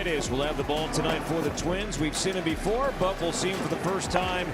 Paredes will have the ball tonight for the Twins. We've seen him before, but we'll see him for the first time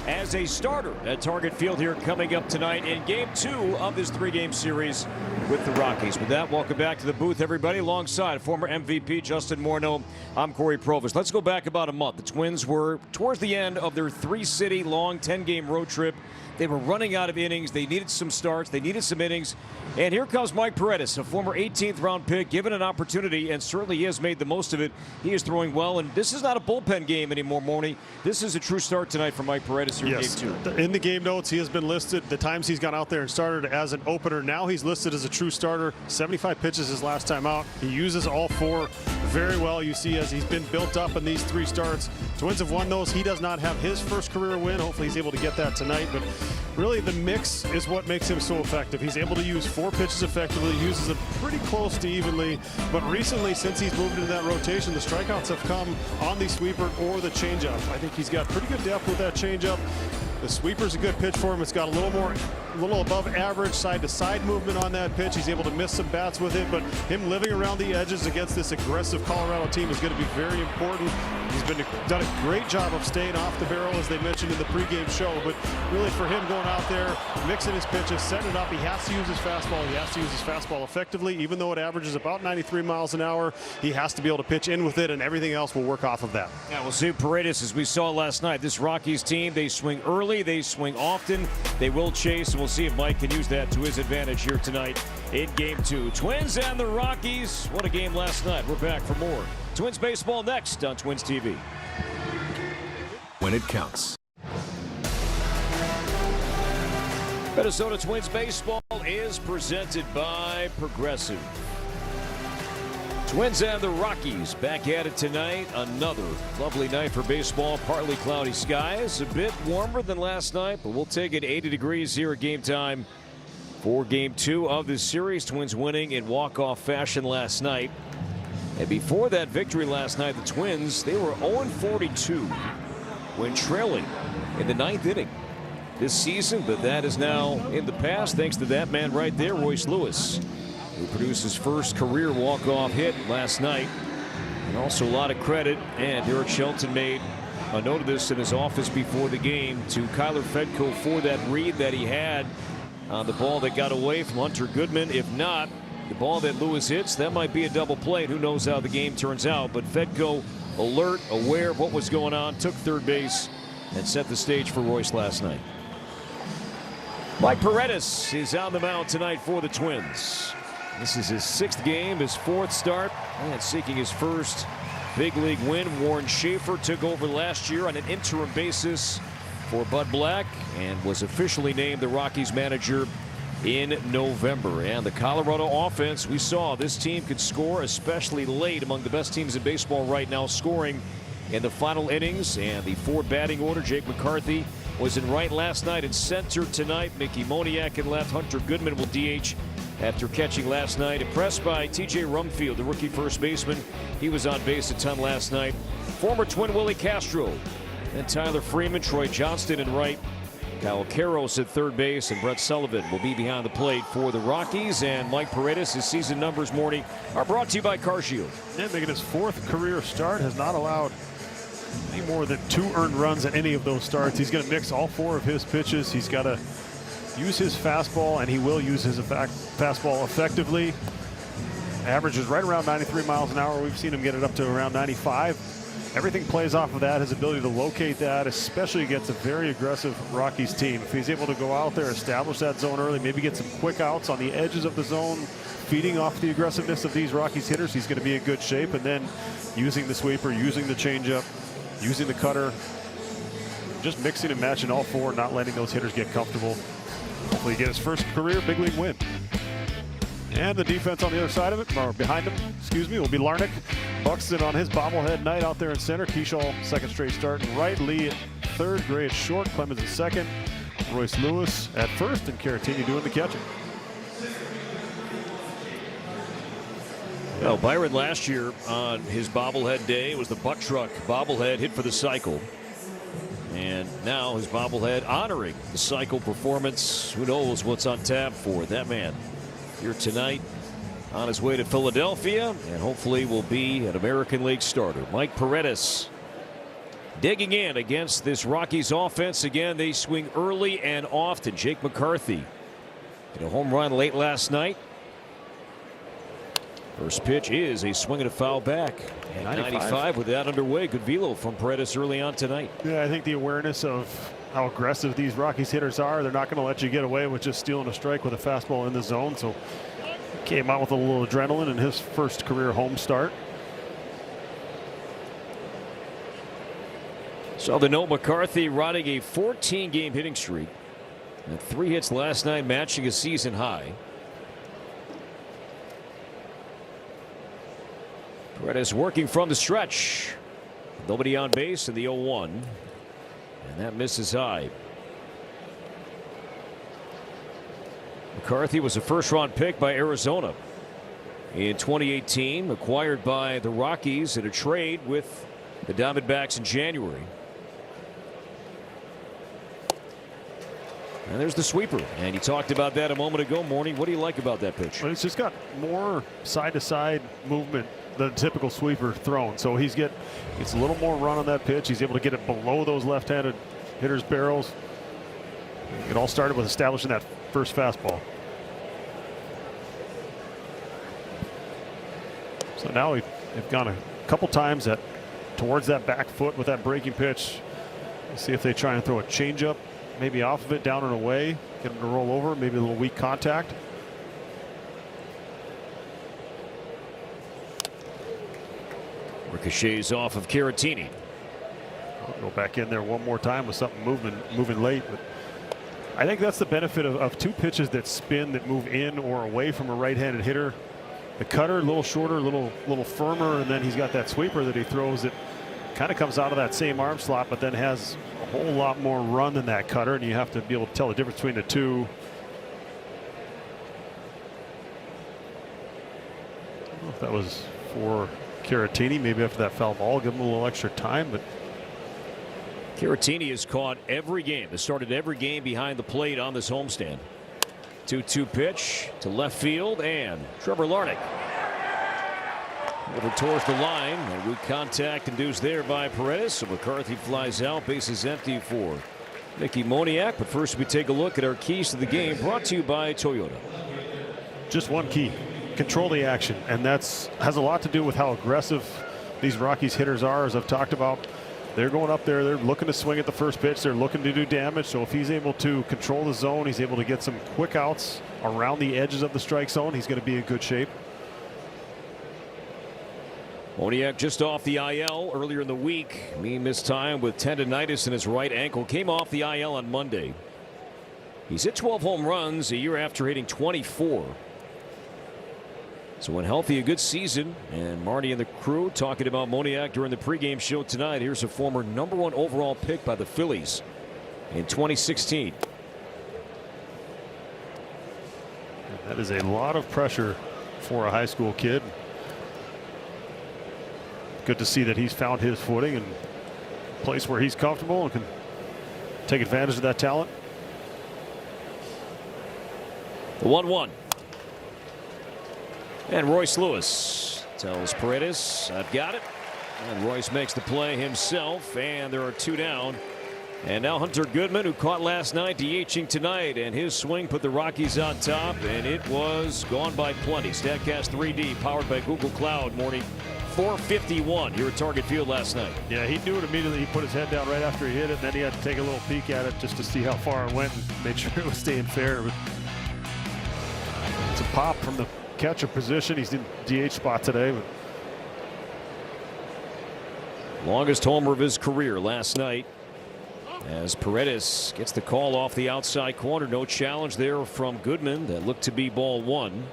as a starter at Target Field here coming up tonight in Game 2 of this 3-game series with the Rockies. With that, welcome back to the booth, everybody. Alongside former MVP Justin Morneau, I'm Corey Provus. Let's go back about a month. The Twins were towards the end of their 3-city long 10-game road trip. They were running out of innings. They needed some starts. They needed some innings. And here comes Mike Paredes, a former 18th round pick, given an opportunity, and certainly he has made the most of it. He is throwing well, and this is not a bullpen game anymore, Morney. This is a true start tonight for Mike Paredes here in Game 2. In the game notes, he has been listed the times he's gone out there and started as an opener. Now he's listed as a true starter. 75 pitches his last time out. He uses all 4 very well. You see as he's been built up in these 3 starts. Twins have won those. He does not have his first career win. Hopefully he's able to get that tonight. But really the mix is what makes him so effective. He's able to use 4 pitches effectively, uses them pretty close to evenly. But recently, since he's moved into that rotation, the strikeouts have come on the sweeper or the changeup. I think he's got pretty good depth with that changeup. The sweeper's a good pitch for him. It's got a little above average side-to-side movement on that pitch. He's able to miss some bats with it, but him living around the edges against this aggressive Colorado team is going to be very important. He's done a great job of staying off the barrel, as they mentioned in the pregame show, but really for him going out there, mixing his pitches, setting it up, he has to use his fastball. He has to use his fastball effectively. Even though it averages about 93 miles an hour, he has to be able to pitch in with it, and everything else will work off of that. Yeah, we'll see Paredes, as we saw last night. This Rockies team, they swing early, they swing often, they will chase, and we'll see if Mike can use that to his advantage here tonight in Game 2. Twins and the Rockies. What a game last night. We're back for more Twins baseball next on Twins TV. When it counts. Minnesota Twins baseball is presented by Progressive. Twins and the Rockies back at it tonight. Another lovely night for baseball. Partly cloudy skies. A bit warmer than last night, but we'll take it 80 degrees here at game time for Game 2 of this series. Twins winning in walk-off fashion last night. And before that victory last night, the Twins, they were 0-42 when trailing in the 9th inning this season. But that is now in the past thanks to that man right there, Royce Lewis, who produced his first career walk-off hit last night. And also a lot of credit, and Derek Shelton made a note of this in his office before the game, to Kyler Fedko for that read that he had on the ball that got away from Hunter Goodman. If not, the ball that Lewis hits, that might be a double play. Who knows how the game turns out. But Fedko, alert, aware of what was going on, took third base and set the stage for Royce last night. Mike Paredes is on the mound tonight for the Twins. This is his 6th game, his 4th start, and seeking his first big league win. Warren Schaefer took over last year on an interim basis for Bud Black and was officially named the Rockies manager in November. And the Colorado offense, we saw this team could score, especially late, among the best teams in baseball right now, scoring in the final innings. And the 4 batting order, Jake McCarthy was in right last night, in center tonight. Mickey Moniak in left. Hunter Goodman will DH after catching last night. Impressed by TJ Rumfield, the rookie first baseman. He was on base a ton last night. Former Twin Willie Castro and Tyler Freeman, Troy Johnston in right, Kyle Karros at third base, and Brett Sullivan will be behind the plate for the Rockies. And Mike Paredes, his season numbers, morning, are brought to you by CarShield. And making his 4th career start, has not allowed any more than 2 earned runs at any of those starts. He's going to mix all 4 of his pitches. He's got to use his fastball, and he will use his fastball effectively. Averages right around 93 miles an hour. We've seen him get it up to around 95. Everything plays off of that, his ability to locate that, especially against a very aggressive Rockies team. If he's able to go out there, establish that zone early, maybe get some quick outs on the edges of the zone, feeding off the aggressiveness of these Rockies hitters, he's going to be in good shape. And then using the sweeper, using the changeup, using the cutter, just mixing and matching all 4, not letting those hitters get comfortable. Hopefully get his first career big league win. And the defense on the other side of it, or behind him, excuse me, will be Larnach. Buxton on his bobblehead night out there in center. Keyshaw, 2nd straight start in right. Lee at 3rd, Gray at short, Clemens at 2nd. Royce Lewis at 1st, and Caratini doing the catching. Well, Byron last year on his bobblehead day, it was the Buck Truck bobblehead hit for the cycle. And now his bobblehead honoring the cycle performance. Who knows what's on tap for that man here tonight on his way to Philadelphia, and hopefully will be an American League starter. Mike Paredes digging in against this Rockies offense. Again, they swing early and often. Jake McCarthy hit a home run late last night. First pitch is a swing and a foul back. And 95 with that underway. Good velo from Paredes early on tonight. Yeah, I think the awareness of how aggressive these Rockies hitters are, they're not going to let you get away with just stealing a strike with a fastball in the zone. So came out with a little adrenaline in his first career home start. So the note, McCarthy riding a 14-game hitting streak. And 3 hits last night, matching a season high. Paredes working from the stretch. Nobody on base in the 0-1. And that misses high. McCarthy was a first-round pick by Arizona in 2018, acquired by the Rockies in a trade with the Diamondbacks in January. And there's the sweeper, and you talked about that a moment ago. Morning, what do you like about that pitch? Well, it's just got more side-to-side movement than typical sweeper thrown. So it's a little more run on that pitch. He's able to get it below those left-handed hitters' barrels. It all started with establishing that first fastball. So now they've gone a couple times towards that back foot with that breaking pitch. Let's see if they try and throw a changeup, maybe off of it, down and away, get him to roll over, maybe a little weak contact. Ricochets off of Caratini. I'll go back in there one more time with something moving late. But I think that's the benefit of 2 pitches that spin, that move in or away from a right-handed hitter. The cutter a little shorter, a little firmer, and then he's got that sweeper that he throws that kind of comes out of that same arm slot, but then has a whole lot more run than that cutter, and you have to be able to tell the difference between the two. I don't know if that was for Caratini, maybe after that foul ball, give him a little extra time. But Caratini has caught every game, has started every game behind the plate on this homestand. 2-2 pitch to left field, and Trevor Larnach over towards the line, and weak contact induced there by Paredes. So McCarthy flies out, bases empty for Mickey Moniak. But first we take a look at our keys to the game, brought to you by Toyota. Just one key: control the action, and has a lot to do with how aggressive these Rockies hitters are. As I've talked about, they're going up there, they're looking to swing at the first pitch, they're looking to do damage. So if he's able to control the zone, he's able to get some quick outs around the edges of the strike zone, he's going to be in good shape. Moniak just off the IL earlier in the week. He missed time with tendonitis in his right ankle. Came off the IL on Monday. He's hit 12 home runs a year after hitting 24. So when healthy, a good season. And Marty and the crew talking about Moniak during the pregame show tonight. Here's a former #1 overall pick by the Phillies in 2016. That is a lot of pressure for a high school kid. Good to see that he's found his footing and a place where he's comfortable and can take advantage of that talent. The 1-1. And Royce Lewis tells Paredes, "I've got it." And Royce makes the play himself, and there are 2 down. And now Hunter Goodman, who caught last night, DHing tonight, and his swing put the Rockies on top, and it was gone by plenty. Statcast 3D powered by Google Cloud. Morning 4:51 here at Target Field last night. Yeah, he knew it immediately. He put his head down right after he hit it, and then he had to take a little peek at it just to see how far it went and make sure it was staying fair. But it's a pop from the catcher position. He's in DH spot today. But longest homer of his career last night, as Paredes gets the call off the outside corner. No challenge there from Goodman. That looked to be ball 1.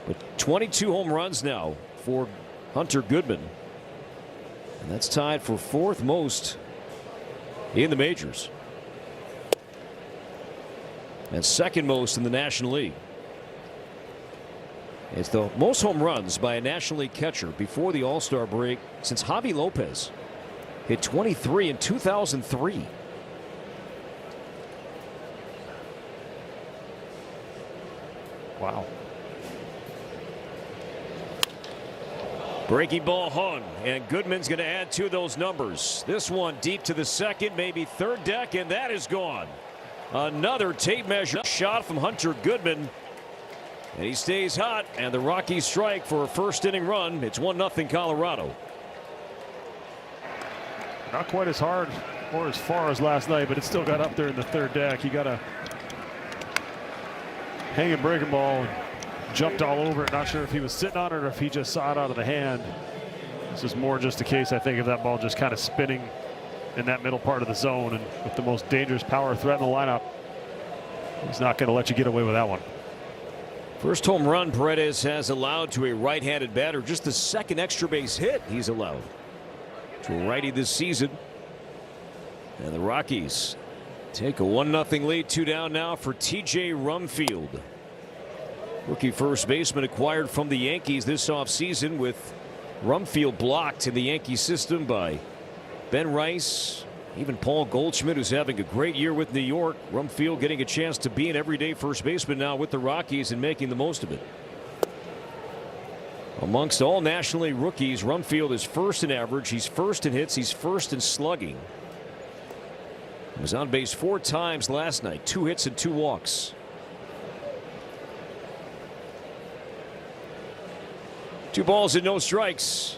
But 22 home runs now for Hunter Goodman, and that's tied for 4th most in the majors and 2nd most in the National League. It's the most home runs by a National League catcher before the All-Star break since Javi Lopez hit 23 in 2003. Wow. Breaking ball hung, and Goodman's going to add to those numbers. This one deep to the second, maybe third deck, and that is gone. Another tape measure shot from Hunter Goodman. And he stays hot, and the Rockies strike for a first inning run. It's 1-0 Colorado. Not quite as hard or as far as last night, but it still got up there in the third deck. You got a hanging breaking ball and jumped all over it. Not sure if he was sitting on it or if he just saw it out of the hand. This is more just a case, I think, of that ball just kind of spinning in that middle part of the zone, and with the most dangerous power threat in the lineup, he's not going to let you get away with that one. First home run Paredes has allowed to a right-handed batter. Just the second extra base hit he's allowed to a righty this season. And the Rockies take a 1-0 lead. 2 down now for T.J. Rumfield. Rookie first baseman acquired from the Yankees this offseason, with Rumfield blocked in the Yankee system by Ben Rice, even Paul Goldschmidt, who's having a great year with New York. Rumfield getting a chance to be an everyday first baseman now with the Rockies and making the most of it. Amongst all National League rookies, Rumfield is first in average. He's first in hits. He's first in slugging. He was on base 4 times last night, 2 hits and 2 walks. 2 balls and no strikes.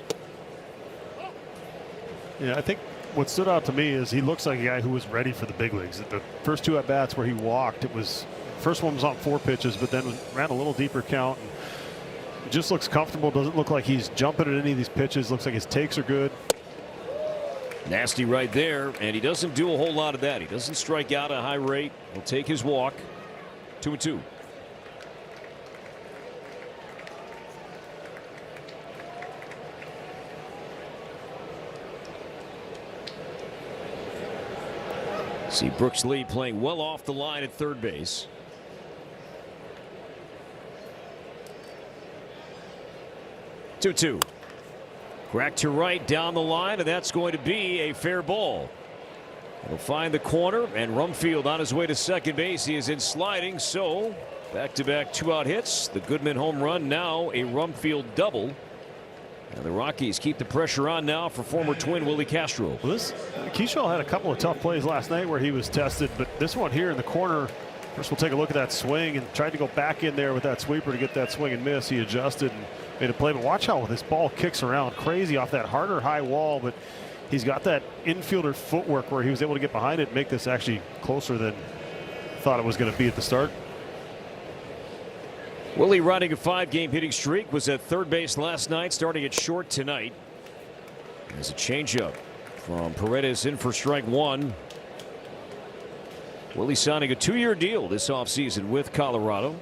Yeah, I think what stood out to me is he looks like a guy who was ready for the big leagues. The first 2 at bats where he walked, it was, first one was on 4 pitches, but then ran a little deeper count. And it just looks comfortable. Doesn't look like he's jumping at any of these pitches. Looks like his takes are good. Nasty right there, and he doesn't do a whole lot of that. He doesn't strike out at a high rate. He'll take his walk. 2-2. See Brooks Lee playing well off the line at third base. Two. Crack to right down the line, and that's going to be a fair ball. He'll find the corner, and Rumfield on his way to second base. He is in sliding, so back-to-back 2-out hits. The Goodman home run, now a Rumfield double. And the Rockies keep the pressure on now for former Twin Willie Castro. Well, Keyshaw had a couple of tough plays last night where he was tested, but this one here in the corner, first we'll take a look at that swing, and tried to go back in there with that sweeper to get that swing and miss. He adjusted and made a play, but watch how this ball kicks around crazy off that harder high wall, but he's got that infielder footwork where he was able to get behind it and make this actually closer than thought it was going to be at the start. Willie, riding a 5-game hitting streak, was at third base last night, starting at short tonight. There's a changeup from Paredes in for strike 1. Willie signing a 2-year deal this offseason with Colorado.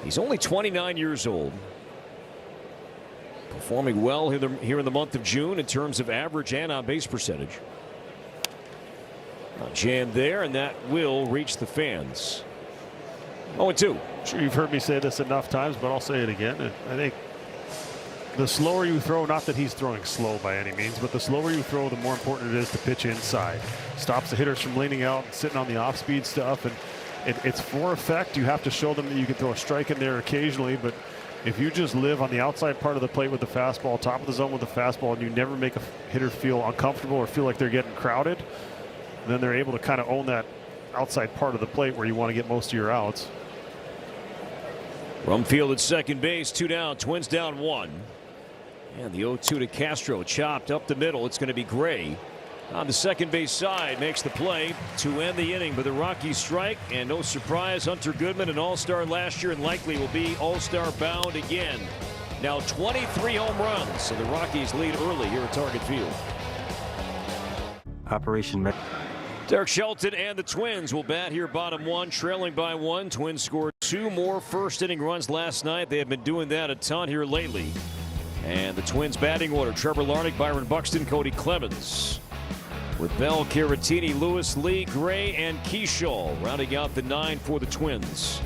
He's only 29 years old. Performing well here in the month of June in terms of average and on base percentage. Jammed there, and that will reach the fans. 0-2. I'm sure you've heard me say this enough times, but I'll say it again. I think the slower you throw, not that he's throwing slow by any means, but the slower you throw, the more important it is to pitch inside. Stops the hitters from leaning out and sitting on the off-speed stuff, and it's for effect. You have to show them that you can throw a strike in there occasionally, but if you just live on the outside part of the plate with the fastball, top of the zone with the fastball, and you never make a hitter feel uncomfortable or feel like they're getting crowded, then they're able to kind of own that outside part of the plate where you want to get most of your outs. Rumfield at second base, 2 down, Twins down 1. And the 0-2 to Castro, chopped up the middle. It's going to be Gray on the second base side, makes the play to end the inning. But the Rockies strike, and no surprise, Hunter Goodman, an all-star last year and likely will be all-star bound again. Now 23 home runs, so the Rockies lead early here at Target Field. Operation. Derek Shelton and the Twins will bat here bottom 1, trailing by 1. Twins scored 2 more first inning runs last night. They have been doing that a ton here lately. And the Twins batting order: Trevor Larnach, Byron Buxton, Cody Clemens, with Bell, Caratini, Lewis, Lee, Gray, and Keyshaw rounding out the 9 for the Twins.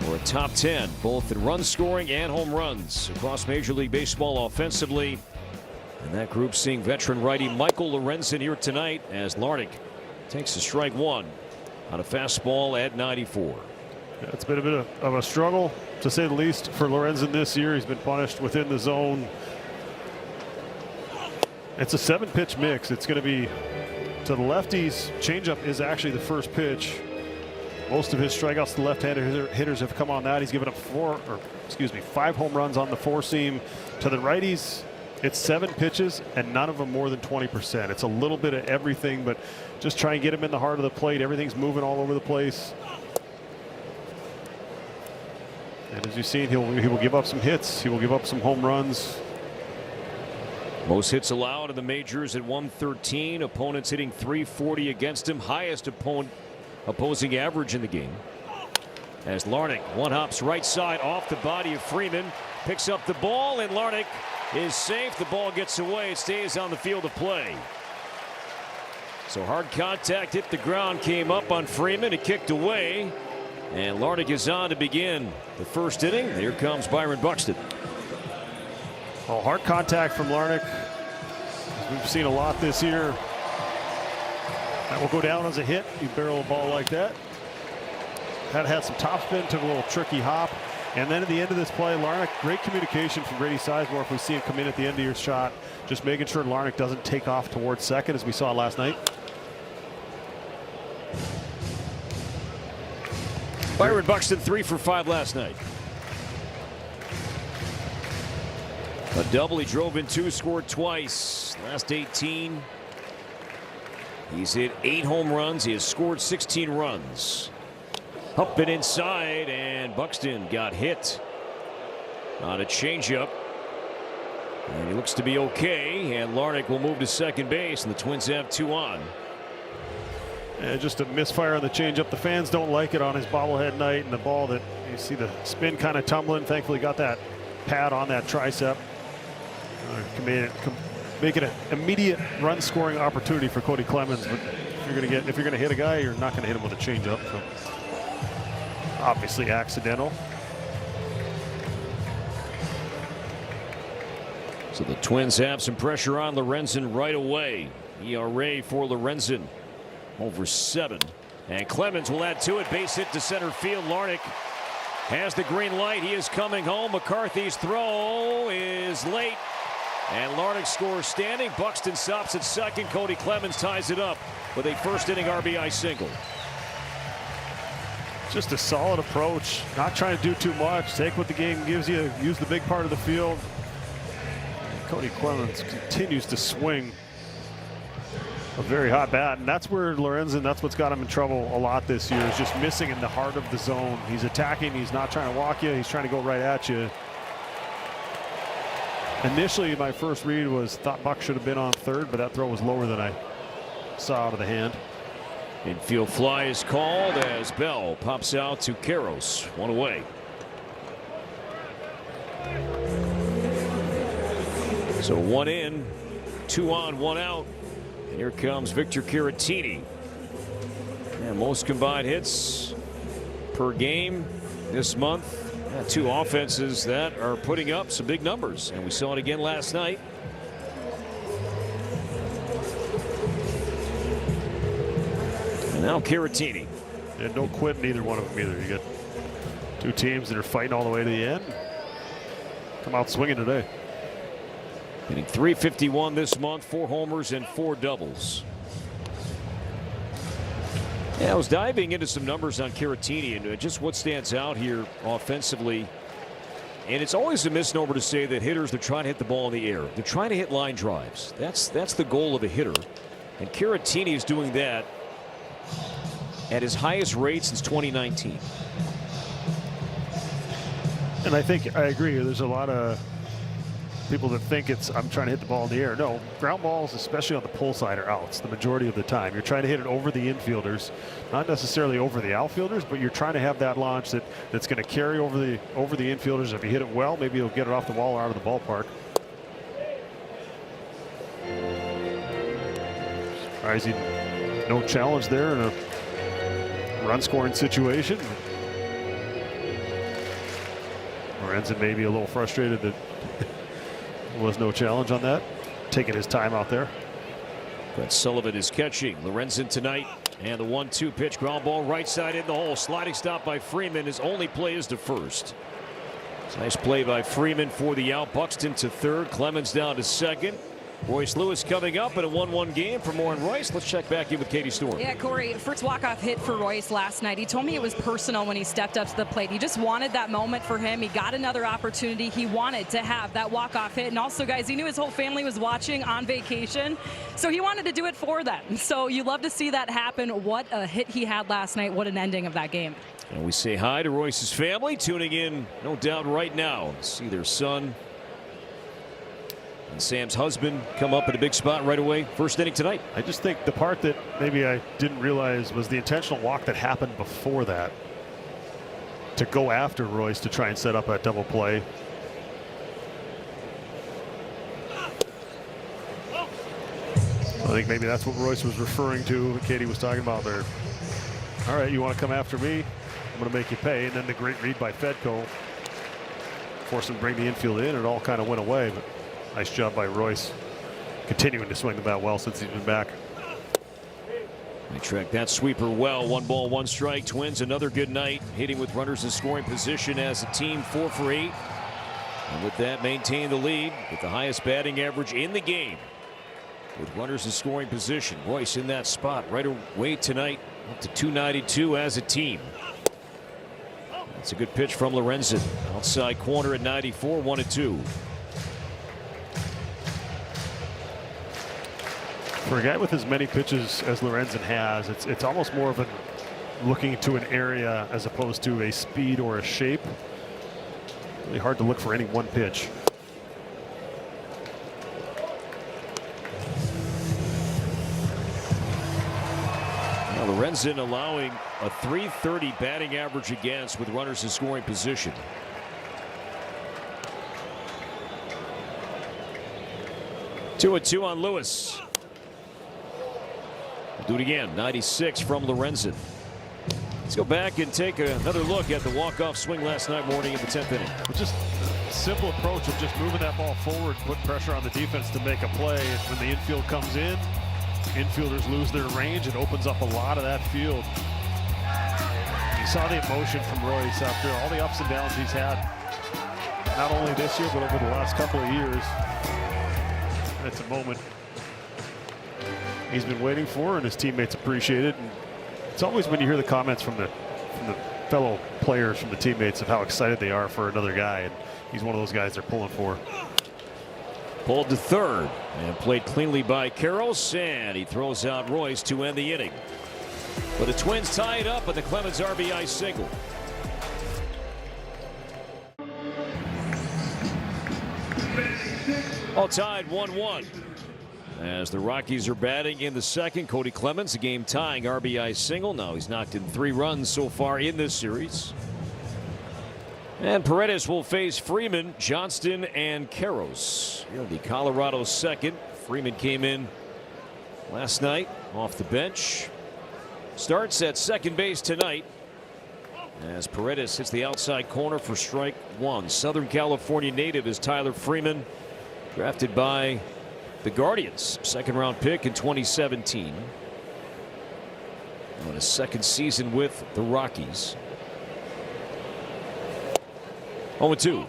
We're a top 10 both in run scoring and home runs across Major League Baseball offensively. And that group seeing veteran righty Michael Lorenzen here tonight as Larnach takes a strike 1 on a fastball at 94. It's been a bit of a struggle, to say the least, for Lorenzen this year. He's been punished within the zone. It's a 7-pitch mix. It's going to be to the lefties. Changeup is actually the first pitch. Most of his strikeouts to left-handed hitters have come on that. He's given up 5 home runs on the 4-seam. To the righties, it's 7 pitches and none of them more than 20%. It's a little bit of everything, but just try and get him in the heart of the plate. Everything's moving all over the place. And as you've seen, he will give up some hits. He will give up some home runs. Most hits allowed in the majors at 113. Opponents hitting 340 against him. Highest opposing average in the game. As Larnach one-hops right side off the body of Freeman. Picks up the ball, and Larnach is safe. The ball gets away. It stays on the field of play. So hard contact hit the ground, came up on Freeman. It kicked away. And Larnach is on to begin the first inning. Here comes Byron Buxton. Well, hard contact from Larnach. We've seen a lot this year. That will go down as a hit. You barrel a ball like that. Had some topspin, took a little tricky hop. And then at the end of this play, Larnach, great communication from Brady Sizemore. If we see him come in at the end of your shot, just making sure Larnach doesn't take off towards second, as we saw last night. Byron Buxton 3 for 5 last night. A double. He drove in 2, scored twice. Last 18. He's hit 8 home runs. He has scored 16 runs. Up and inside, and Buxton got hit on a changeup. And he looks to be okay. And Larnach will move to second base, and the Twins have 2 on. Just a misfire on the changeup. The fans don't like it on his bobblehead night, and the ball that you see the spin kind of tumbling. Thankfully, got that pad on that tricep. Make it an immediate run scoring opportunity for Cody Clemens. But if you're gonna hit a guy, you're not gonna hit him with a changeup. So obviously accidental. So the Twins have some pressure on Lorenzen right away. ERA for Lorenzen over 7. And Clemens will add to it. Base hit to center field. Larnach has the green light. He is coming home. McCarthy's throw is late. And Larnach scores standing. Buxton stops at second. Cody Clemens ties it up with a first-inning RBI single. Just a solid approach. Not trying to do too much. Take what the game gives you. Use the big part of the field. And Cody Clemens continues to swing a very hot bat. And that's where Lorenzen, that's what's got him in trouble a lot this year, is just missing in the heart of the zone. He's attacking. He's not trying to walk you. He's trying to go right at you. Initially, my first read was thought Buck should have been on third, but that throw was lower than I saw out of the hand. Infield fly is called as Bell pops out to Karros. 1 away. So 1 in, 2 on, 1 out. And here comes Victor Caratini. And most combined hits per game this month. 2 offenses that are putting up some big numbers, and we saw it again last night. And now Caratini. And don't quit in either one of them either. You got 2 teams that are fighting all the way to the end. Come out swinging today. Hitting .351 this month, 4 homers and 4 doubles. Yeah, I was diving into some numbers on Caratini and just what stands out here offensively. And it's always a misnomer to say that hitters, they're trying to hit the ball in the air. They're trying to hit line drives. That's the goal of a hitter. And Caratini is doing that at his highest rate since 2019. And I think I agree. There's a lot of people that think I'm trying to hit the ball in the air. No, ground balls, especially on the pull side, are outs the majority of the time. You're trying to hit it over the infielders, not necessarily over the outfielders, but you're trying to have that launch that's going to carry over the infielders. If you hit it well, maybe you'll get it off the wall or out of the ballpark. Surprising, no challenge there in a run scoring situation. Lorenzen may be a little frustrated that there was no challenge on that. Taking his time out there. But Sullivan is catching. Lorenzen tonight And the 1-2 pitch, ground ball right side in the hole. Sliding stop by Freeman. His only play is to first. Nice play by Freeman for the out. Buxton to third. Clemens down to second. Royce Lewis coming up in a 1-1 game. For more on Royce, let's check back in with Katie Storm. Yeah, Corey, first walk-off hit for Royce last night. He told me it was personal when he stepped up to the plate. He just wanted that moment for him. He got another opportunity. He wanted to have that walk-off hit. And also, guys, he knew his whole family was watching on vacation, so he wanted to do it for them. So you love to see that happen. What a hit he had last night. What an ending of that game. And we say hi to Royce's family, tuning in, no doubt, right now. See their son and Sam's husband come up in a big spot right away. First inning tonight. I just think the part that maybe I didn't realize was the intentional walk that happened before that to go after Royce to try and set up that double play. I think maybe that's what Royce was referring to. Katie was talking about there. All right, you want to come after me? I'm going to make you pay. And then the great read by Fedko forced him to bring the infield in. It all kind of went away. But nice job by Royce, continuing to swing the bat well since he's been back. They track that sweeper well. 1 ball, 1 strike. Twins another good night, hitting with runners in scoring position as a team, 4 for 8. And with that, maintain the lead with the highest batting average in the game. With runners in scoring position, Royce in that spot right away tonight, up to 292 as a team. That's a good pitch from Lorenzen. Outside corner at 94, 1-2. For a guy with as many pitches as Lorenzen has, it's almost more of a looking to an area as opposed to a speed or a shape. Really hard to look for any one pitch. Now Lorenzen allowing a .330 batting average against with runners in scoring position. Two and two on Lewis. Do it again. 96 from Lorenzen. Let's go back and take another look at the walk-off swing last night morning in the 10th inning. Just a simple approach of just moving that ball forward, put pressure on the defense to make a play. And when the infield comes in, infielders lose their range. It opens up a lot of that field. You saw the emotion from Royce after all the ups and downs he's had, not only this year, but over the last couple of years. And it's a moment he's been waiting for, and his teammates appreciate it. And it's always when you hear the comments from the fellow players, from the teammates, of how excited they are for another guy, and he's one of those guys they're pulling for. Pulled to third and played cleanly by Karros, and he throws out Royce to end the inning. But the Twins tie it up with the Clemens RBI single. All tied 1-1. As the Rockies are batting in the second, Cody Clemens, a game-tying RBI single. Now he's knocked in 3 runs so far in this series. And Paredes will face Freeman, Johnston, and Karros. Here the Colorado second. Freeman came in last night off the bench. Starts at second base tonight as Paredes hits the outside corner for strike 1. Southern California native is Tyler Freeman, drafted by the Guardians, second-round pick in 2017. On his second season with the Rockies. 0-2.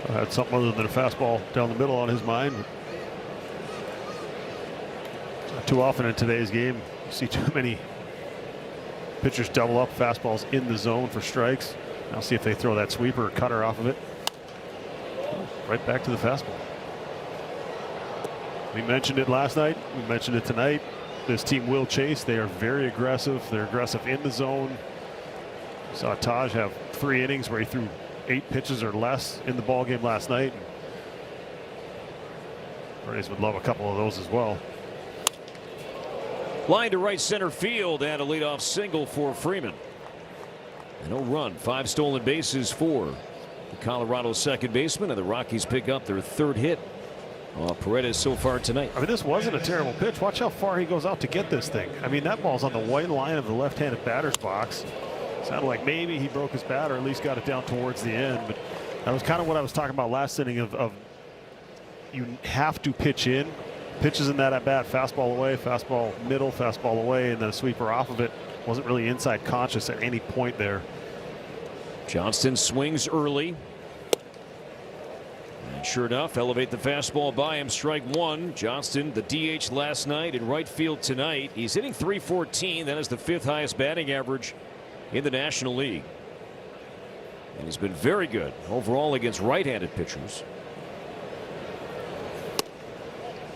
Had something other than a fastball down the middle on his mind. Not too often in today's game, you see too many pitchers double up fastballs in the zone for strikes. Now see if they throw that sweeper or cutter off of it. Right back to the fastball. We mentioned it last night. We mentioned it tonight. This team will chase. They are very aggressive. They're aggressive in the zone. Saw Taj have 3 innings where he threw 8 pitches or less in the ball game last night. Braves would love a couple of those as well. Line to right center field and a leadoff single for Freeman. And no run. 5 stolen bases for the Colorado second baseman, and the Rockies pick up their 3rd hit on Paredes so far tonight. I mean, this wasn't a terrible pitch. Watch how far he goes out to get this thing. I mean, that ball's on the white line of the left-handed batter's box. Sounded like maybe he broke his bat or at least got it down towards the end, but that was kind of what I was talking about last inning of you have to pitch in pitches in that at bat, fastball away, fastball middle, fastball away, and then a sweeper off of it. Wasn't really inside conscious at any point there. Johnston swings early. And sure enough, elevate the fastball by him. Strike one. Johnston, the DH last night, in right field tonight. He's hitting .314. That is the 5th highest batting average in the National League. And he's been very good overall against right-handed pitchers.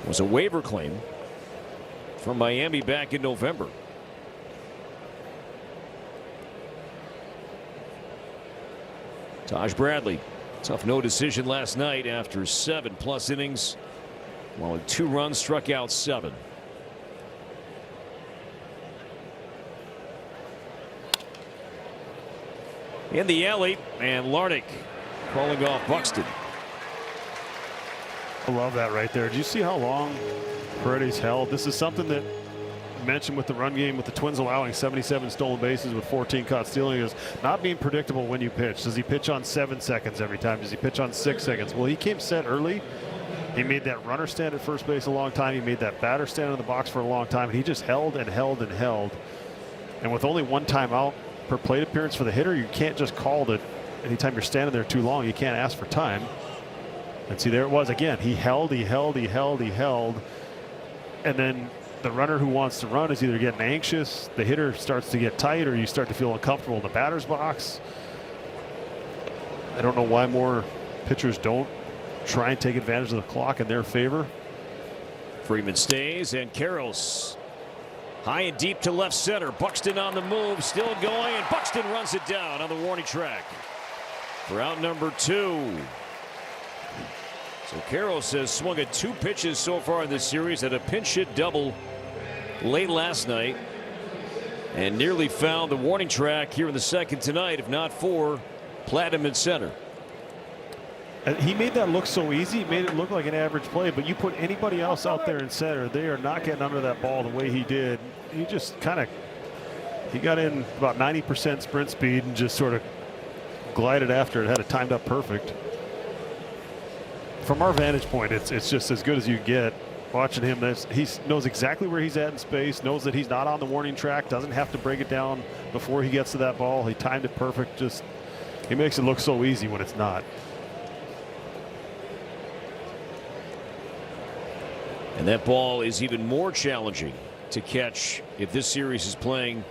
It was a waiver claim from Miami back in November. Taj Bradley, tough no decision last night after 7+ innings, while in 2 runs, struck out 7. In the alley, and Larnach calling off Buxton. I love that right there. Did you see how long Paredes held? This is something that you mentioned with the run game, with the Twins allowing 77 stolen bases with 14 caught stealing, is not being predictable when you pitch. Does he pitch on 7 seconds every time? Does he pitch on 6 seconds? Well, he came set early. He made that runner stand at first base a long time. He made that batter stand in the box for a long time. And he just held and held and held. And with only 1 timeout per plate appearance for the hitter, you can't just call it anytime you're standing there too long. You can't ask for time. And see, there it was again. He held, he held, he held, he held. And then the runner who wants to run is either getting anxious, the hitter starts to get tight, or you start to feel uncomfortable in the batter's box. I don't know why more pitchers don't try and take advantage of the clock in their favor. Freeman stays, and Karros high and deep to left center. Buxton on the move, still going, and Buxton runs it down on the warning track for out number 2. So Karros has swung at 2 pitches so far in this series, at a pinch hit double late last night, and nearly found the warning track here in the second tonight, if not for Platinum in center. And he made that look so easy. He made it look like an average play, but you put anybody else out there in center, they are not getting under that ball the way he did. He just kind of, he got in about 90% sprint speed and just sort of glided after it, had it timed up perfect. From our vantage point, it's just as good as you get. Watching him, he knows exactly where he's at in space, knows that he's not on the warning track, doesn't have to break it down before he gets to that ball. He timed it perfect. Just, he makes it look so easy when it's not. And that ball is even more challenging to catch if this series is playing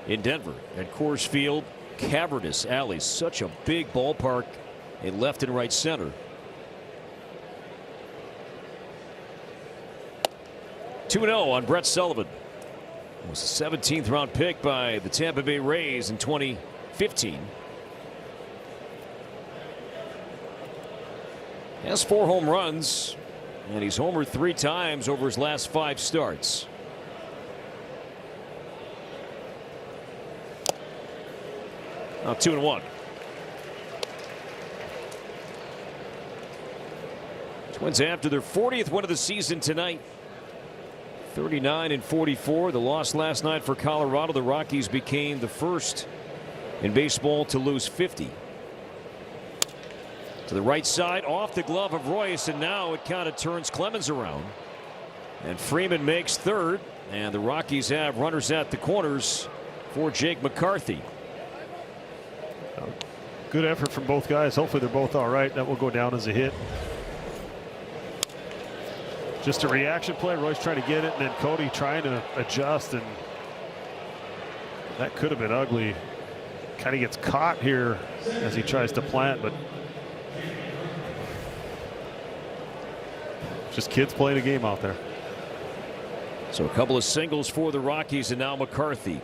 in Denver at Coors Field. Cavernous alleys, such a big ballpark in left and right center. 2-0 on Brett Sullivan. It was a 17th round pick by the Tampa Bay Rays in 2015. Has 4 home runs, and he's homered 3 times over his last 5 starts. Now 2-1. Twins after their 40th win of the season tonight. 39-44. The loss last night for Colorado. The Rockies became the first in baseball to lose 50. To the right side, off the glove of Royce, and now it kind of turns Clemens around. And Freeman makes third, and the Rockies have runners at the corners for Jake McCarthy. Good effort from both guys. Hopefully they're both all right. That will go down as a hit. Just a reaction play. Royce trying to get it, and then Cody trying to adjust, and that could have been ugly. Kind of gets caught here as he tries to plant, but just kids playing a game out there. So a couple of singles for the Rockies, and now McCarthy.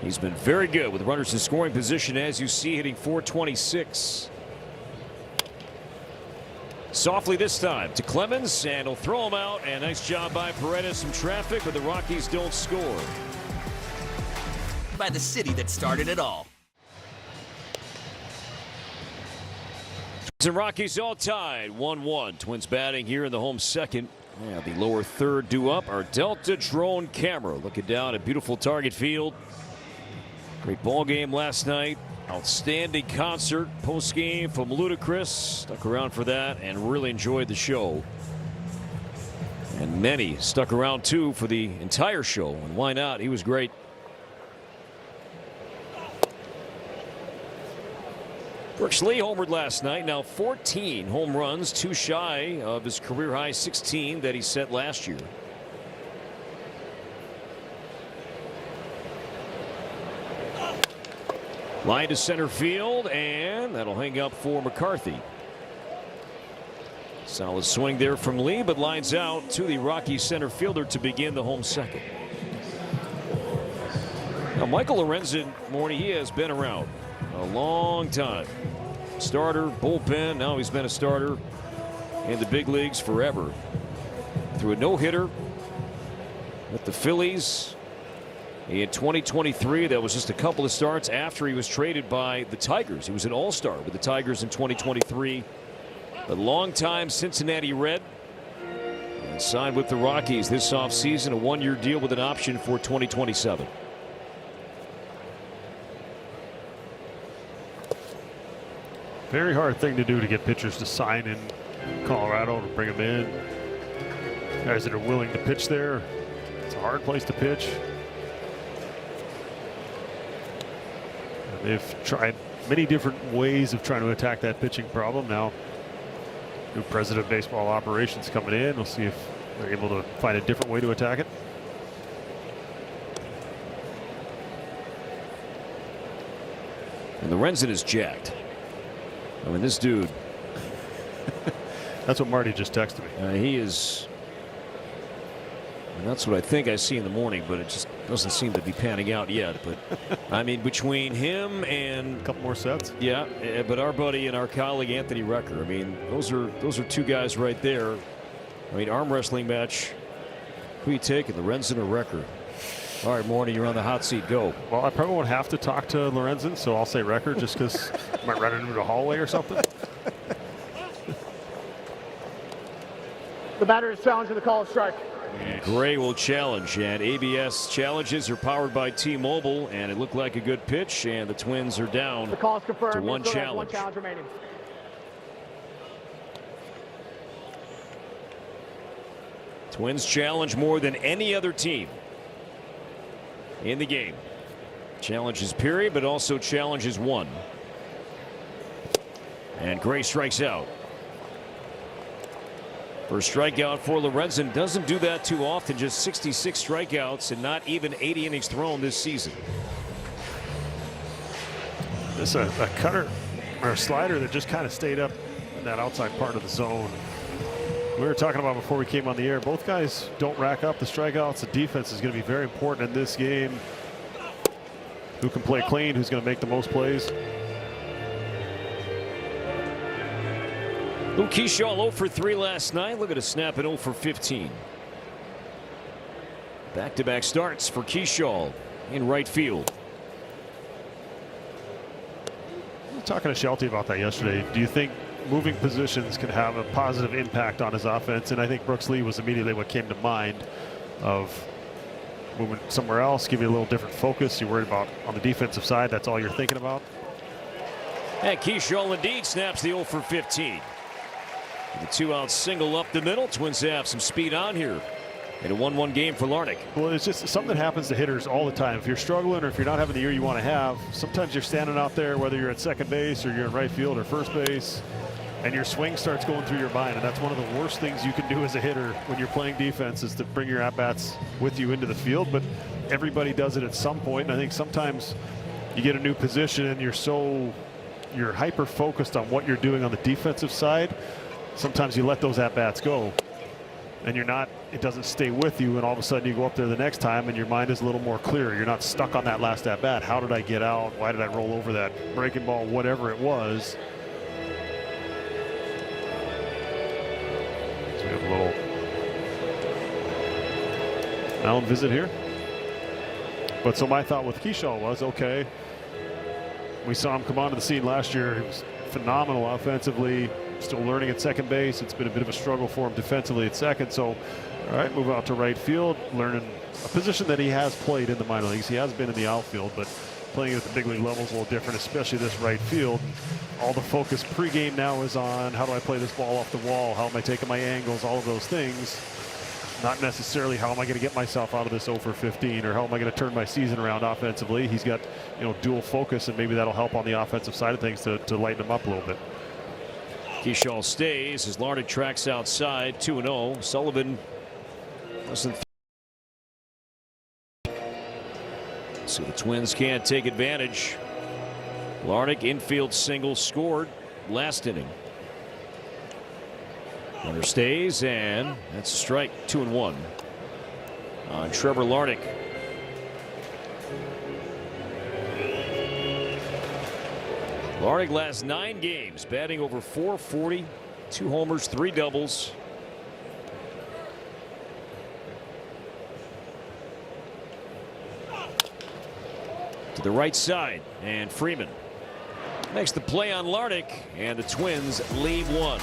He's been very good with runners in scoring position, as you see, hitting .426. Softly this time to Clemens, and he'll throw him out, and nice job by Paredes. Some traffic, but the Rockies don't score. By the city that started it all. Twins and Rockies all tied 1-1. Twins batting here in the home second. Yeah, the lower third due up. Our Delta drone camera looking down at beautiful Target Field. Great ball game last night. Outstanding concert post-game from Ludacris. Stuck around for that and really enjoyed the show. And many stuck around too for the entire show. And why not? He was great. Brooks Lee homered last night. Now 14 home runs, 2 shy of his career high 16 that he set last year. Line to center field, and that'll hang up for McCarthy. Solid swing there from Lee, but lines out to the Rockies center fielder to begin the home second. Now Michael Lorenzen, Morty, he has been around a long time. Starter, bullpen, now he's been a starter in the big leagues forever. Threw a no-hitter with the Phillies in 2023. That was just a couple of starts after he was traded by the Tigers. He was an all-star with the Tigers in 2023. A long-time Cincinnati Red, and signed with the Rockies this offseason, a 1-year deal with an option for 2027. Very hard thing to do to get pitchers to sign in Colorado, to bring them in. Guys that are willing to pitch there. It's a hard place to pitch. They've tried many different ways of trying to attack that pitching problem. Now, new president of baseball operations coming in. We'll see if they're able to find a different way to attack it. And Lorenzen is jacked. I mean, this dude. That's what Marty just texted me. He is. And that's what I think I see in the morning, but it just doesn't seem to be panning out yet. But I mean, between him and a couple more sets. Yeah, but our buddy and our colleague Anthony Recker. I mean, those are 2 guys right there. I mean, arm wrestling match. Who you taking, Lorenzen or Recker? All right, Morty, you're on the hot seat. Go. Well, I probably won't have to talk to Lorenzen, so I'll say Recker just because I might run into the hallway or something. The batter is challenging the call of strike. Gray will challenge, and ABS challenges are powered by T-Mobile, and it looked like a good pitch, and the Twins are down the call is confirmed. to one challenge. One challenge remaining. Twins challenge more than any other team in the game. Challenges period, but also challenges 1. And Gray strikes out. First strikeout for Lorenzen. Doesn't do that too often. Just 66 strikeouts and not even 80 innings thrown this season. This a cutter or a slider that just kind of stayed up in that outside part of the zone. We were talking about before we came on the air. Both guys don't rack up the strikeouts. The defense is going to be very important in this game. Who can play clean? Who's going to make the most plays? Luke Keyshaw 0 for 3 last night. Look at a snap at 0 for 15. Back-to-back starts for Keyshaw in right field. I was talking to Shelty about that yesterday. Do you think moving positions can have a positive impact on his offense? And I think Brooks Lee was immediately what came to mind of moving somewhere else, give you a little different focus. You're worried about on the defensive side. That's all you're thinking about. And Keyshaw indeed snaps the 0 for 15. The 2-out single up the middle. Twins have some speed on here in a 1-1 game for Larnach. Well, it's just something that happens to hitters all the time. If you're struggling or if you're not having the year you want to have, sometimes you're standing out there, whether you're at second base or you're in right field or first base, and your swing starts going through your mind. And that's one of the worst things you can do as a hitter when you're playing defense, is to bring your at-bats with you into the field. But everybody does it at some point. And I think sometimes you get a new position and you're hyper focused on what you're doing on the defensive side. Sometimes you let those at-bats go and it doesn't stay with you, and all of a sudden you go up there the next time and your mind is a little more clear. You're not stuck on that last at-bat. How did I get out? Why did I roll over that breaking ball? Whatever it was. So we have a little Allen visit here. But so my thought with Keyshaw was, okay, we saw him come onto the scene last year. He was phenomenal offensively. Still learning at second base. It's been a bit of a struggle for him defensively at second. So, all right, move out to right field, learning a position that he has played in the minor leagues. He has been in the outfield, but playing at the big league level is a little different, especially this right field. All the focus pregame now is on how do I play this ball off the wall? How am I taking my angles? All of those things. Not necessarily how am I going to get myself out of this 0 for 15 or how am I going to turn my season around offensively. He's got, dual focus, and maybe that'll help on the offensive side of things to lighten him up a little bit. Keyshaw stays as Larnach tracks outside 2-0. Sullivan doesn't. So the Twins can't take advantage. Larnach infield single scored last inning. Runner stays, and that's a strike. 2-1 on Trevor Larnach. Larnach last 9 games batting over .440, 2 homers, 3 doubles. To the right side, and Freeman makes the play on Larnach, and the Twins leave 1.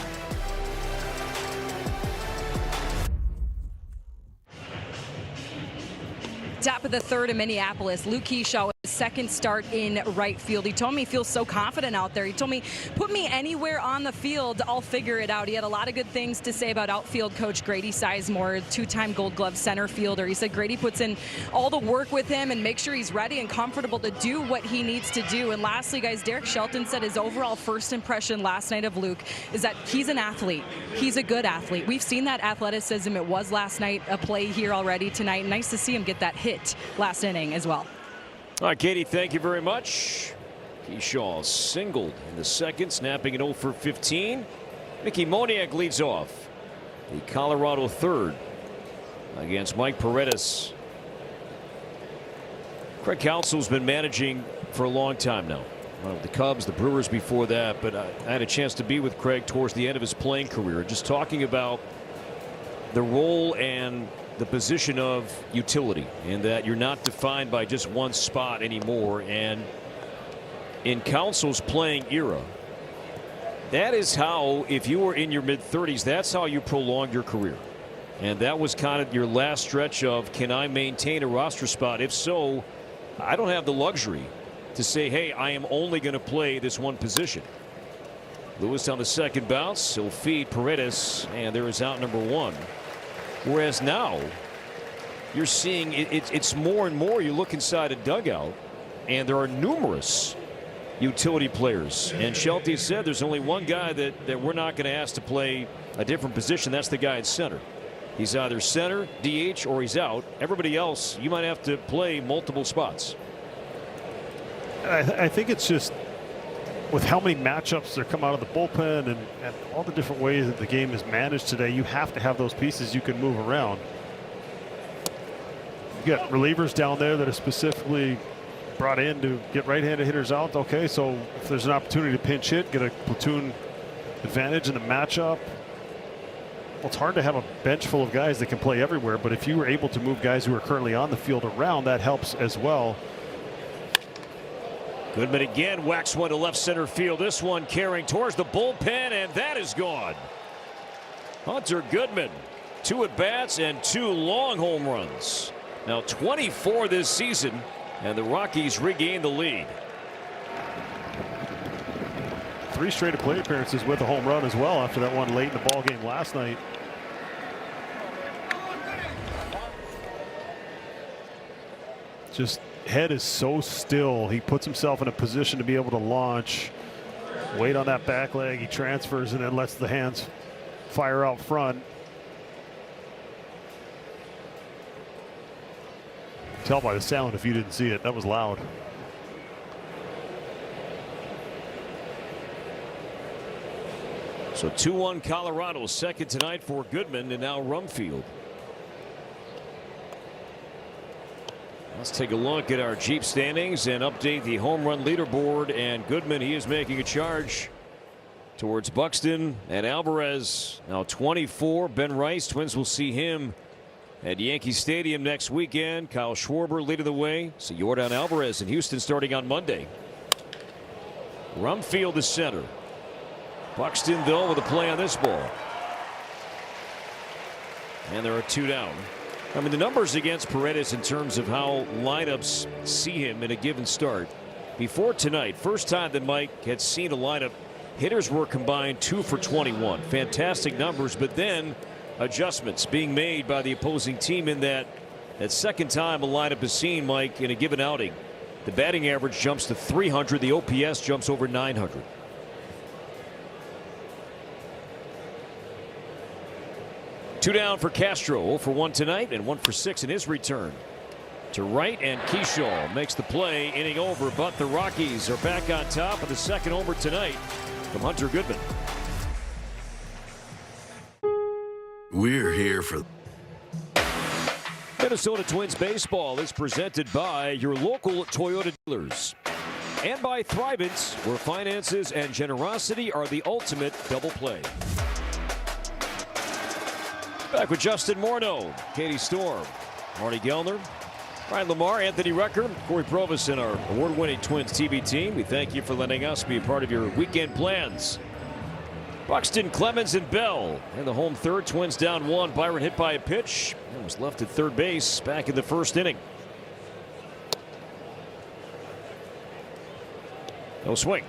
Top of the third in Minneapolis, Luke Keyshaw with his second start in right field. He told me he feels so confident out there. He told me, put me anywhere on the field, I'll figure it out. He had a lot of good things to say about outfield coach Grady Sizemore, 2-time Gold Glove center fielder. He said Grady puts in all the work with him and makes sure he's ready and comfortable to do what he needs to do. And lastly, guys, Derek Shelton said his overall first impression last night of Luke is that he's an athlete. He's a good athlete. We've seen that athleticism. It was last night, a play here already tonight. Nice to see him get that hit last inning as well. All right, Katie, thank you very much. Keyshaw singled in the second, snapping an 0 for 15. Mickey Moniak leads off. The Colorado third against Mike Paredes. Craig Counsell's been managing for a long time now. The Cubs, the Brewers before that, but I had a chance to be with Craig towards the end of his playing career, just talking about the role and the position of utility, and that you're not defined by just one spot anymore. And in Counsell's playing era, that is how, if you were in your mid-30s, that's how you prolonged your career. And that was kind of your last stretch of, can I maintain a roster spot? If so, I don't have the luxury to say, hey, I am only going to play this one position. Lewis on the second bounce. He'll feed Paredes, and there is out number 1. Whereas now you're seeing it's more and more. You look inside a dugout, and there are numerous utility players. And Shelty said there's only one guy that we're not going to ask to play a different position. That's the guy at center. He's either center, DH, or he's out. Everybody else, you might have to play multiple spots. I think it's just with how many matchups that come out of the bullpen and all the different ways that the game is managed today, you have to have those pieces you can move around. You got relievers down there that are specifically brought in to get right-handed hitters out. Okay, so if there's an opportunity to pinch hit, get a platoon advantage in the matchup. Well, it's hard to have a bench full of guys that can play everywhere, but if you were able to move guys who are currently on the field around, that helps as well. Goodman again whacks one to left center field. This one carrying towards the bullpen, and that is gone. Hunter Goodman, 2 at-bats and 2 long home runs. Now 24 this season, and the Rockies regain the lead. 3 straight plate appearances with a home run as well after that one late in the ball game last night. Just head is so still. He puts himself in a position to be able to launch, wait on that back leg, he transfers and then lets the hands fire out front. Tell by the sound if you didn't see it, that was loud. So 2-1 Colorado, second tonight for Goodman, and now Rumfield. Let's take a look at our Jeep standings and update the home run leaderboard. And Goodman, he is making a charge towards Buxton and Alvarez. Now 24. Ben Rice, Twins will see him at Yankee Stadium next weekend. Kyle Schwarber leading the way. So Yordan Alvarez in Houston starting on Monday. Rumfield is center. Buxton, though, with a play on this ball. And there are 2 down. I mean, the numbers against Paredes in terms of how lineups see him in a given start before tonight. First time that Mike had seen a lineup. Hitters were combined 2 for 21. Fantastic numbers, but then adjustments being made by the opposing team in that second time a lineup is seen, Mike, in a given outing. The batting average jumps to 300. The OPS jumps over 900. Two down for Castro. 0 for 1 tonight and 1 for 6 in his return. To right, and Keyshaw makes the play. Inning over, but the Rockies are back on top of the second homer tonight from Hunter Goodman. We're here for Minnesota Twins baseball is presented by your local Toyota dealers and by Thrivent, where finances and generosity are the ultimate double play. Back with Justin Morneau, Katie Storm, Marty Gellner, Ryan Lamar, Anthony Rucker, Corey Provis, and our award-winning Twins TV team. We thank you for letting us be a part of your weekend plans. Buxton, Clemens, and Bell in the home third. Twins down 1. Byron hit by a pitch and was left at third base back in the first inning. No swing.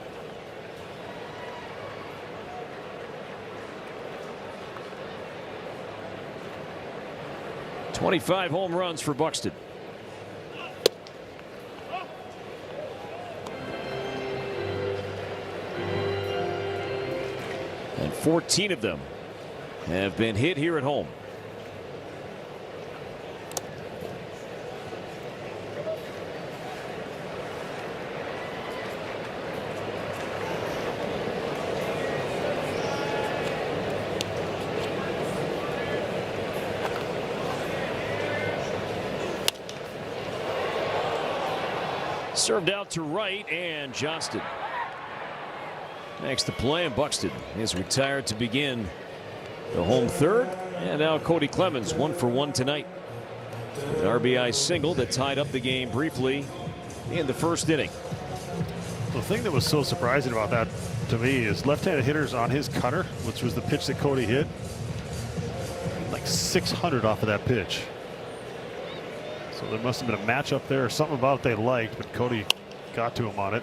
"25 home runs for Buxton. And 14 of them have been hit here at home. Served out to right, and Johnston makes the play, and Buxton is retired to begin the home third. And now Cody Clemens 1 for 1 tonight. An RBI single that tied up the game briefly in the first inning. The thing that was so surprising about that to me is left-handed hitters on his cutter, which was the pitch that Cody hit, like 600 off of that pitch. So there must have been a matchup there or something about it they liked, but Cody got to him on it.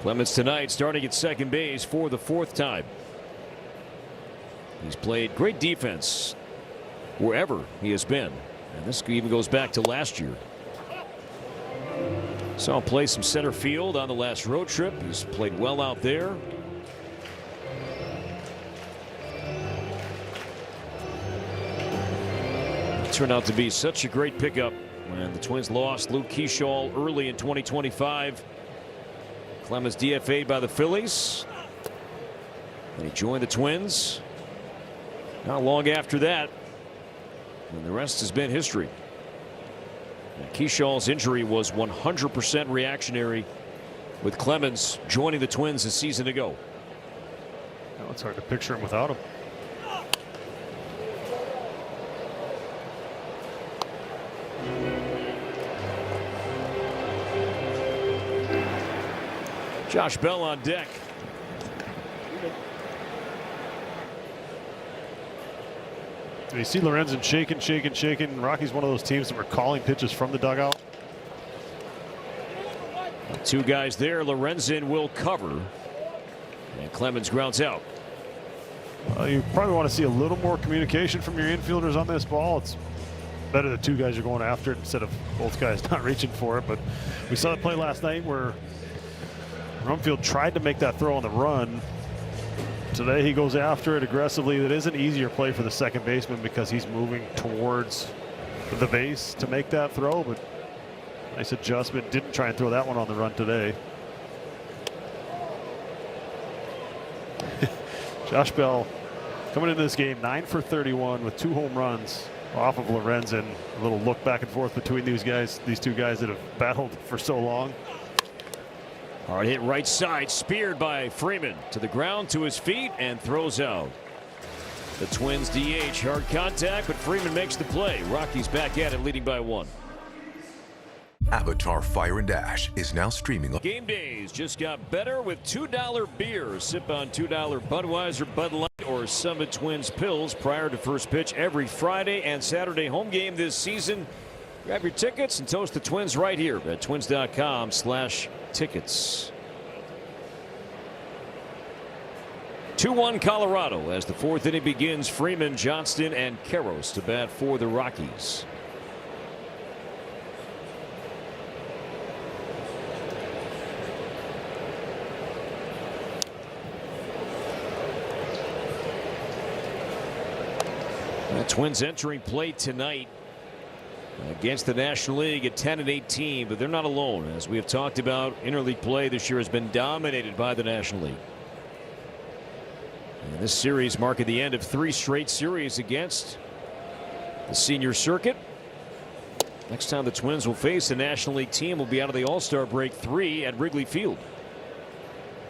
Clemens tonight starting at second base for the 4th time. He's played great defense wherever he has been, and this even goes back to last year. Saw him play some center field on the last road trip. He's played well out there. Turned out to be such a great pickup when the Twins lost Luke Keyshaw early in 2025. Clemens DFA'd by the Phillies, and he joined the Twins not long after that, and the rest has been history. And Keyshaw's injury was 100% reactionary, with Clemens joining the Twins a season ago. Now it's hard to picture him without him. Josh Bell on deck. You see Lorenzen shaking. Rockies one of those teams that were calling pitches from the dugout. 2 guys there. Lorenzen will cover, and Clemens grounds out. You probably want to see a little more communication from your infielders on this ball. It's better that 2 guys are going after it instead of both guys not reaching for it. But we saw the play last night where Rumfield tried to make that throw on the run. Today he goes after it aggressively. That is an easier play for the second baseman because he's moving towards the base to make that throw, but nice adjustment. Didn't try and throw that one on the run today. Josh Bell coming into this game 9 for 31 with 2 home runs off of Lorenzen. A little look back and forth between these guys, these 2 guys that have battled for so long. Hard hit right side, speared by Freeman to the ground, to his feet, and throws out. The Twins DH, hard contact, but Freeman makes the play. Rockies back at it, leading by 1. Avatar Fire and Ash is now streaming. Game days just got better with $2 beers. Sip on $2 Budweiser, Bud Light, or Summit Twins Pills prior to first pitch every Friday and Saturday home game this season. Grab your tickets and toast the Twins right here at twins.com/tickets. 2-1 Colorado as the fourth inning begins. Freeman, Johnston, and Karros to bat for the Rockies. The Twins entering play tonight against the National League at 10-18, but they're not alone. As we have talked about, interleague play this year has been dominated by the National League. And this series marking the end of 3 straight series against the senior circuit. Next time the Twins will face a National League team will be out of the All-Star break 3 at Wrigley Field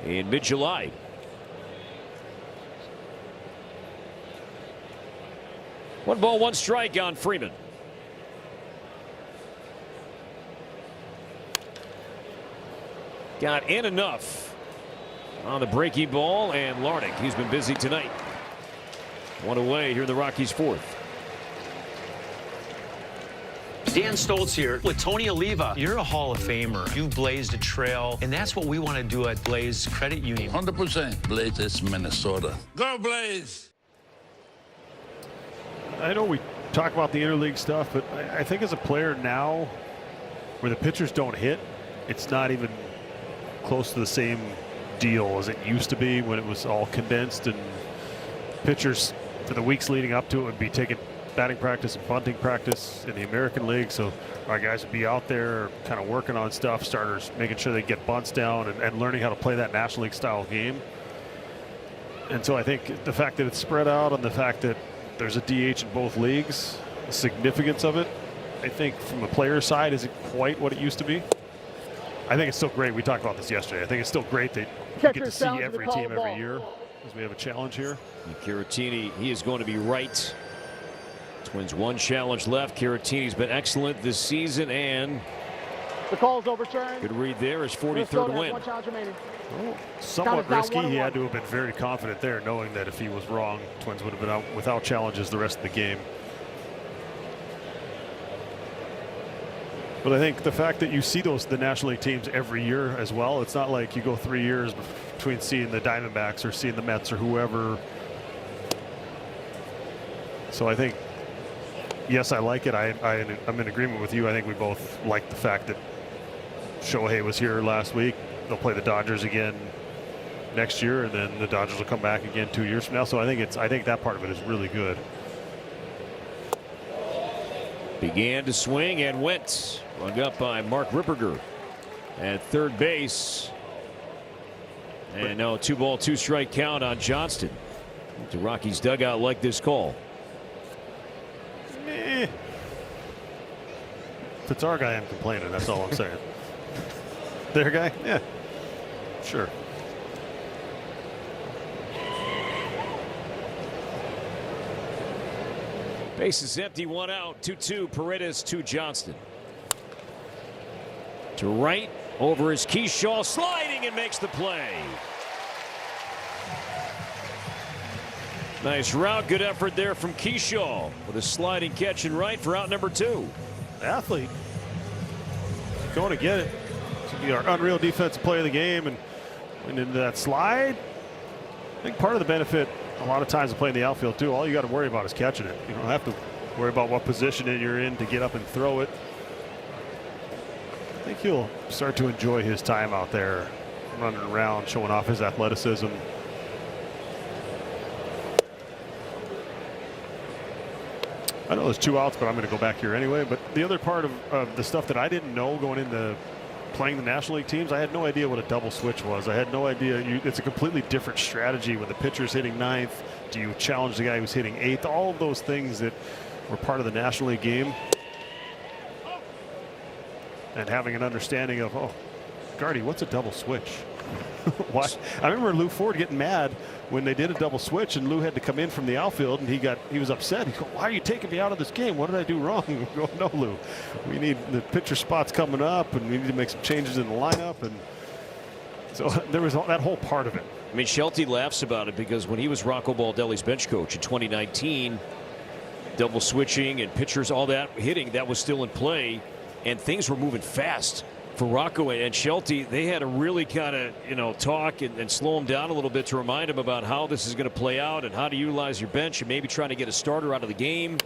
in mid-July. One ball, one strike on Freeman. Got in enough on the breaking ball, and Larnach, he's been busy tonight. One away here in the Rockies' fourth. Dan Stoltz here with Tony Oliva. You're a Hall of Famer. You blazed a trail, and that's what we want to do at Blaze Credit Union. 100% Blaze is Minnesota. Go Blaze! I know we talk about the interleague stuff, but I think as a player now, where the pitchers don't hit, it's not even close to the same deal as it used to be when it was all condensed, and pitchers for the weeks leading up to it would be taking batting practice and bunting practice in the American League. So our guys would be out there kind of working on stuff, starters making sure they get bunts down and learning how to play that National League style game. And so I think the fact that it's spread out and the fact that there's a DH in both leagues, the significance of it, I think from the player side isn't quite what it used to be. I think it's still great. We talked about this yesterday. I think it's still great that you get to see every team every year as we have a challenge here. And Caratini, he is going to be right. Twins one challenge left. Caratini's been excellent this season, and the call's overturned. Good read there. His 43rd win. Well, somewhat risky. He had to have been very confident there, knowing that if he was wrong, Twins would have been out without challenges the rest of the game. But I think the fact that you see the National League teams every year as well, it's not like you go 3 years between seeing the Diamondbacks or seeing the Mets or whoever. So I think, yes, I like it. I'm in agreement with you. I think we both like the fact that Shohei was here last week. They'll play the Dodgers again next year, and then the Dodgers will come back again 2 years from now. So I think that part of it is really good. Began to swing and went. Rung up by Mark Ripperger at third base. And now 2-ball, 2-strike count on Johnston. The Rockies dugout like this call. If it's our guy, I'm complaining. That's all I'm saying. Their guy? Yeah. Sure. Base is empty, 1 out, 2-2. Paredes to Johnston. To right, over is Keyshaw, sliding and makes the play. Nice route, good effort there from Keyshaw with a sliding catch and right for out number 2. Athlete. Going to get it. This will be our unreal defensive play of the game, and went into that slide. I think part of the benefit a lot of times of playing the outfield too, all you got to worry about is catching it. You don't have to worry about what position you're in to get up and throw it. I think he'll start to enjoy his time out there running around, showing off his athleticism. I know there's 2 outs, but I'm going to go back here anyway. But the other part of the stuff that I didn't know going into playing the National League teams, I had no idea what a double switch was. I had no idea. It's a completely different strategy when the pitcher's hitting 9th. Do you challenge the guy who's hitting 8th? All of those things that were part of the National League game. And having an understanding of, oh, Gardy, what's a double switch? Why? I remember Lou Ford getting mad when they did a double switch and Lou had to come in from the outfield, and he was upset. He's going, "Why are you taking me out of this game? What did I do wrong?" We go, "No, Lou, we need the pitcher spots coming up, and we need to make some changes in the lineup." And so there was that whole part of it. I mean, Shelty laughs about it because when he was Rocco Baldelli's bench coach in 2019, double switching and pitchers, all that hitting, that was still in play, and things were moving fast for Rocco and Shelty. They had to really kind of, talk and slow him down a little bit to remind him about how this is going to play out and how to utilize your bench and maybe trying to get a starter out of the game.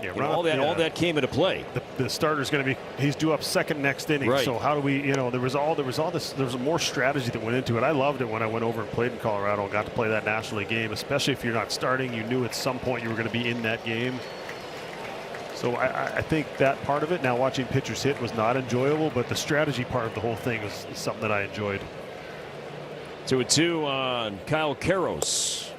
Yeah, all that came into play. The starter's going to be, he's due up second next inning. Right. So how do we, there was more strategy that went into it. I loved it when I went over and played in Colorado and got to play that National League game, especially if you're not starting. You knew at some point you were going to be in that game. So I think that part of it, now watching pitchers hit, was not enjoyable, but the strategy part of the whole thing is something that I enjoyed. 2-2 on Kyle Karros.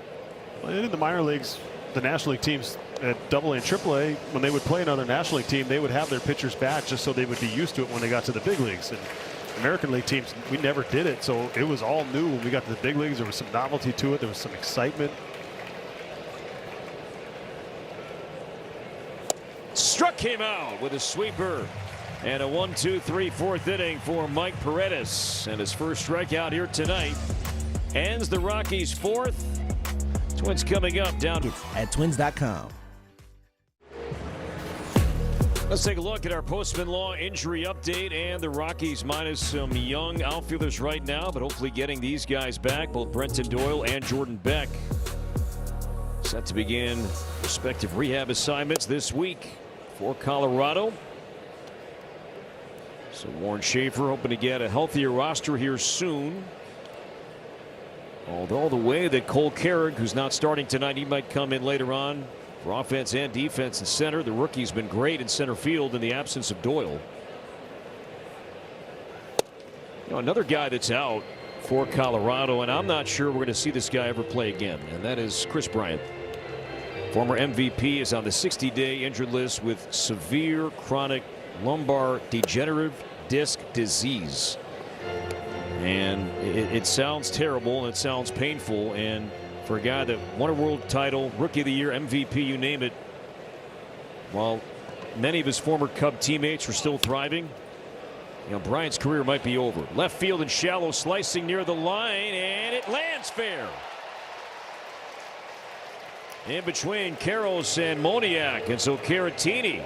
Well, in the minor leagues, the National League teams at AA and AAA, when they would play another National League team, they would have their pitchers bat just so they would be used to it when they got to the big leagues. And American League teams, we never did it, so it was all new when we got to the big leagues. There was some novelty to it. There was some excitement. Struck him out with a sweeper, and a 1-2-3 fourth inning for Mike Paredes, and his first strikeout here tonight ends the Rockies' fourth. Twins coming up down At twins.com. Let's take a look at our Postman Law injury update, and the Rockies minus some young outfielders right now, but hopefully getting these guys back, both Brenton Doyle and Jordan Beck, set to begin respective rehab assignments this week for Colorado. So Warren Schaefer hoping to get a healthier roster here soon. Although the way that Cole Carrick, who's not starting tonight, he might come in later on for offense and defense in center. The rookie's been great in center field in the absence of Doyle. Another guy that's out for Colorado, and I'm not sure we're going to see this guy ever play again, and that is Chris Bryant. Former MVP is on the 60-day injured list with severe chronic lumbar degenerative disc disease. And it sounds terrible and it sounds painful. And for a guy that won a world title, Rookie of the Year, MVP, you name it, while many of his former Cub teammates are still thriving, Bryant's career might be over. Left field and shallow, slicing near the line, and it lands fair. In between Karros and Moniak, and so Caratini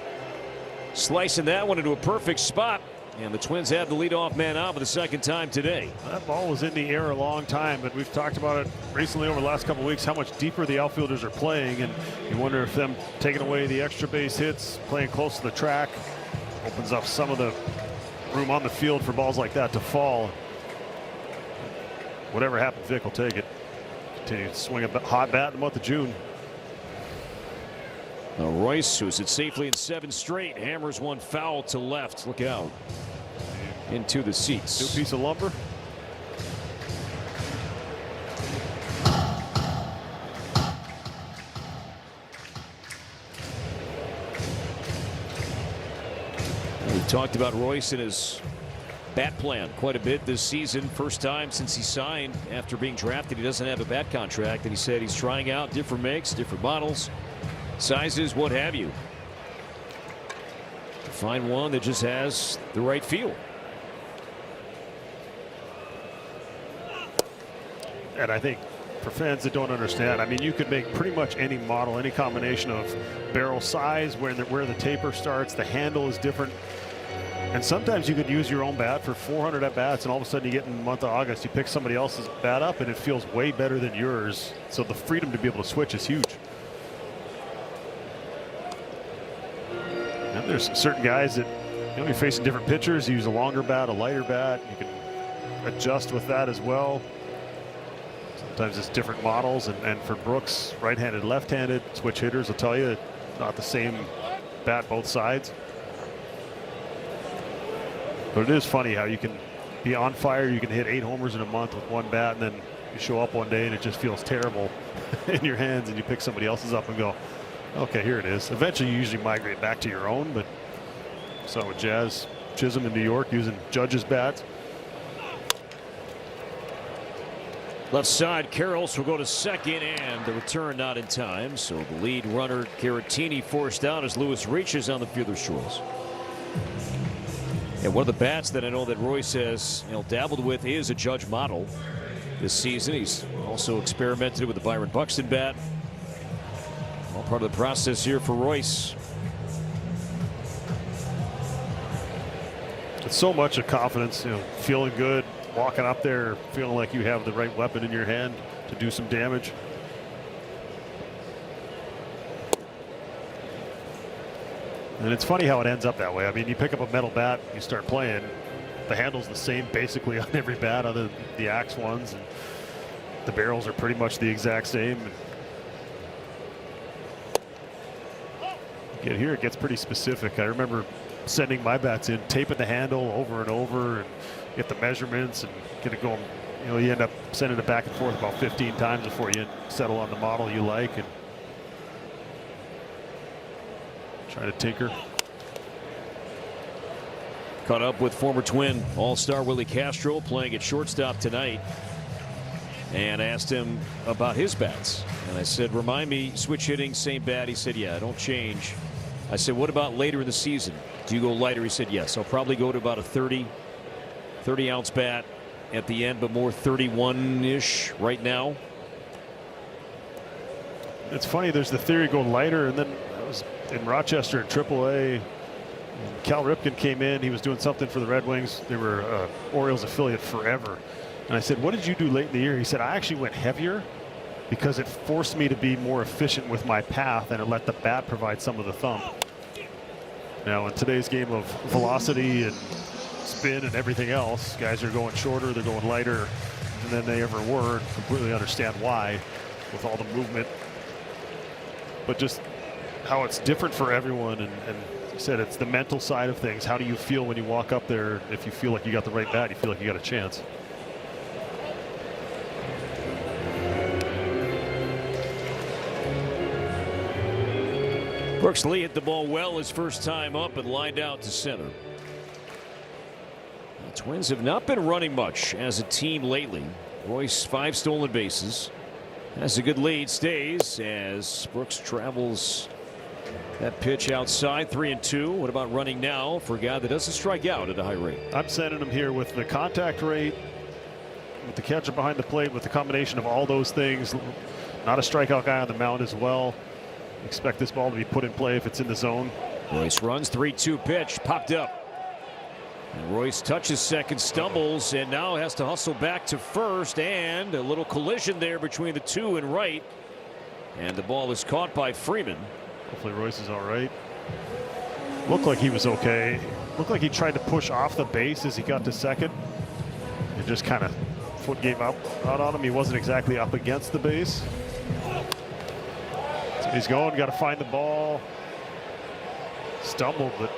slicing that one into a perfect spot. And the Twins have the leadoff man out for the second time today. That ball was in the air a long time, but we've talked about it recently over the last couple of weeks, how much deeper the outfielders are playing, and you wonder if them taking away the extra base hits, playing close to the track, opens up some of the room on the field for balls like that to fall. Whatever happens, Vic will take it. Continue to swing a hot bat in the month of June. Now Royce, who's hit safely in 7 straight, hammers one foul to left. Look out. Into the seats. New piece of lumber. We've talked about Royce and his bat plan quite a bit this season. First time since he signed after being drafted. He doesn't have a bat contract, and he said he's trying out different makes, different models, sizes, what have you, to find one that just has the right feel. And I think for fans that don't understand, I mean, you could make pretty much any model, any combination of barrel size, where the taper starts, the handle is different. And sometimes you could use your own bat for 400 at bats, and all of a sudden you get in the month of August, you pick somebody else's bat up and it feels way better than yours. So the freedom to be able to switch is huge. And there's certain guys that, you're facing different pitchers, you use a longer bat, a lighter bat, you can adjust with that as well. Sometimes it's different models, and for Brooks, right-handed, left-handed, switch hitters will tell you it's not the same bat both sides. But it is funny how you can be on fire, you can hit 8 homers in a month with one bat, and then you show up one day and it just feels terrible in your hands, and you pick somebody else's up and go, okay, here it is. Eventually you usually migrate back to your own, but saw with Jazz Chisholm in New York using Judge's bats. Left side, Carrolls will go to second, and the return not in time. So the lead runner, Caratini, forced out as Lewis reaches on the fielder's choice. And one of the bats that I know that Royce has dabbled with is a Judge model this season. He's also experimented with the Byron Buxton bat. All part of the process here for Royce. It's so much of confidence, feeling good, walking up there, feeling like you have the right weapon in your hand to do some damage. And it's funny how it ends up that way. I mean, you pick up a metal bat, you start playing, the handle's the same basically on every bat other than the axe ones, and the barrels are pretty much the exact same. Get here, it gets pretty specific. I remember sending my bats in, taping the handle over and over, and get the measurements and get it going. You end up sending it back and forth about 15 times before you settle on the model you like, and try to tinker. Caught up with former Twin All-Star Willie Castro playing at shortstop tonight, and asked him about his bats. And I said, remind me, switch hitting, same bat. He said, yeah, don't change. I said, what about later in the season? Do you go lighter? He said, yes. I'll probably go to about a 30 ounce bat at the end, but more 31-ish right now. It's funny, there's the theory go lighter, and then that was in Rochester in AAA. Cal Ripken came in. He was doing something for the Red Wings. They were Orioles affiliate forever. And I said, what did you do late in the year? He said, I actually went heavier because it forced me to be more efficient with my path, and it let the bat provide some of the thump. Now, in today's game of velocity and spin and everything else, guys are going shorter, they're going lighter than they ever were. Completely understand why with all the movement. But just how it's different for everyone, and I said it's the mental side of things. How do you feel when you walk up there? If you feel like you got the right bat, you feel like you got a chance. Brooks Lee hit the ball well his first time up and lined out to center. The Twins have not been running much as a team lately. Royce 5 stolen bases. Has a good lead, stays as Brooks travels that pitch outside. 3-2. What about running now for a guy that doesn't strike out at a high rate? I'm sending him here with the contact rate, with the catcher behind the plate, with the combination of all those things. Not a strikeout guy on the mound as well. Expect this ball to be put in play if it's in the zone. Royce runs. 3-2 pitch popped up. And Royce touches second, stumbles, and now has to hustle back to first, and a little collision there between the two and right. And the ball is caught by Freeman. Hopefully Royce is all right. Looked like he was okay. Looked like he tried to push off the base as he got to second. And just kind of foot gave out on him. He wasn't exactly up against the base. So he's going, got to find the ball. Stumbled, but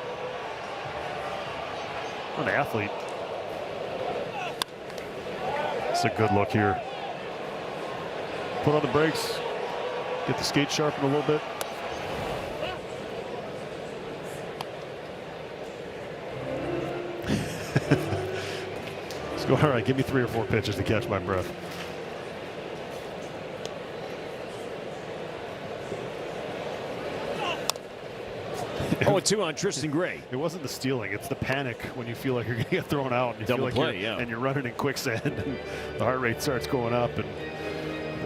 what an athlete. It's a good look here. Put on the brakes. Get the skate sharpened a little bit. Let's go. All right, give me 3 or 4 pitches to catch my breath. Oh, 2 on Tristan Gray. It wasn't the stealing, it's the panic when you feel like you're going to get thrown out. And you Double feel like play, yeah. And you're running in quicksand, and the heart rate starts going up. And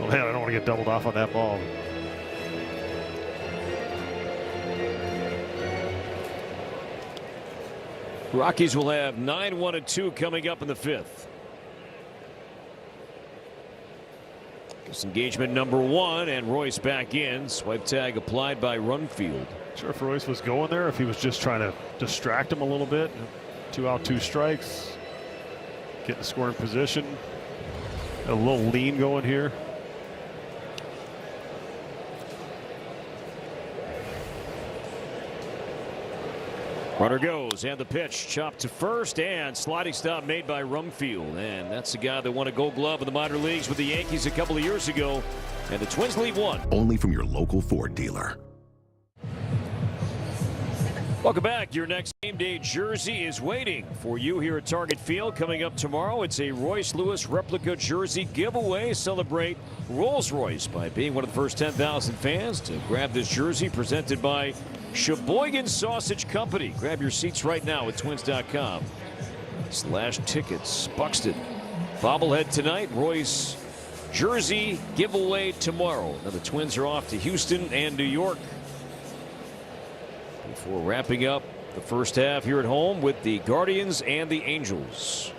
oh man, I don't want to get doubled off on that ball. Rockies will have 9-1-2 coming up in the 5th. Disengagement number 1, and Royce back in. Swipe tag applied by Runfield. Sure, if Royce was going there, if he was just trying to distract him a little bit. 2 out, 2 strikes. Get the scoring position. A little lean going here. Runner goes, and the pitch chopped to first, and sliding stop made by Rumfield. And that's the guy that won a Gold Glove in the minor leagues with the Yankees a couple of years ago. And the Twins lead 1. Only from your local Ford dealer. Welcome back. Your next game day jersey is waiting for you here at Target Field. Coming up tomorrow, it's a Royce Lewis replica jersey giveaway. Celebrate Rolls-Royce by being one of the first 10,000 fans to grab this jersey, presented by Sheboygan Sausage Company. Grab your seats right now at twins.com/tickets. Buxton bobblehead tonight. Royce jersey giveaway tomorrow. Now the Twins are off to Houston and New York before wrapping up the first half here at home with the Guardians and the Angels.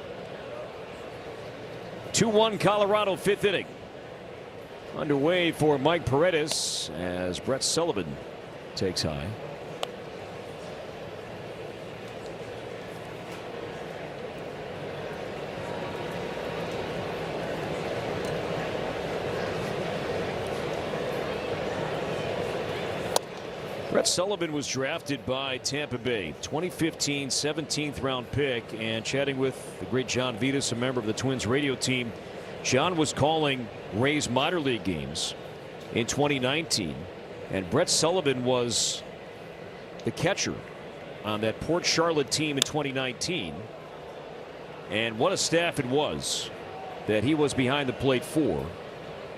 2-1 Colorado, fifth inning. Underway for Mike Paredes as Brett Sullivan takes high. Brett Sullivan was drafted by Tampa Bay, 2015 17th round pick, and chatting with the great John Vitas, a member of the Twins radio team. John was calling Rays minor league games in 2019, and Brett Sullivan was the catcher on that Port Charlotte team in 2019. And what a staff it was that he was behind the plate for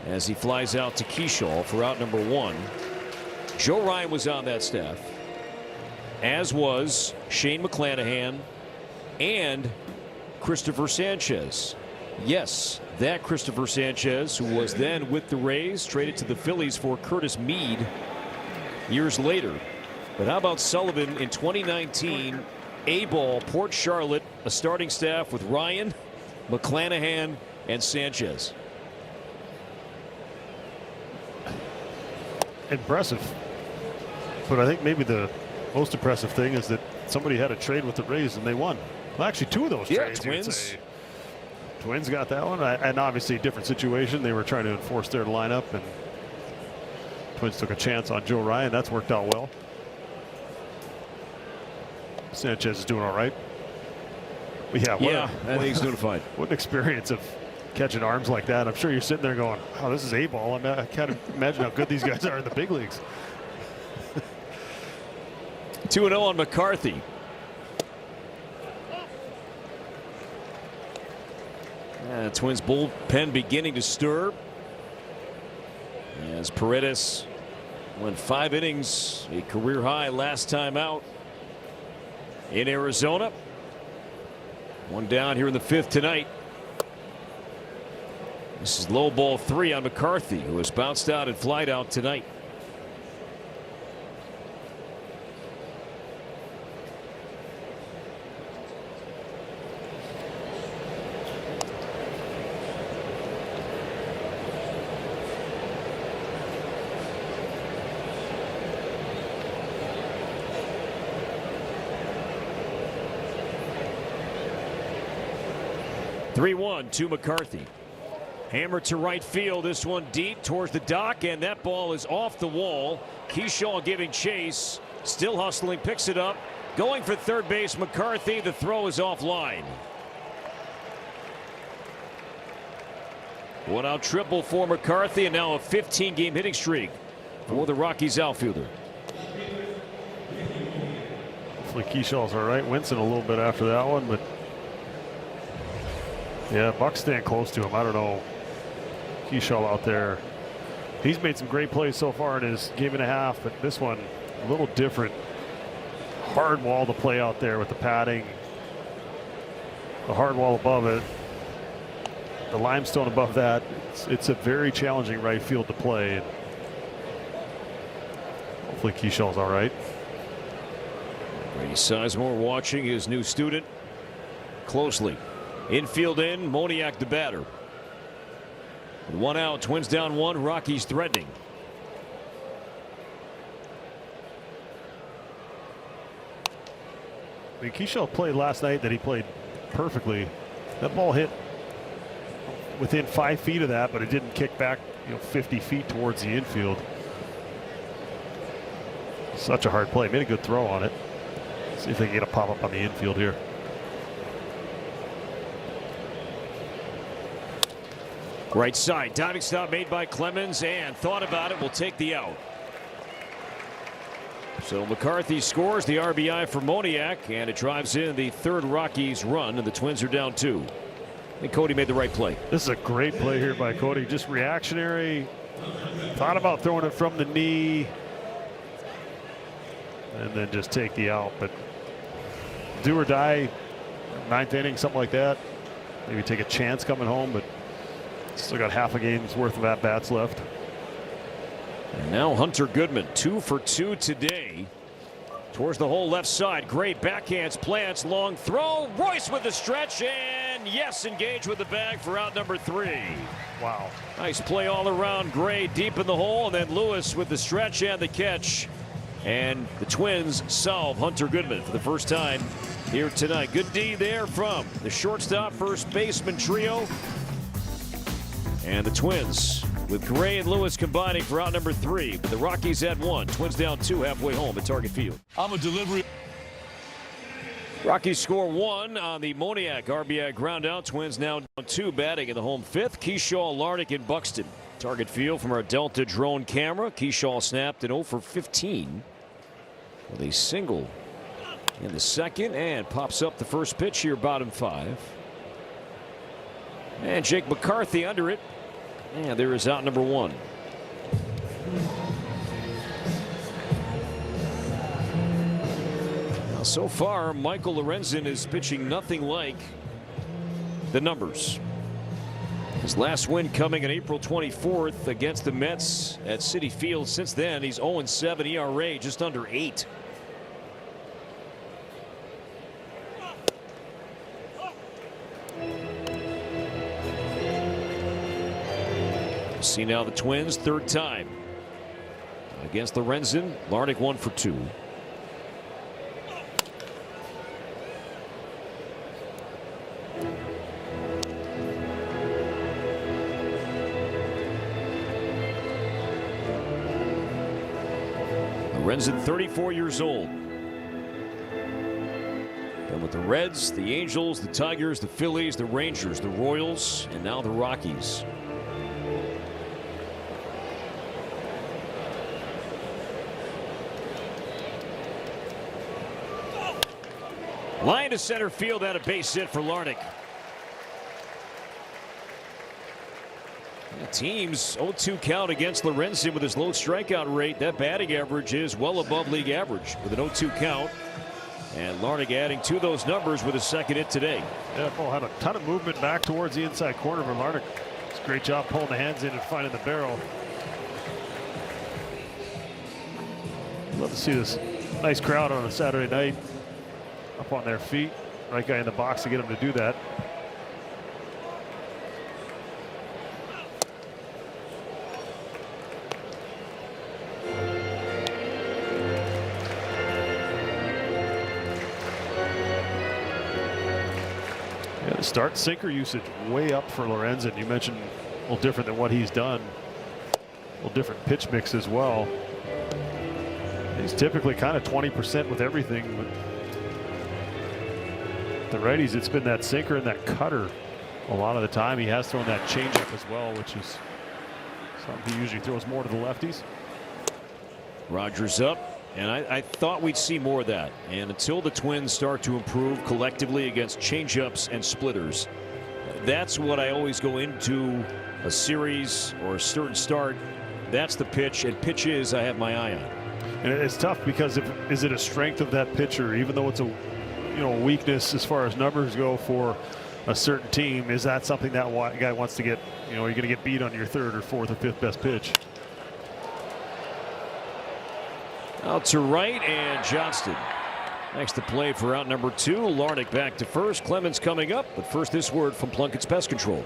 as he flies out to Keyshaw for out number 1. Joe Ryan was on that staff, as was Shane McClanahan and Christopher Sanchez. Yes, that Christopher Sanchez, who was then with the Rays, traded to the Phillies for Curtis Mead years later. But how about Sullivan in 2019? A-ball, Port Charlotte, a starting staff with Ryan, McClanahan, and Sanchez. Impressive. But I think maybe the most impressive thing is that somebody had a trade with the Rays and they won. Well, actually, 2 of those trades. Twins. Twins got that one, and obviously a different situation. They were trying to enforce their lineup, and Twins took a chance on Joe Ryan. That's worked out well. Sanchez is doing all right. But yeah, I think he's doing fine. What an experience of catching arms like that. I'm sure you're sitting there going, oh, this is A-ball. I can't imagine how good these guys are in the big leagues. 2-0 on McCarthy. Twins bullpen beginning to stir as Paredes went 5 innings, a career high last time out in Arizona. 1 down here in the 5th tonight. This is low ball 3 on McCarthy, who has bounced out and flied out tonight. (3-1) to McCarthy. Hammer to right field. This one deep towards the dock, and that ball is off the wall. Keyshaw giving chase. Still hustling. Picks it up. Going for third base. McCarthy. The throw is offline. 1-out triple for McCarthy, and now a 15-game hitting streak for the Rockies outfielder. Hopefully Keyshaw's all right. Winston a little bit after that one, but yeah, Buck's staying close to him. I don't know. Keyshaw out there. He's made some great plays so far in his game and a half, but this one a little different. Hard wall to play out there with the padding. The hard wall above it. The limestone above that. It's a very challenging right field to play. Hopefully Keyshaw's all right. Brady Sizemore watching his new student closely. Infield in, Moniak the batter. With 1 out, Twins down 1, Rockies threatening. I mean, Keyshaw played last night that he played perfectly. That ball hit within 5 feet of that, but it didn't kick back 50 feet towards the infield. Such a hard play. Made a good throw on it. See if they can get a pop up on the infield here. Right side, diving stop made by Clemens, and thought about it, will take the out. So McCarthy scores the RBI for Moniak, and it drives in the third Rockies run, and the Twins are down 2. And Cody made the right play. This is a great play here by Cody. Just reactionary. Thought about throwing it from the knee. And then just take the out. But do or die, 9th inning, something like that. Maybe take a chance coming home, but still got half a game's worth of at-bats left. And now Hunter Goodman, 2 for 2 today. Towards the hole left side. Great backhands, plants, long throw. Royce with the stretch, and yes, engaged with the bag for out number 3. Wow. Nice play all around. Gray deep in the hole, and then Lewis with the stretch and the catch. And the Twins solve Hunter Goodman for the first time here tonight. Good D there from the shortstop, first baseman trio. And the Twins with Gray and Lewis combining for out number 3. But the Rockies at 1. Twins down 2 halfway home at Target Field. I'm a delivery. Rockies score 1 on the Moniak RBI ground out. Twins now down 2, batting in the home 5th. Keyshaw, Larnach, and Buxton. Target Field from our Delta drone camera. Keyshaw snapped an 0 for 15 with a single in the second, and pops up the first pitch here, bottom 5. And Jake McCarthy under it. And there is out number 1. Now, so far, Michael Lorenzen is pitching nothing like the numbers. His last win coming on April 24th against the Mets at Citi Field. Since then, he's 0-7 ERA, just under 8. See now the Twins, third time against Lorenzen. Larnach 1 for 2. Lorenzen, 34 years old. Been with the Reds, the Angels, the Tigers, the Phillies, the Rangers, the Royals, and now the Rockies. Line to center field, and a base hit for Larnach. The team's 0-2 count against Lorenzen with his low strikeout rate. That batting average is well above league average with an 0-2 count. And Larnach adding to those numbers with his second hit today. Yeah, Paul had a ton of movement back towards the inside corner, but Larnach does a great job pulling the hands in and finding the barrel. Love to see this nice crowd on a Saturday night. Up on their feet. Right guy in the box to get him to do that. Yeah, the start sinker usage way up for Lorenzen. You mentioned a little different than what he's done. A little different pitch mix as well. He's typically kind of 20% with everything, but the righties, it's been that sinker and that cutter a lot of the time. He has thrown that changeup as well, which is something he usually throws more to the lefties. Rogers up, and I thought we'd see more of that. And until the Twins start to improve collectively against changeups and splitters, that's what I always go into a series or a certain start. That's the pitch, and pitches I have my eye on. And it's tough because is it a strength of that pitcher, even though it's a weakness as far as numbers go for a certain team? Is that something that guy wants to get? You're going to get beat on your third or fourth or fifth best pitch. Out to right, and Johnston next to play for out number 2. Larnach back to first. Clemens coming up, but first this word from Plunkett's Pest Control.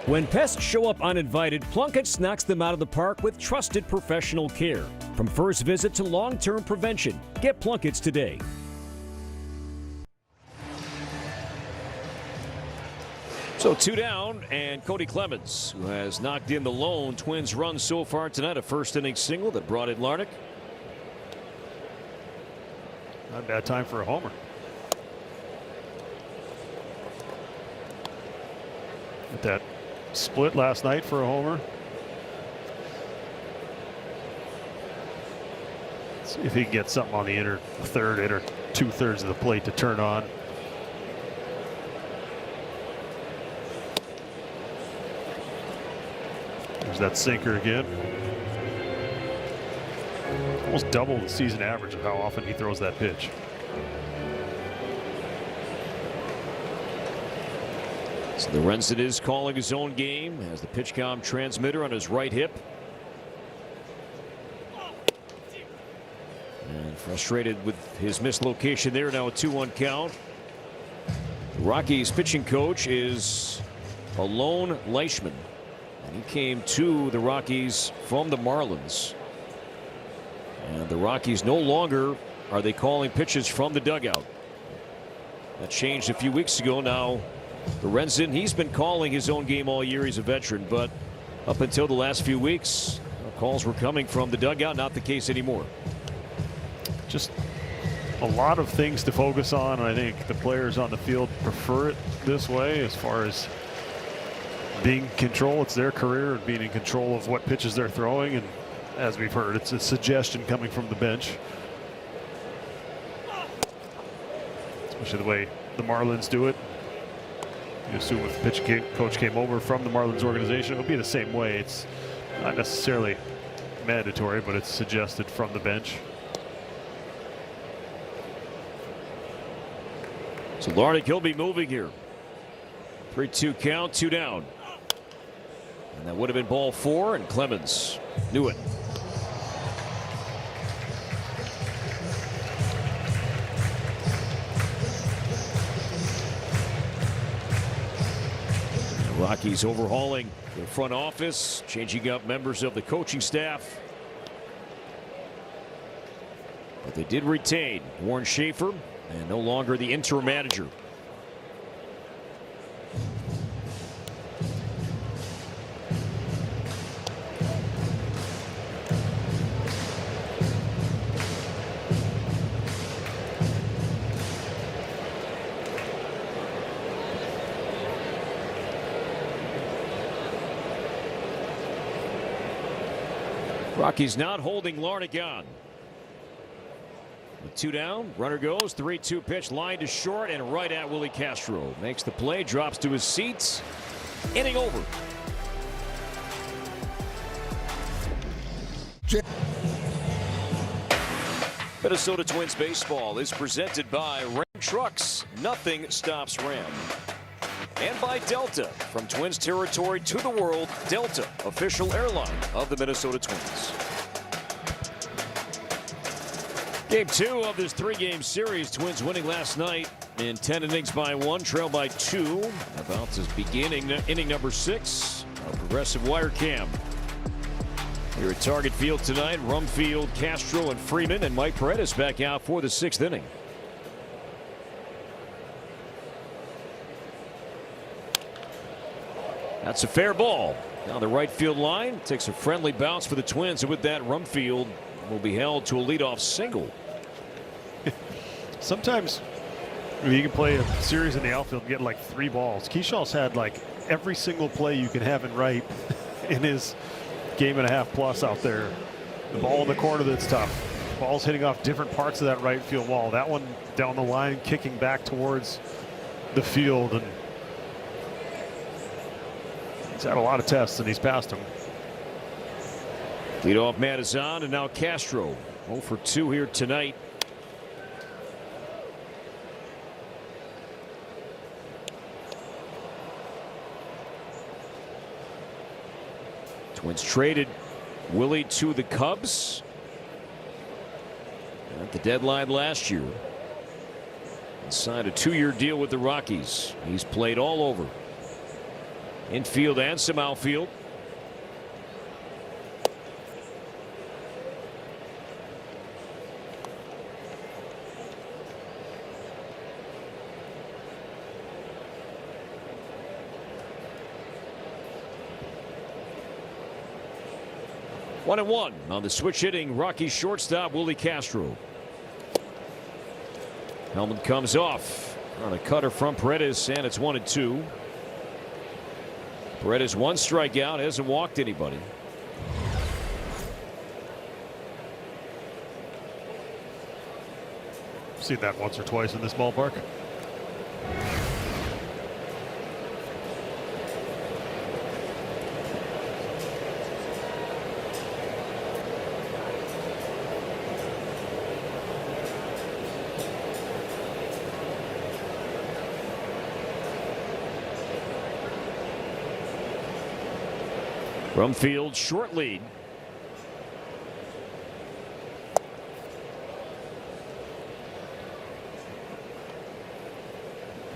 When pests show up uninvited, Plunkett knocks them out of the park with trusted professional care. From first visit to long-term prevention, get Plunkett's today. So 2 down, and Cody Clemens, who has knocked in the lone Twins run so far tonight, a first inning single that brought in Larnach. Not a bad time for a homer. With that split last night for a homer. See if he can get something on the inner third, inner 2/3 of the plate to turn on. There's that sinker again. Almost double the season average of how often he throws that pitch. So Lorenzen is calling his own game, has the PitchCom transmitter on his right hip. And frustrated with his mislocation there, now a 2-1 count. The Rockies pitching coach is Alon Leishman. And he came to the Rockies from the Marlins. And the Rockies no longer are they calling pitches from the dugout. That changed a few weeks ago. Now Lorenzen, he's been calling his own game all year. He's a veteran, but up until the last few weeks, calls were coming from the dugout. Not the case anymore. Just a lot of things to focus on. I think the players on the field prefer it this way as far as being in control. It's their career and being in control of what pitches they're throwing. And as we've heard, it's a suggestion coming from the bench. Especially the way the Marlins do it. You assume if the pitching coach came over from the Marlins organization, it would be the same way. It's not necessarily mandatory, but it's suggested from the bench. So Larnach, he'll be moving here. 3-2 count, 2 down. And that would have been ball 4, and Clemens knew it. The Rockies overhauling their front office, changing up members of the coaching staff. But they did retain Warren Schaefer, and no longer the interim manager. Rockies not holding Larnach on. With 2 down, runner goes, 3-2 pitch, line to short, and right at Willie Castro. Makes the play, drops to his seats. Inning over. Minnesota Twins baseball is presented by Ram Trucks. Nothing stops Ram. And by Delta. From Twins territory to the world, Delta, official airline of the Minnesota Twins. Game 2 of this 3-game series. Twins winning last night in 10 innings by 1, trail by 2. About to begin inning number 6. Our progressive wire cam. Here at Target Field tonight, Rumfield, Castro, and Freeman, and Mike Paredes back out for the 6th inning. That's a fair ball. Down the right field line. Takes a friendly bounce for the Twins, and with that, Rumfield will be held to a leadoff single. Sometimes you can play a series in the outfield and get like 3 balls. Keyshaw's had like every single play you can have in right in his game and a half plus out there. The ball in the corner that's tough. Ball's hitting off different parts of that right field wall. That one down the line, kicking back towards the field. And he's had a lot of tests and he's passed them. Leadoff man is on, and now Castro 0 for 2 here tonight. Twins traded Willie to the Cubs at the deadline last year and signed a 2-year deal with the Rockies. He's played all over, infield and some outfield. One and one on the switch hitting Rockies shortstop Willie Castro. Helmet comes off on a cutter from Paredes, and it's 1-2. Paredes 1 strikeout, hasn't walked anybody. Seen that once or twice in this ballpark. From field, short lead.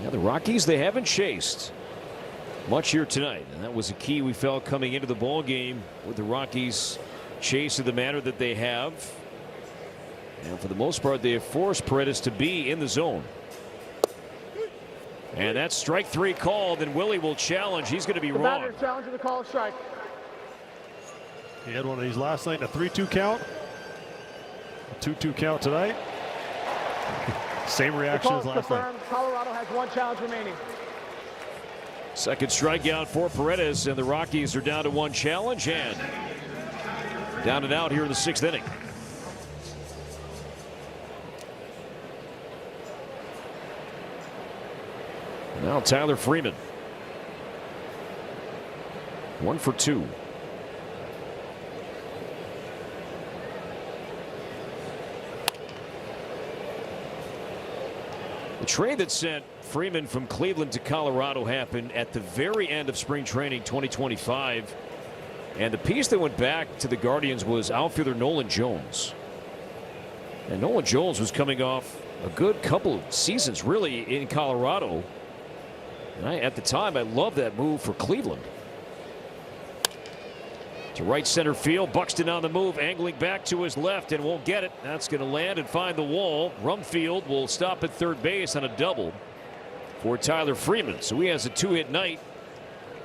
Yeah, the Rockies, they haven't chased much here tonight, and that was a key we felt coming into the ball game with the Rockies chasing the manner that they have. And for the most part, they have forced Paredes to be in the zone. And that's strike 3 called, and Willie will challenge. He's going to be wrong. Batter challenging the call, strike. He had one of these last night in a 3-2 count. A 2-2 count tonight. Same reaction as last night. Colorado has 1 challenge remaining. Second strikeout for Paredes, and the Rockies are down to 1 challenge, and down and out here in the 6th inning. Now Tyler Freeman. 1 for 2. The trade that sent Freeman from Cleveland to Colorado happened at the very end of spring training 2025. And the piece that went back to the Guardians was outfielder Nolan Jones. And Nolan Jones was coming off a good couple of seasons really in Colorado. And at the time, I loved that move for Cleveland. To right center field, Buxton on the move, angling back to his left and won't get it. That's going to land and find the wall. Rumfield will stop at third base on a double for Tyler Freeman. So he has a 2-hit night.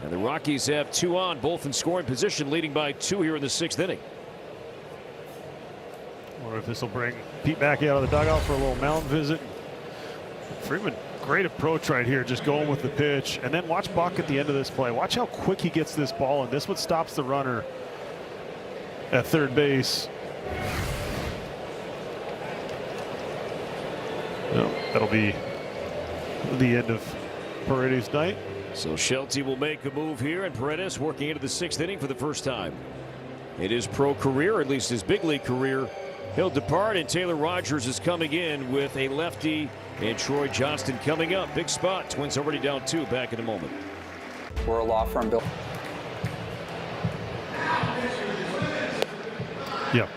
And the Rockies have 2 on, both in scoring position, leading by 2 here in the 6th inning. Wonder if this will bring Pete Mackey out of the dugout for a little mound visit. Freeman, great approach right here, just going with the pitch. And then watch Buck at the end of this play. Watch how quick he gets this ball, and this one stops the runner at third base. Well, that'll be the end of Paredes' night. So Shelty will make a move here, and Paredes working into the 6th inning for the first time in his pro career, or at least his big league career. He'll depart, and Taylor Rogers is coming in with a lefty, and Troy Johnston coming up. Big spot. Twins already down 2. Back in a moment. We're a law firm, Bill. Yeah.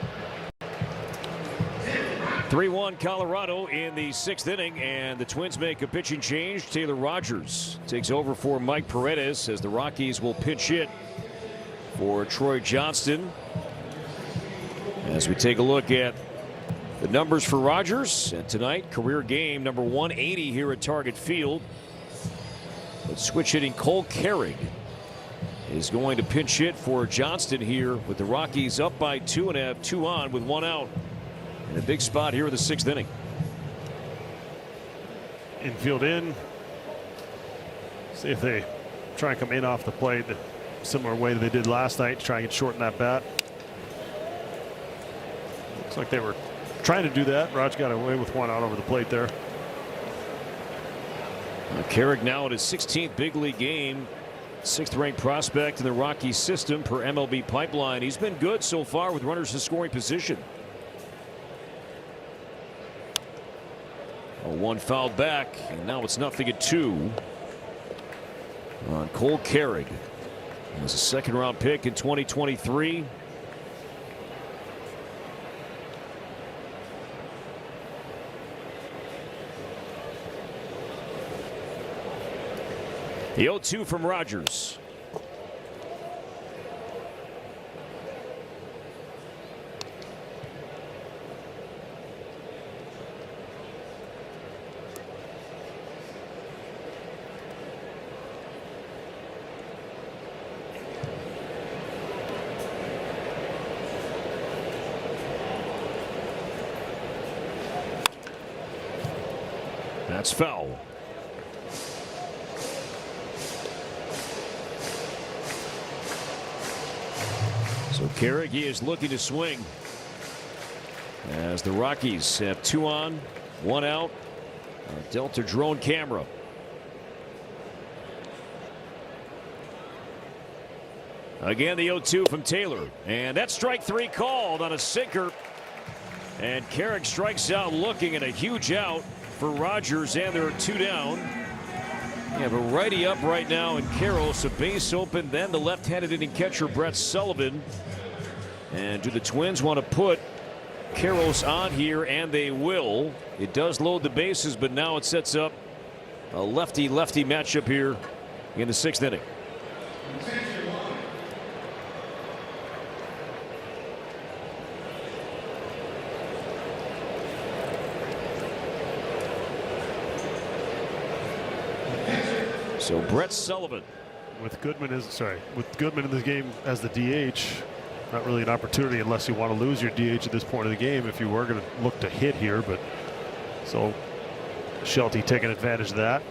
3-1 Colorado in the 6th inning, and the Twins make a pitching change. Taylor Rogers takes over for Mike Paredes as the Rockies will pinch hit for Troy Johnston. As we take a look at the numbers for Rogers, and tonight career game number 180 here at Target Field. But switch hitting Cole Carrig is going to pinch hit for Johnston here with the Rockies up by 2 and have 2 on with 1 out. In a big spot here in the 6th inning. Infield in. See if they try and come in off the plate the similar way that they did last night to try and get short in that bat. Looks like they were trying to do that. Raj got away with 1 out over the plate there. Carrick now at his 16th big league game. 6th ranked prospect in the Rockies system per MLB pipeline. He's been good so far with runners in scoring position. 1 fouled back, and now it's 0-2 on Cole Carrig. He was a 2nd-round pick in 2023. The 0-2 from Rogers. That's foul. So Carrick, he is looking to swing as the Rockies have 2 on 1 out. Delta drone camera. Again, the 0-2 from Taylor. And that's strike 3 called on a sinker. And Carrick strikes out looking at a huge out for Rogers, and there are 2 down. You have a righty up right now in Karros, a base open, then the left-handed hitting catcher Brett Sullivan. And do the Twins want to put Karros on here? And they will. It does load the bases, but now it sets up a lefty-lefty matchup here in the 6th inning. So Brett Sullivan. With Goodman in this game as the DH, not really an opportunity unless you want to lose your DH at this point of the game if you were going to look to hit here. But so Shelty taking advantage of that.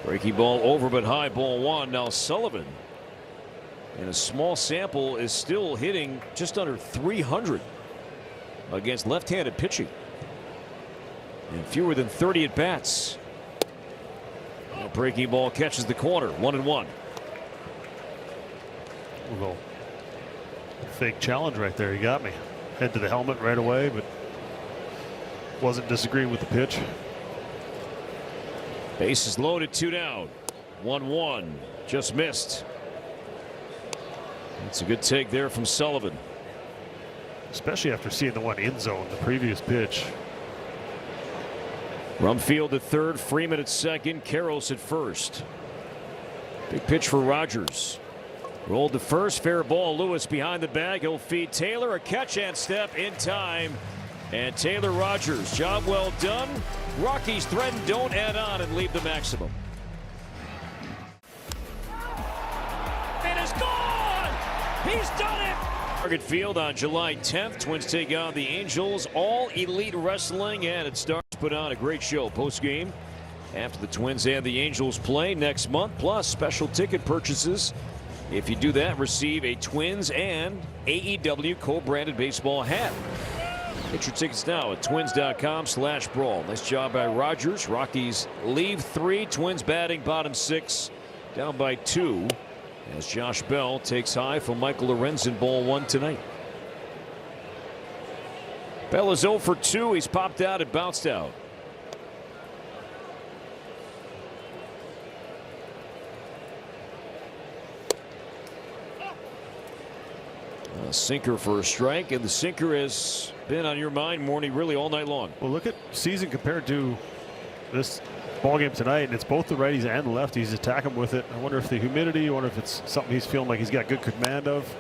Breaking ball over but high, ball 1. Now Sullivan in a small sample is still hitting just under 300 against left-handed pitching and fewer than 30 at bats. Breaking ball catches the corner. 1-1. A little fake challenge right there. He got me. Head to the helmet right away, but wasn't disagreeing with the pitch. Bases loaded, 2 down. 1-1. Just missed. That's a good take there from Sullivan. Especially after seeing the one in zone, the previous pitch. Rumfield at third, Freeman at second, Karros at first. Big pitch for Rogers. Rolled to first, fair ball. Lewis behind the bag. He'll feed Taylor. A catch and step in time. And Taylor Rogers, job well done. Rockies threaten, don't add on and leave the maximum. It is gone! He's done it! Target Field on July 10th. Twins take on the Angels. All Elite Wrestling, and it starts. Put on a great show post-game after the Twins and the Angels play next month, plus special ticket purchases. If you do that, receive a Twins and AEW co-branded baseball hat. Get your tickets now at twins.com/brawl. Nice job by Rogers. Rockies leave 3. Twins batting bottom 6, down by 2 as Josh Bell takes high from Michael Lorenzen, ball 1 tonight. Bell is 0 for 2. He's popped out and bounced out. A sinker for a strike, and the sinker has been on your mind, Morning, really all night long. Well, look at season compared to this ball game tonight, and it's both the righties and the lefties attack him with it. I wonder if the humidity, I wonder if it's something he's feeling like he's got good command of.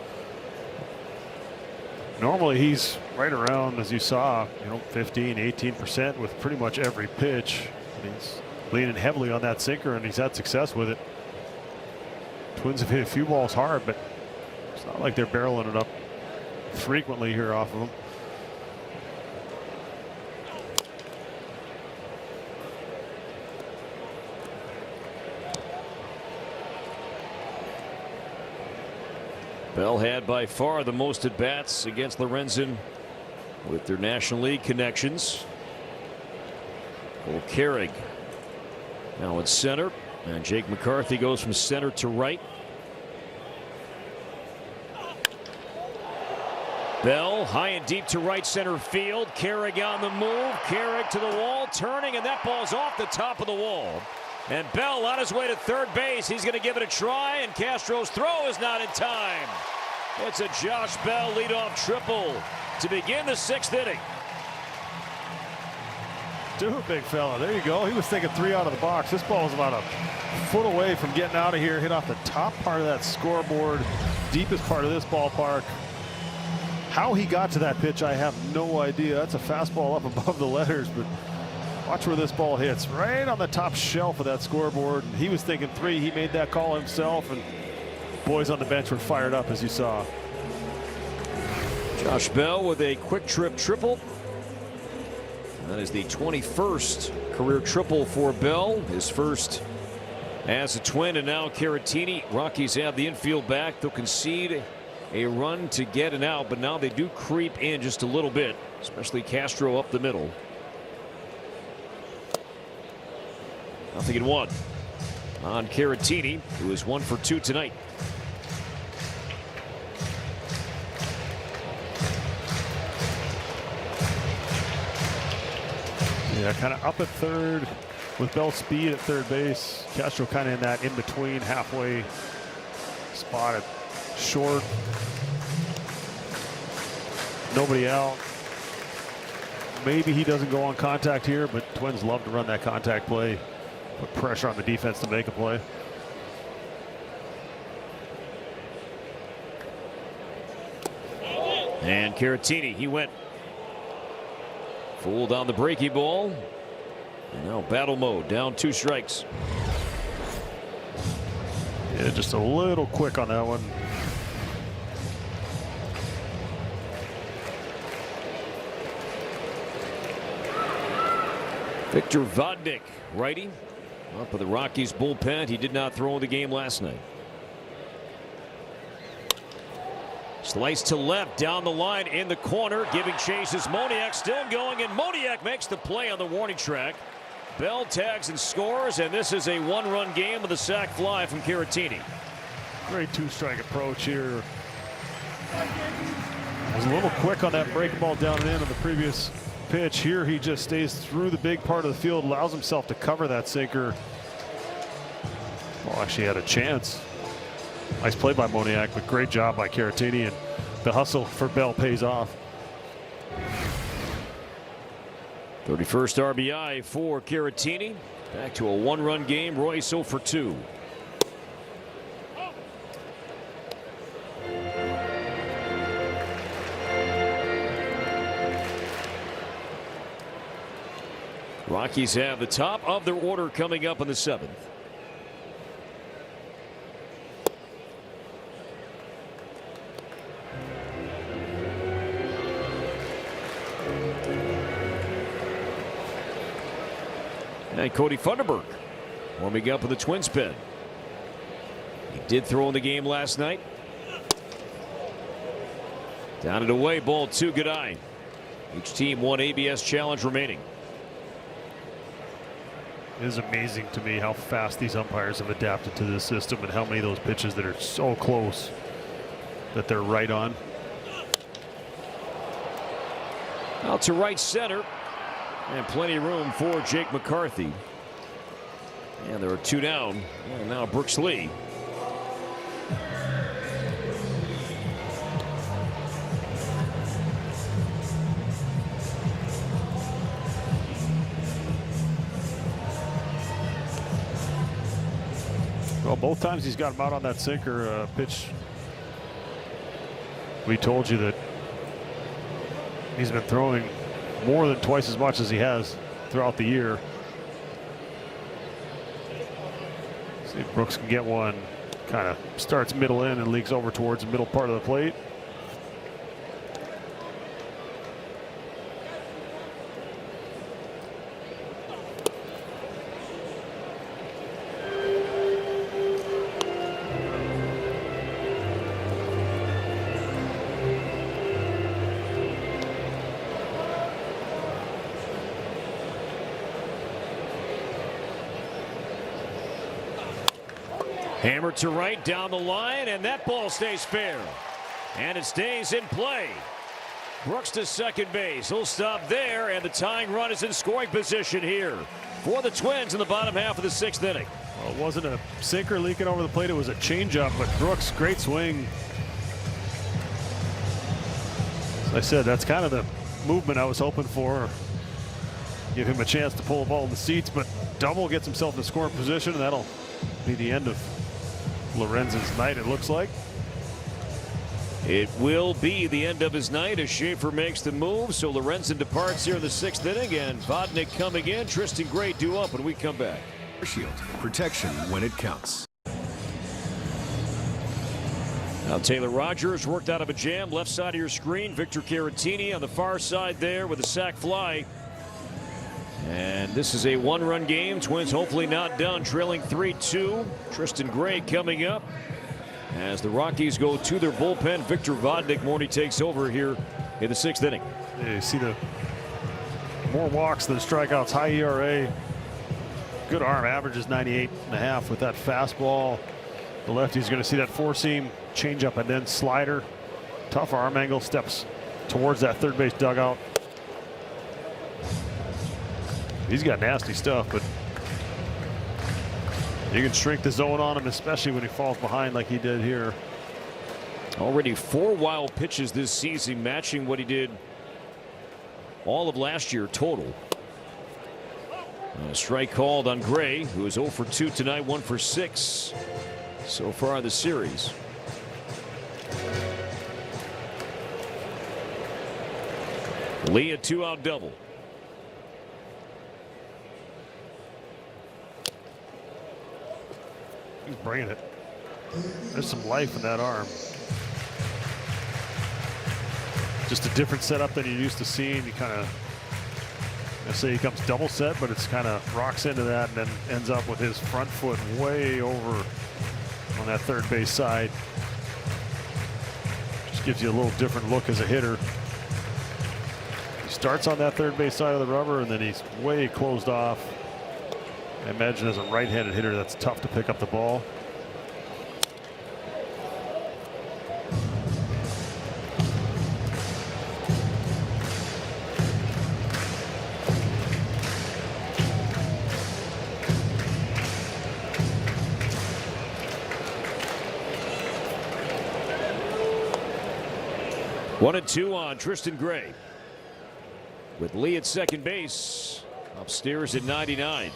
Normally he's right around, as you saw, 15, 18% with pretty much every pitch. And he's leaning heavily on that sinker, and he's had success with it. Twins have hit a few balls hard, but it's not like they're barreling it up frequently here off of him. Bell had by far the most at bats against Lorenzen with their National League connections. Cole Carrig now at center, and Jake McCarthy goes from center to right. Bell high and deep to right center field. Carrig on the move. Carrig to the wall, turning, and that ball's off the top of the wall. And Bell on his way to third base. He's going to give it a try, and Castro's throw is not in time. It's a Josh Bell leadoff triple to begin the 6th inning. Do it, big fella. There you go. He was thinking 3 out of the box. This ball was about a foot away from getting out of here. Hit off the top part of that scoreboard, deepest part of this ballpark. How he got to that pitch, I have no idea. That's a fastball up above the letters, but watch where this ball hits. Right on the top shelf of that scoreboard. He was thinking 3. He made that call himself, and boys on the bench were fired up, as you saw. Josh Bell with a quick trip triple. That is the 21st career triple for Bell. His first as a Twin, and now Caratini. Rockies have the infield back. They'll concede a run to get an out, but now they do creep in just a little bit especially Castro up the middle. 0-1 on Caratini, who is 1 for 2 tonight. Yeah, kind of up at third with Bell speed at third base. Castro kind of in that in-between halfway spot at short. Nobody out. Maybe he doesn't go on contact here, but Twins love to run that contact play. Put pressure on the defense to make a play. And Caratini, he went full down the breaky ball. And now battle mode, down 2 strikes. Yeah, just a little quick on that one. Victor Vodnik, righty, up with the Rockies bullpen. He did not throw in the game last night. Slice to left, down the line, in the corner, giving chase is Moniak, still going, and Moniak makes the play on the warning track. Bell tags and scores, and this is a 1-run game with a sac fly from Caratini. Great 2-strike approach here. Was a little quick on that break ball down and in on the previous pitch. Here he just stays through the big part of the field, allows himself to cover that sinker. Well, actually had a chance. Nice play by Moniak, but great job by Caratini, and the hustle for Bell pays off. 31st RBI for Caratini. Back to a 1-run game. Royce 0 for 2. Rockies have the top of their order coming up in the 7th. And Cody Funderburk warming up in the Twins pen. He did throw in the game last night. Down and away, ball 2, good eye. Each team 1 ABS challenge remaining. It is amazing to me how fast these umpires have adapted to this system and how many of those pitches that are so close that they're right on. Out to right center. And plenty of room for Jake McCarthy. And there are 2 down. And now Brooks Lee. Well, both times he's got him out on that sinker pitch. We told you that he's been throwing more than twice as much as he has throughout the year. See if Brooks can get one. Kind of starts middle in and leaks over towards the middle part of the plate. Hammered to right, down the line, and that ball stays fair. And it stays in play. Brooks to second base. He'll stop there, and the tying run is in scoring position here for the Twins in the bottom half of the 6th inning. Well, it wasn't a sinker leaking over the plate. It was a changeup, but Brooks, great swing. As I said, that's kind of the movement I was hoping for. Give him a chance to pull the ball in the seats, but double gets himself in scoring position, and that'll be the end of Lorenzen's night, it looks like. It will be the end of his night as Schaefer makes the move. So Lorenzen departs here in the 6th inning, and Vodnik coming in. Tristan Gray due up when we come back. Shield, protection when it counts. Now Taylor Rogers worked out of a jam, left side of your screen. Victor Caratini on the far side there with a sac fly. And this is a 1-run game. Twins hopefully not done, trailing 3-2. Tristan Gray coming up as the Rockies go to their bullpen. Victor Vodnik, Morty takes over here in the 6th inning. You see the more walks than strikeouts, high ERA. Good arm, averages 98.5 with that fastball. The lefty's going to see that four-seam, changeup, and then slider. Tough arm angle, steps towards that third base dugout. He's got nasty stuff, but you can shrink the zone on him, especially when he falls behind like he did here. Already 4 wild pitches this season, matching what he did all of last year total. A strike called on Gray, who is 0 for 2 tonight, 1 for 6 so far in the series. Lee, a 2-out double. He's bringing it. There's some life in that arm. Just a different setup than you're used to seeing. You kind of, I say he comes double set, but it's kind of rocks into that and then ends up with his front foot way over on that third base side. Just gives you a little different look as a hitter. He starts on that third base side of the rubber and then he's way closed off. I imagine as a right-handed hitter that's tough to pick up the ball. One and 2 on Tristan Gray, with Lee at second base, upstairs at 99.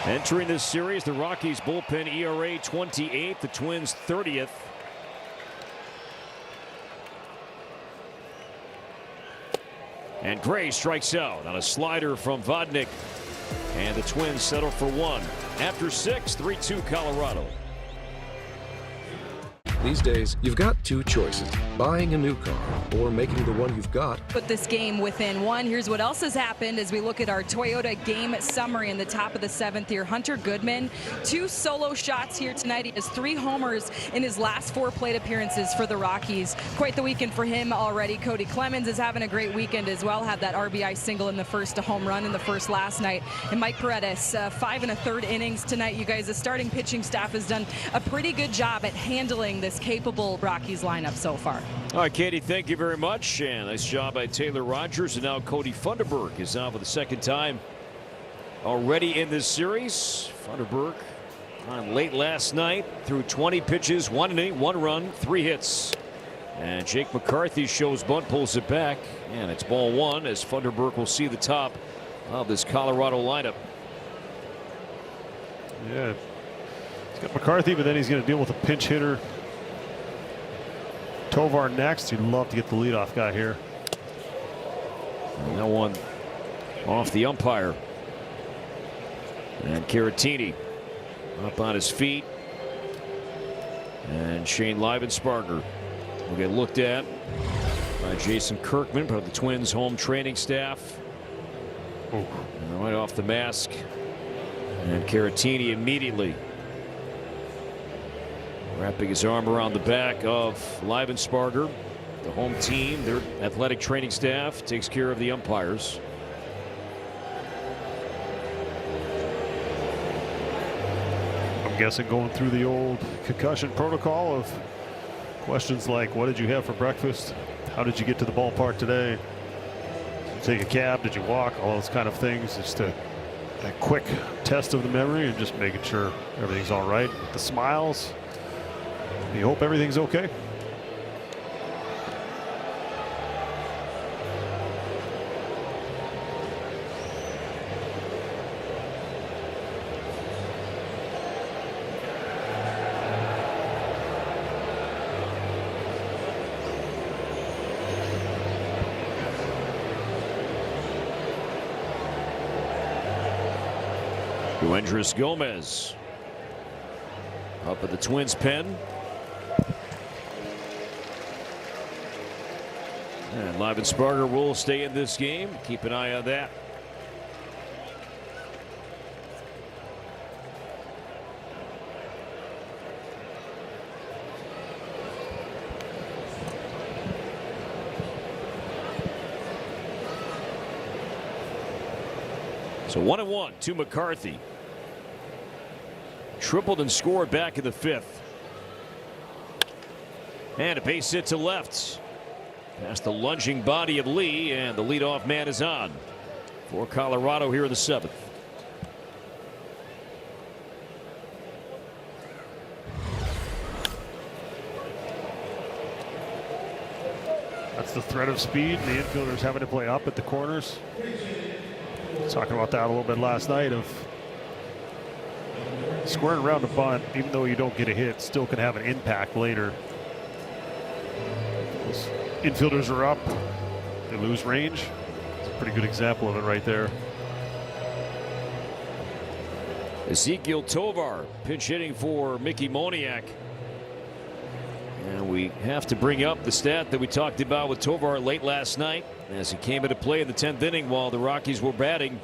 Entering this series, the Rockies bullpen ERA 28, the Twins 30th. And Gray strikes out on a slider from Vodnik. And the Twins settle for 1. After 6, 3-2 Colorado. These days, you've got two choices: buying a new car or making the one you've got put this game within 1. Here's what else has happened as we look at our Toyota game summary in the top of the 7th here. Hunter Goodman, 2 solo shots here tonight. He has 3 homers in his last 4 plate appearances for the Rockies. Quite the weekend for him already. Cody Clemens is having a great weekend as well. Had that RBI single in the first, a home run in the first last night. And Mike Paredes, 5 1/3 innings tonight. You guys, the starting pitching staff has done a pretty good job at handling this capable Rockies lineup so far. All right, Katie, thank you very much. And nice job by Taylor Rogers. And now Cody Funderburk is on for the second time already in this series. Funderburk on late last night, threw 20 pitches, 1 inning, 1 run, 3 hits. And Jake McCarthy shows bunt, pulls it back, and it's ball 1 as Funderburk will see the top of this Colorado lineup. Yeah, he's got McCarthy, but then he's going to deal with a pinch hitter. Tovar next. You'd love to get the leadoff guy here. And that one off the umpire. And Caratini up on his feet. And Shane Leibensparger will get looked at by Jason Kirkman, part of the Twins home training staff. Oh. And right off the mask. And Caratini immediately wrapping his arm around the back of Leibensparger. The home team, their athletic training staff, takes care of the umpires. I'm guessing going through the old concussion protocol of questions like, what did you have for breakfast? How did you get to the ballpark today? Did you take a cab? Did you walk? All those kind of things. Just a quick test of the memory and just making sure everything's all right. The smiles. You hope everything's okay. Andres Gomez up at the Twins pen. And Leibensparger will stay in this game. Keep an eye on that. So 1-1 to McCarthy. Tripled and scored back in the 5th. And a base hit to left. Past the lunging body of Lee, and the leadoff man is on for Colorado here in the 7th. That's the threat of speed. The infielders having to play up at the corners. Talking about that a little bit last night, of squaring around a bunt, even though you don't get a hit, still can have an impact later. Those infielders are up, they lose range. It's a pretty good example of it right there. Ezekiel Tovar pinch hitting for Mickey Moniak. And we have to bring up the stat that we talked about with Tovar late last night as he came into play in the 10th inning while the Rockies were batting.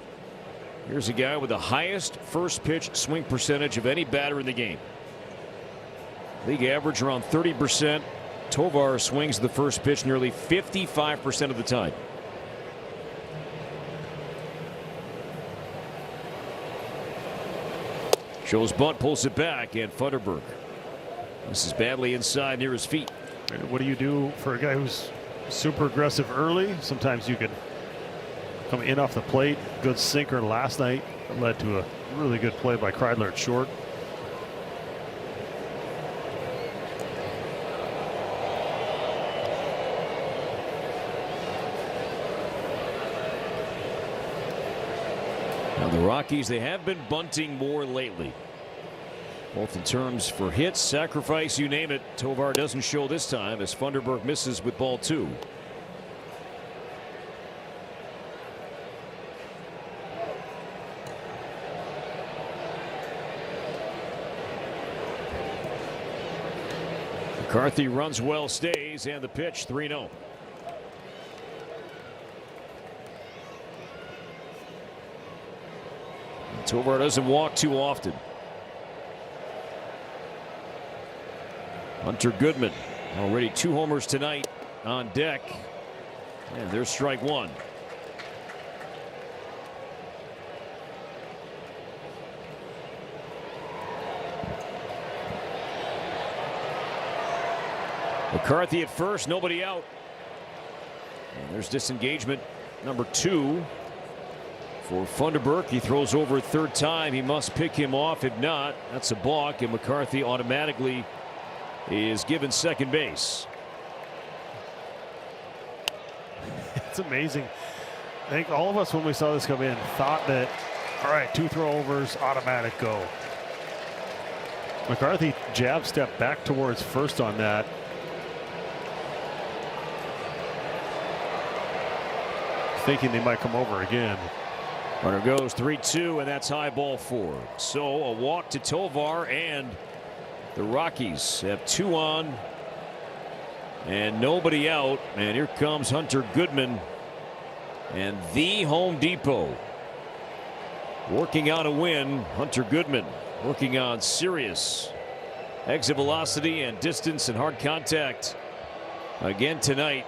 Here's a guy with the highest first pitch swing percentage of any batter in the game. League average around 30%. Tovar swings the first pitch nearly 55% of the time. Shows bunt, pulls it back, and Funderburk. This is badly inside near his feet. What do you do for a guy who's super aggressive early? Sometimes you can come in off the plate. Good sinker last night that led to a really good play by Kreidler at short. Now the Rockies, they have been bunting more lately, both in terms for hits, sacrifice, you name it. Tovar doesn't show this time as Funderburk misses with ball 2. McCarthy runs well, stays, and the pitch 3-0. Tovar doesn't walk too often. Hunter Goodman already 2 homers tonight on deck, and there's strike 1. McCarthy at first, nobody out, and there's disengagement number 2 for Funderburk. He throws over a 3rd time. He must pick him off. If not, that's a balk, and McCarthy automatically is given second base. It's amazing. I think all of us, when we saw this come in, thought that, all right, 2 throwovers, automatic go. McCarthy jab step back towards first on that. Thinking they might come over again. Runner goes 3-2, and that's high, ball 4. So a walk to Tovar, and the Rockies have 2 on and nobody out. And here comes Hunter Goodman, and the Home Depot working on a win. Hunter Goodman working on serious exit velocity and distance and hard contact again tonight.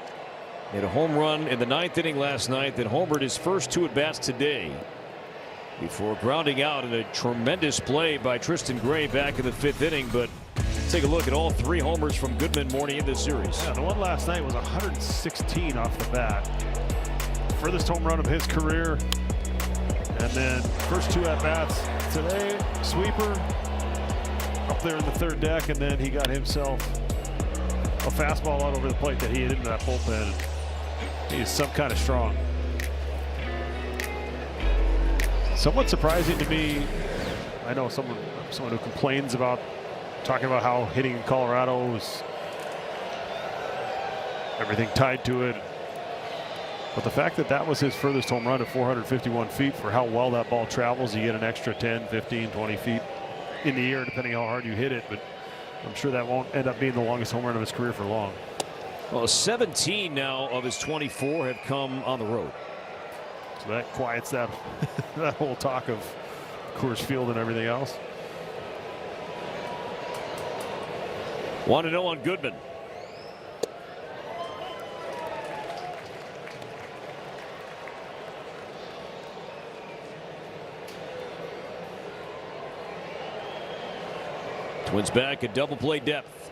Hit a home run in the 9th inning last night, then homered his first 2 at-bats today before grounding out in a tremendous play by Tristan Gray back in the 5th inning. But take a look at all 3 homers from Goodman morning in this series. Yeah, the one last night was 116 off the bat. Furthest home run of his career. And then first 2 at-bats today, sweeper up there in the 3rd deck, and then he got himself a fastball out over the plate that he hit into that bullpen. He is some kind of strong. Somewhat surprising to me. I know someone who complains about talking about how hitting in Colorado is everything tied to it. But the fact that that was his furthest home run at 451 feet, for how well that ball travels, you get an extra 10, 15, 20 feet in the air depending how hard you hit it. But I'm sure that won't end up being the longest home run of his career for long. Well, 17 now of his 24 have come on the road. So that quiets that that whole talk of Coors Field and everything else. 1-0 on Goodman. Twins back at double play depth.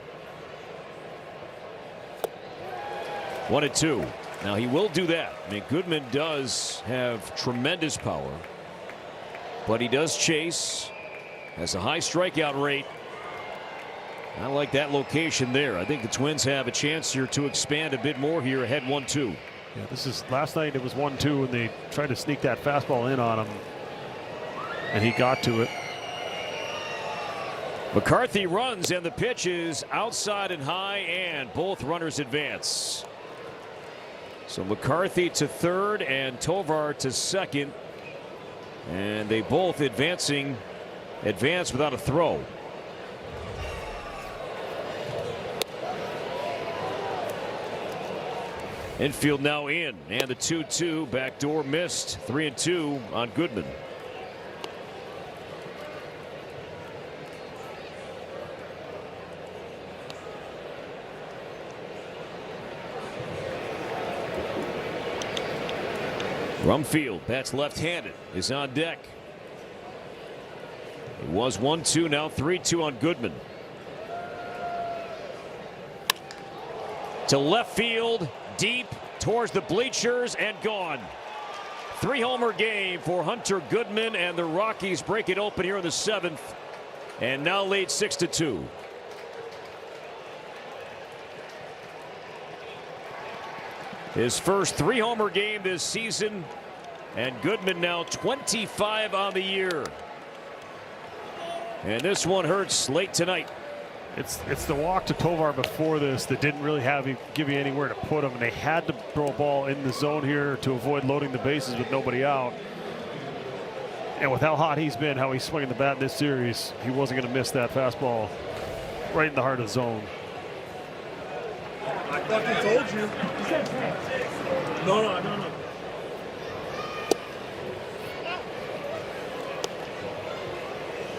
1-2. Now he will do that. I mean, Goodman does have tremendous power, but he does chase, has a high strikeout rate. I like that location there. I think the Twins have a chance here to expand a bit more here ahead 1-2. Yeah, this is last night. It was 1-2 and they tried to sneak that fastball in on him, and he got to it. McCarthy runs, and the pitch is outside and high, and both runners advance. So McCarthy to third and Tovar to second, and they both advance without a throw. Infield now in, and the 2-2 backdoor missed. 3-2 on Goodman. Rumfield, bats left-handed, is on deck. It was 1-2, now 3-2 on Goodman. To left field, deep towards the bleachers, and gone. 3-homer game for Hunter Goodman, and the Rockies break it open here in the 7th, and now lead 6-2. His first 3-homer game this season, and Goodman now 25 on the year. And this one hurts late tonight. It's the walk to Tovar before this that didn't really give you anywhere to put him, and they had to throw a ball in the zone here to avoid loading the bases with nobody out. And with how hot he's been, how he's swinging the bat in this series, he wasn't going to miss that fastball right in the heart of the zone. I fucking told you. No.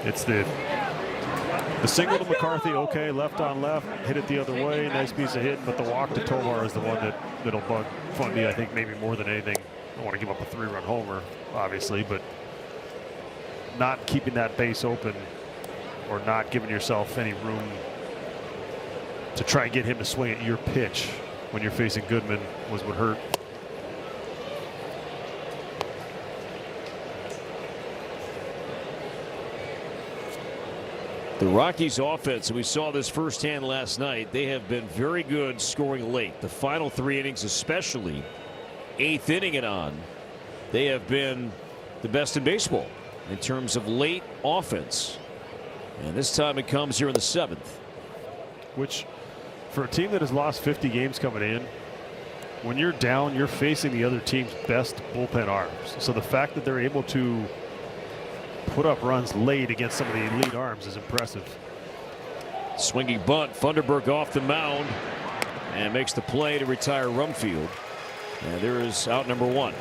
It's the single to McCarthy, okay, left on left, hit it the other way, nice piece of hit, but the walk to Tovar is the one that'll bug Fundy, I think, maybe more than anything. I don't want to give up a 3-run homer, obviously, but not keeping that base open or not giving yourself any room to try and get him to swing at your pitch when you're facing Goodman was what hurt. The Rockies offense, we saw this firsthand last night, they have been very good scoring late. The final 3 innings, especially 8th inning and on, they have been the best in baseball in terms of late offense. And this time it comes here in the 7th. Which, for a team that has lost 50 games coming in, when you're down, you're facing the other team's best bullpen arms. So the fact that they're able to put up runs late against some of the elite arms is impressive. Swinging bunt, Funderburk off the mound and makes the play to retire Rumfield. And there is out number 1.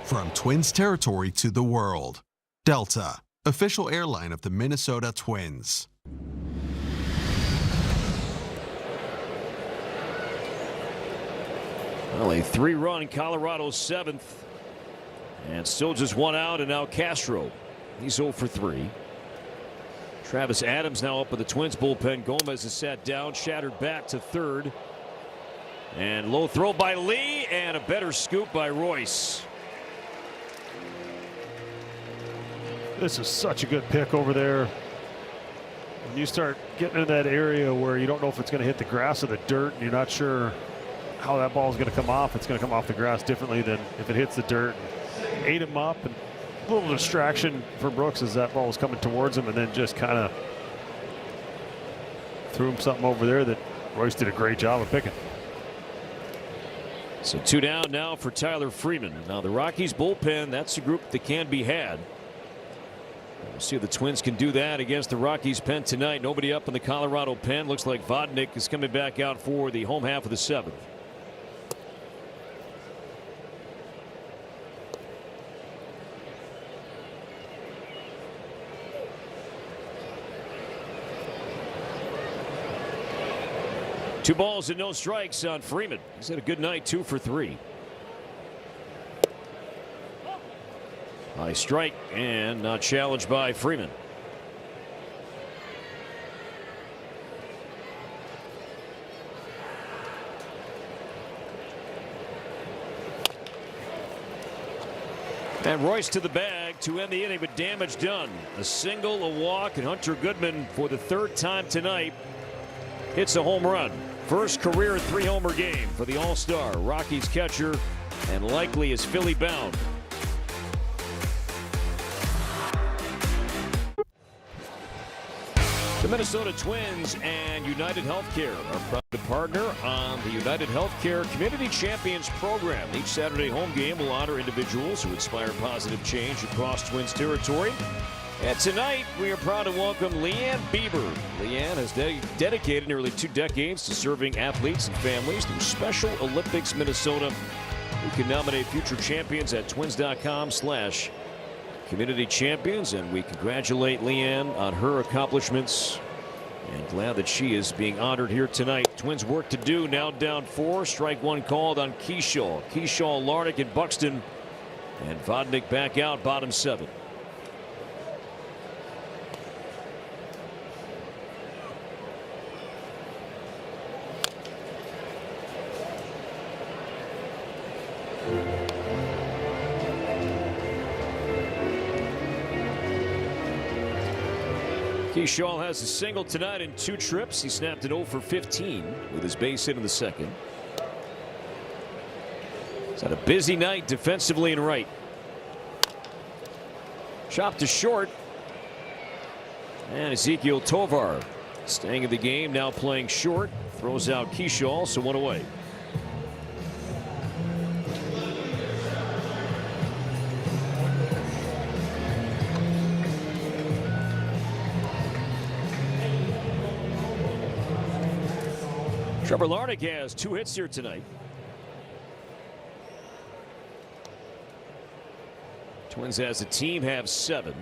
From Twins territory to the world, Delta, official airline of the Minnesota Twins. Well, a 3-run Colorado 7th. And still just 1 out, and now Castro. He's 0 for 3. Travis Adams now up with the Twins bullpen. Gomez is sat down, shattered bat to third. And low throw by Lee, and a better scoop by Royce. This is such a good pick over there. When you start getting into that area where you don't know if it's going to hit the grass or the dirt, and you're not sure how that ball is going to come off, it's going to come off the grass differently than if it hits the dirt. Ate him up, and a little distraction for Brooks as that ball was coming towards him, and then just kind of threw him something over there that Royce did a great job of picking. So 2 down now for Tyler Freeman. Now the Rockies bullpen, that's a group that can be had. We'll see if the Twins can do that against the Rockies pen tonight. Nobody up in the Colorado pen. Looks like Vodnik is coming back out for the home half of the 7th. Two balls and no strikes on Freeman. He's had a good night, 2 for 3. High strike and not challenged by Freeman. And Royce to the bag to end the inning, but damage done. A single, a walk, and Hunter Goodman for the third time tonight hits a home run. First career 3-homer game for the All-Star Rockies catcher, and likely is Philly bound. The Minnesota Twins and United Healthcare are proud to partner on the United Healthcare Community Champions Program. Each Saturday home game will honor individuals who inspire positive change across Twins territory. And tonight, we are proud to welcome Leanne Bieber. Leanne has dedicated nearly 2 decades to serving athletes and families through Special Olympics Minnesota. You can nominate future champions at twins.com/community champions, and we congratulate Leanne on her accomplishments and glad that she is being honored here tonight. Twins work to do, now down 4. Strike 1 called on Keyshaw. Keyshaw, Lardick, and Buxton, and Vodnik back out, bottom 7. Keyshaw has a single tonight in 2 trips. He snapped an 0 for 15 with his base hit in the second. He's had a busy night defensively and right. Chopped to short. And Ezekiel Tovar staying in the game, now playing short. Throws out Keyshaw, so 1 away. Trevor Lardick has 2 hits here tonight. Twins as a team have 7.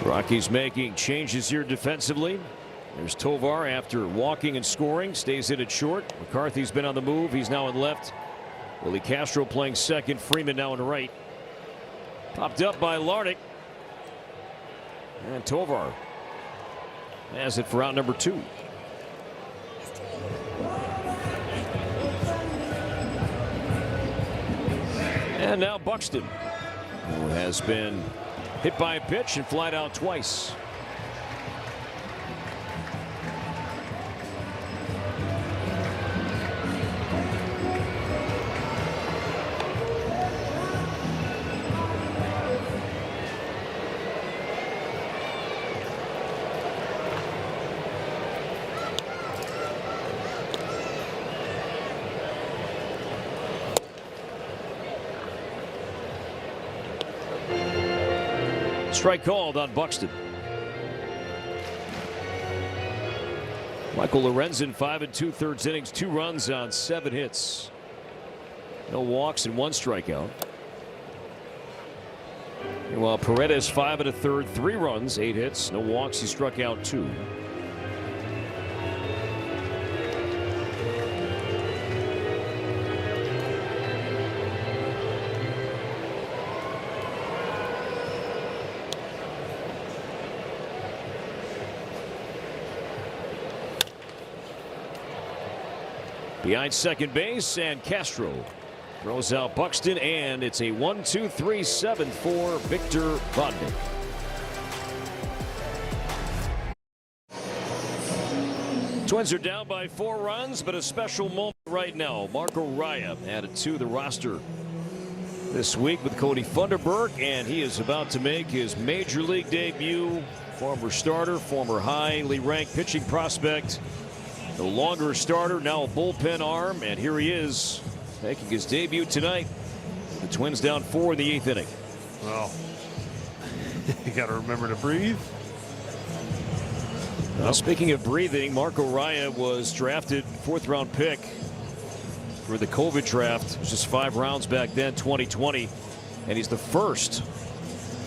Rockies making changes here defensively. There's Tovar after walking and scoring, stays in at short. McCarthy's been on the move. He's now in left. Willie Castro playing second. Freeman now in right. Popped up by Lardick. And Tovar has it for out number 2. And now Buxton, who has been hit by a pitch and flied out twice. Strike called on Buxton. Michael Lorenzen, 5 2/3 innings, 2 runs on 7 hits. No walks and 1 strikeout. Meanwhile, Paredes, 5 1/3, 3 runs, 8 hits, no walks. He struck out 2. Behind second base, and Castro throws out Buxton, and it's a 1-2-3-7 for Victor Vodnik. Twins are down by 4 runs, but a special moment right now. Marco Raya added to the roster this week with Cody Funderburk, and he is about to make his major league debut. Former starter, former highly ranked pitching prospect. No longer a starter, now a bullpen arm, and here he is making his debut tonight. The Twins down 4 in the 8th inning. Well, you got to remember to breathe. Well, speaking of breathing, Marco Raya was drafted 4th-round pick for the COVID draft. It was just 5 rounds back then, 2020. And he's the first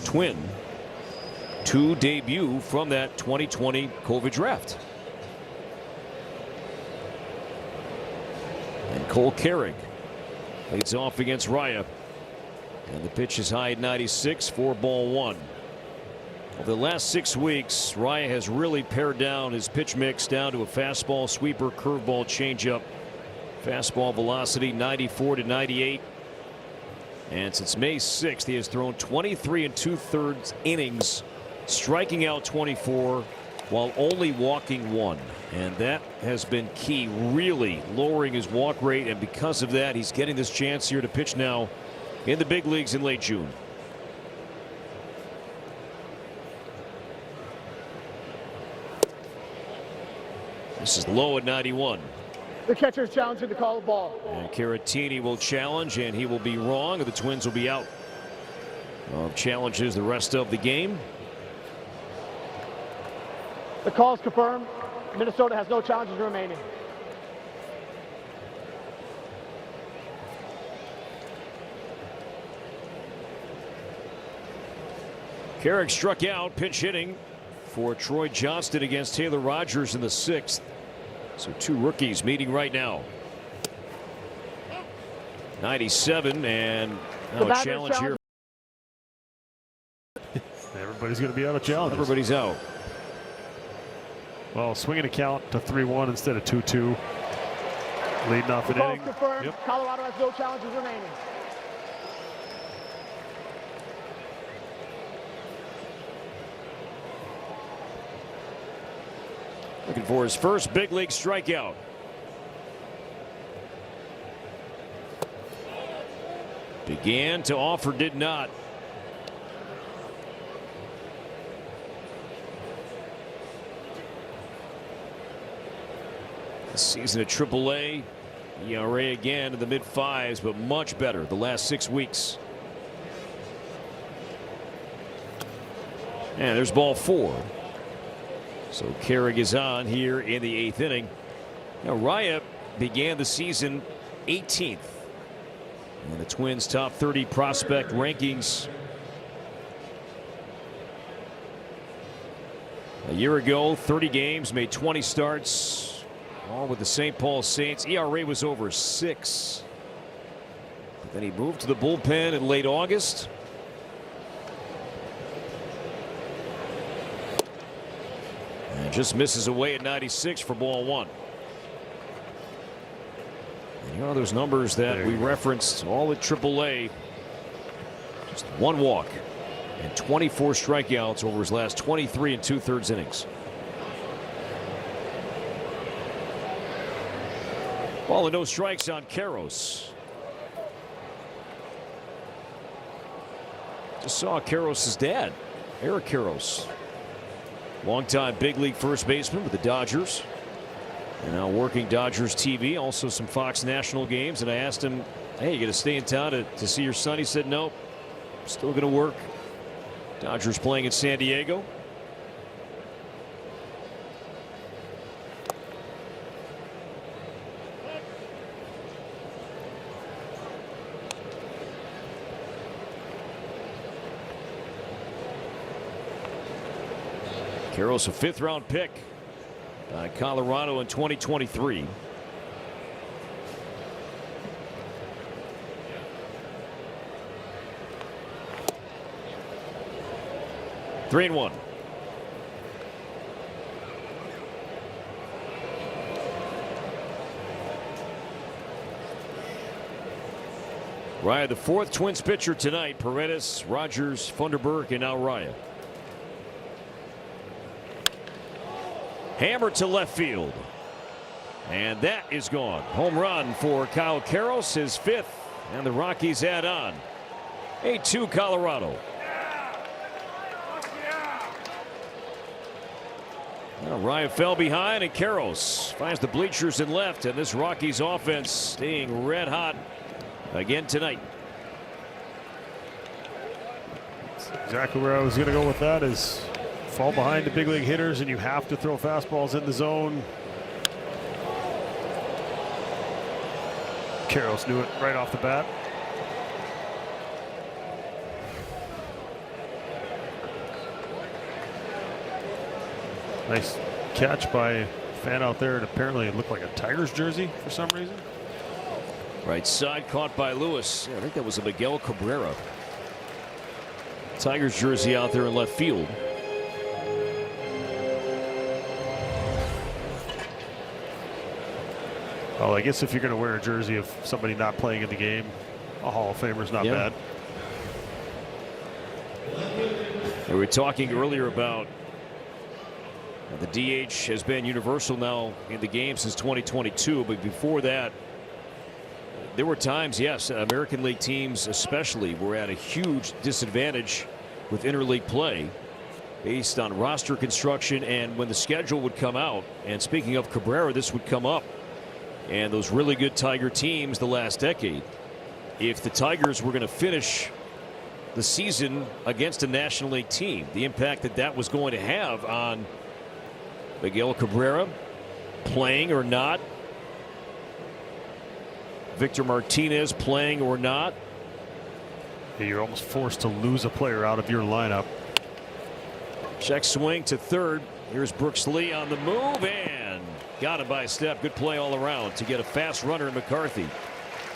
Twin to debut from that 2020 COVID draft. And Cole Carrig leads off against Raya. And the pitch is high at 96, 4-1. Over the last 6 weeks, Raya has really pared down his pitch mix down to a fastball, sweeper, curveball, changeup. Fastball velocity 94 to 98. And since May 6th, he has thrown 23 2/3 innings, striking out 24 while only walking 1. And that has been key, really lowering his walk rate. And because of that, he's getting this chance here to pitch now in the big leagues in late June. This is low at 91. The catcher is challenging to call the ball. And Caratini will challenge, and he will be wrong. The Twins will be out of challenges the rest of the game. The call is confirmed. Minnesota has no challenges remaining. Carrick struck out, pinch hitting for Troy Johnston against Taylor Rogers in the 6th. So 2 rookies meeting right now. 97 and now a challenge here. Everybody's going to be out of challenge. Everybody's out. Well, swinging a count to 3-1 instead of 2-2. Leading off an inning. Confirmed. Yep. Colorado has no challenges remaining. Looking for his first big league strikeout. Began to offer, did not. This season at AAA, ERA again in the mid-5s, but much better the last 6 weeks. And there's ball 4. So Carrig is on here in the 8th inning. Now Raya began the season 18th in the Twins' top 30 prospect rankings. A year ago, 30 games, made 20 starts, all with the St. Paul Saints. ERA was over 6. But then he moved to the bullpen in late August. And just misses away at 96 for ball 1. And you know those numbers that we referenced all at AAA. Just 1 walk and 24 strikeouts over his last 23 2/3 innings. Ball and no strikes on Karros. Just saw Karros' dad, Eric Karros. Longtime big league first baseman with the Dodgers. And now working Dodgers TV, also some Fox National games. And I asked him, hey, you got to stay in town to see your son? He said, nope, still going to work. Dodgers playing in San Diego. Karros, a 5th-round pick by Colorado in 2023. Three and 1. Raya, the 4th Twins pitcher tonight. Paredes, Rogers, Funderburk, and now Raya. Hammer to left field. And that is gone. Home run for Kyle Karros, his 5th. And the Rockies add on. 8-2 Colorado. Now Ryan fell behind, and Karros finds the bleachers in left. And this Rockies offense staying red hot again tonight. That's exactly where I was going to go with that. Is fall behind the big league hitters and you have to throw fastballs in the zone. Karros knew it right off the bat. Nice catch by a fan out there. And apparently it looked like a Tigers jersey for some reason. Right side caught by Lewis. Yeah, I think that was a Miguel Cabrera. Tigers jersey out there in left field. Well, I guess if you're going to wear a jersey of somebody not playing in the game, a Hall of Famer's not bad. We were talking earlier about the DH has been universal now in the game since 2022, but before that, there were times, yes, American League teams especially were at a huge disadvantage with interleague play based on roster construction and when the schedule would come out. And speaking of Cabrera, this would come up. And those really good Tiger teams the last decade, if the Tigers were going to finish the season against a National League team, the impact that that was going to have on Miguel Cabrera, playing or not, Victor Martinez playing or not. You're almost forced to lose a player out of your lineup. Check swing to third. Here's Brooks Lee on the move and got him by a step. Good play all around to get a fast runner in McCarthy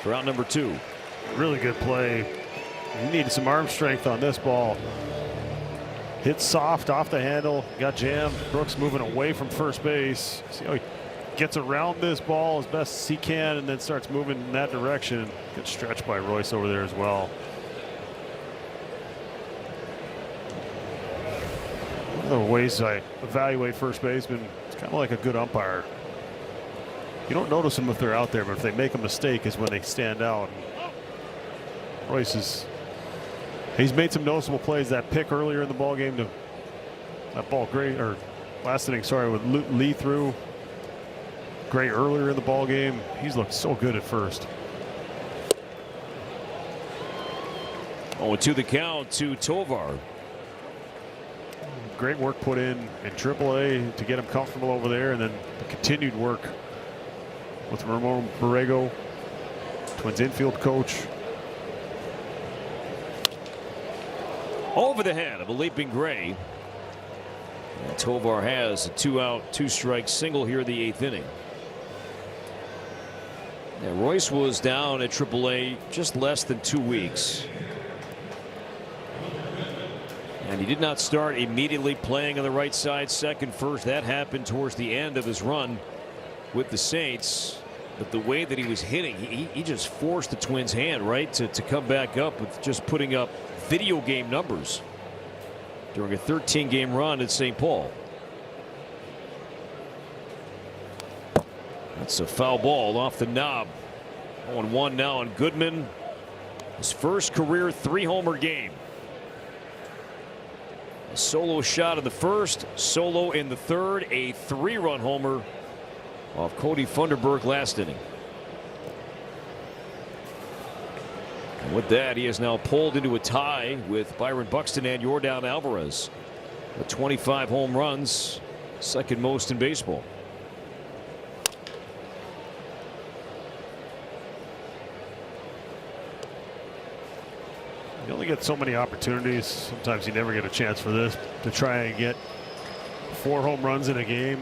for out number 2. Really good play. You needed some arm strength on this ball. Hit soft off the handle, got jammed. Brooks moving away from first base. See how he gets around this ball as best as he can and then starts moving in that direction. Good stretch by Royce over there as well. One of the ways I evaluate first baseman, it's kind of like a good umpire. You don't notice them if they're out there, but if they make a mistake is when they stand out. And Royce he's made some noticeable plays. That pick earlier in the ball game to that ball Gray, or last inning, sorry, with Lee through Gray earlier in the ball game. He's looked so good at first. Oh, to the count to Tovar. Great work put in AAA to get him comfortable over there, and then the continued work with Ramon Borrego, Twins infield coach. Over the head of a leaping Gray. And Tovar has a 2-out, 2-strike single here in the 8th inning. Yeah, Royce was down at AAA just less than 2 weeks. And he did not start immediately playing on the right side, second, first. That happened towards the end of his run with the Saints. But the way that he was hitting, he just forced the Twins' hand, right, to come back up with just putting up video game numbers during a 13-game run at St. Paul. That's a foul ball off the knob. 0-1 now on Goodman. His first career 3-homer game. A solo shot in the first, solo in the third, a 3-run homer off Cody Funderburk last inning. And with that, he has now pulled into a tie with Byron Buxton and Yordan Alvarez. With 25 home runs, second most in baseball. You only get so many opportunities. Sometimes you never get a chance for this, to try and get 4 home runs in a game.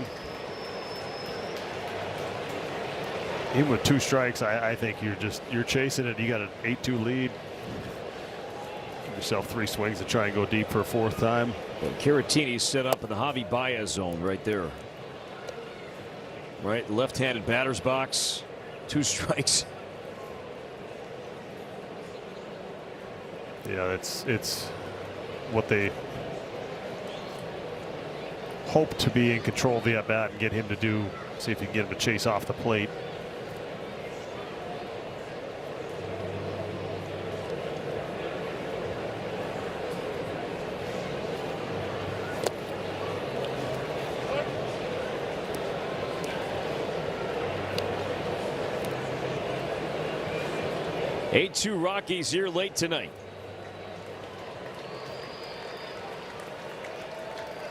Even with 2 strikes, I think you're chasing it. You got an 8-2 lead. Give yourself 3 swings to try and go deep for a 4th time. And Caratini set up in the Javi Baez zone right there. Right, left-handed batter's box, 2 strikes. Yeah, it's what they hope to be in control of the at-bat and get him to do. See if you can get him to chase off the plate. (8-2) Rockies here late tonight.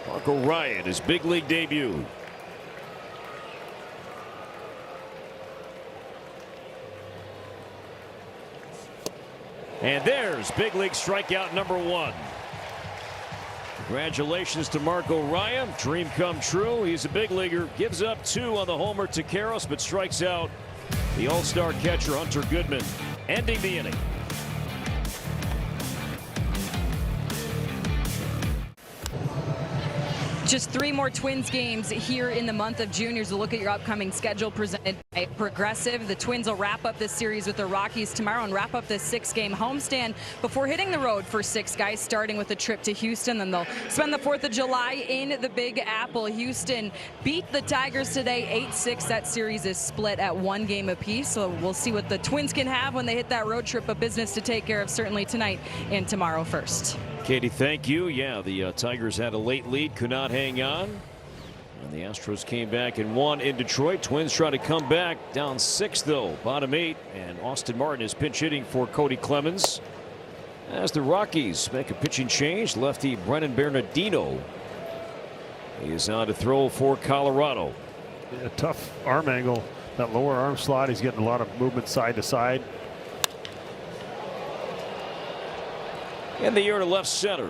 Marco Ryan, his big league debut. And there's big league strikeout number 1. Congratulations to Marco Ryan. Dream come true. He's a big leaguer. Gives up 2 on the homer to Karros, but strikes out the all-star catcher Hunter Goodman, ending the inning. Just 3 more Twins games here in the month of June. Here's a look at your upcoming schedule presented by Progressive. The Twins will wrap up this series with the Rockies tomorrow and wrap up this 6-game homestand before hitting the road for 6 guys, starting with a trip to Houston. Then they'll spend the 4th of July in the Big Apple. Houston beat the Tigers today 8-6. That series is split at 1 game apiece. So we'll see what the Twins can have when they hit that road trip of business to take care of certainly tonight and tomorrow first. Katie, thank you. Yeah, the Tigers had a late lead, could not hang on. And the Astros came back and won in Detroit. Twins try to come back, down 6 though, bottom 8. And Austin Martin is pinch hitting for Cody Clemens. As the Rockies make a pitching change, lefty Brennan Bernardino is on to throw for Colorado. A tough arm angle, that lower arm slot. He's getting a lot of movement side to side. In the air to left center.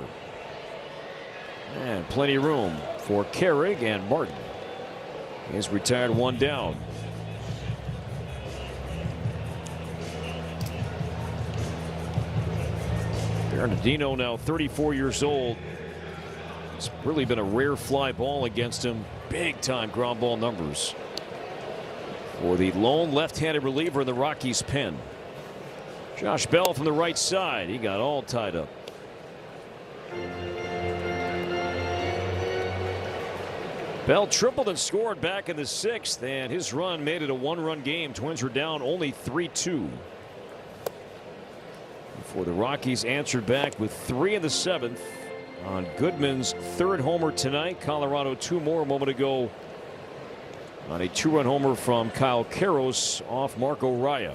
And plenty of room for Carrig, and Martin is retired 1 down. Bernardino now 34 years old. It's really been a rare fly ball against him. Big time ground ball numbers for the lone left-handed reliever in the Rockies pen. Josh Bell from the right side. He got all tied up. Bell tripled and scored back in the 6th, and his run made it a 1-run game. Twins were down only 3-2. Before the Rockies answered back with 3 in the 7th on Goodman's 3rd homer tonight. Colorado 2 more a moment ago on a 2-run homer from Kyle Karros off Marco Raya.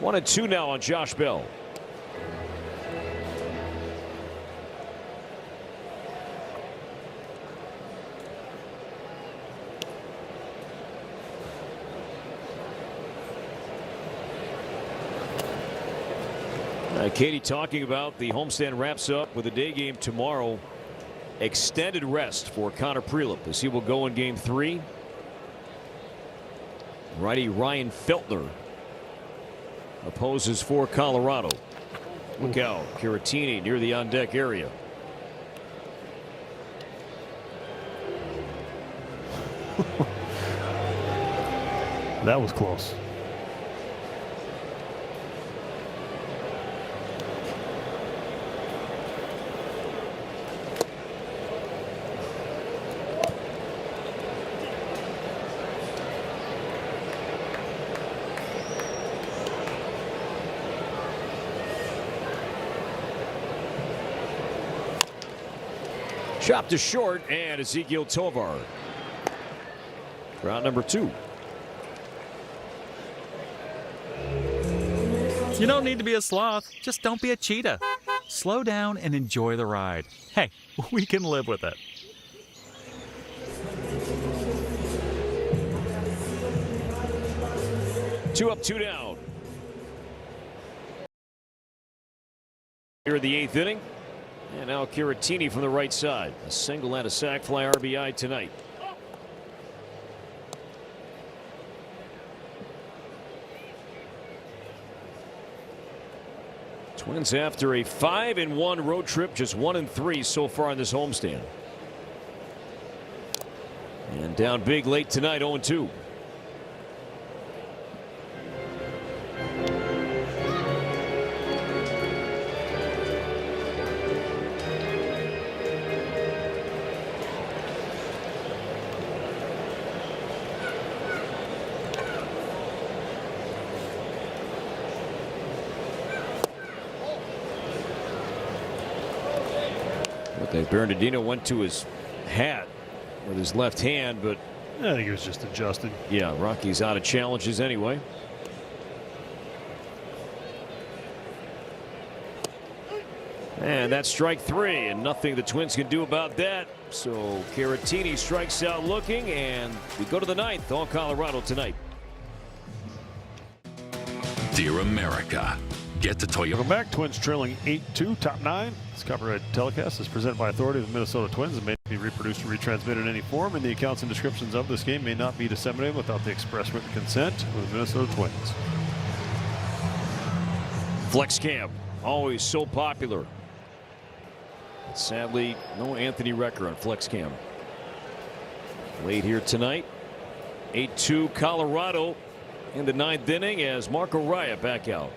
1-2 now on Josh Bell. Katie talking about the homestand wraps up with a day game tomorrow. Extended rest for Connor Prelip as he will go in game 3. Righty Ryan Feltner opposes for Colorado. Look out, Caratini near the on deck area. That was close. Chopped to short, and Ezequiel Tovar. Round number 2. You don't need to be a sloth, just don't be a cheetah. Slow down and enjoy the ride. Hey, we can live with it. Two up, 2 down. Here in the 8th inning. And now Caratini from the right side. A single and a sac fly RBI tonight. Twins after a 5-1 road trip, just 1-3 so far in this homestand. And down big late tonight, 0-2. Bernardino went to his hat with his left hand, but I think he was just adjusted. Yeah, Rockies out of challenges anyway. And that's strike 3, and nothing the Twins can do about that. So Caratini strikes out looking, and we go to the 9th on Colorado tonight. Dear America, get to Toyota. Welcome back. Twins trailing 8-2, top 9. This copyright telecast is presented by authority of the Minnesota Twins and may not be reproduced or retransmitted in any form, and the accounts and descriptions of this game may not be disseminated without the express written consent of the Minnesota Twins. Flex cam, always so popular. Sadly, no Anthony Recker on flex cam. Late here tonight. 8-2 Colorado in the 9th inning as Marco Raya back out.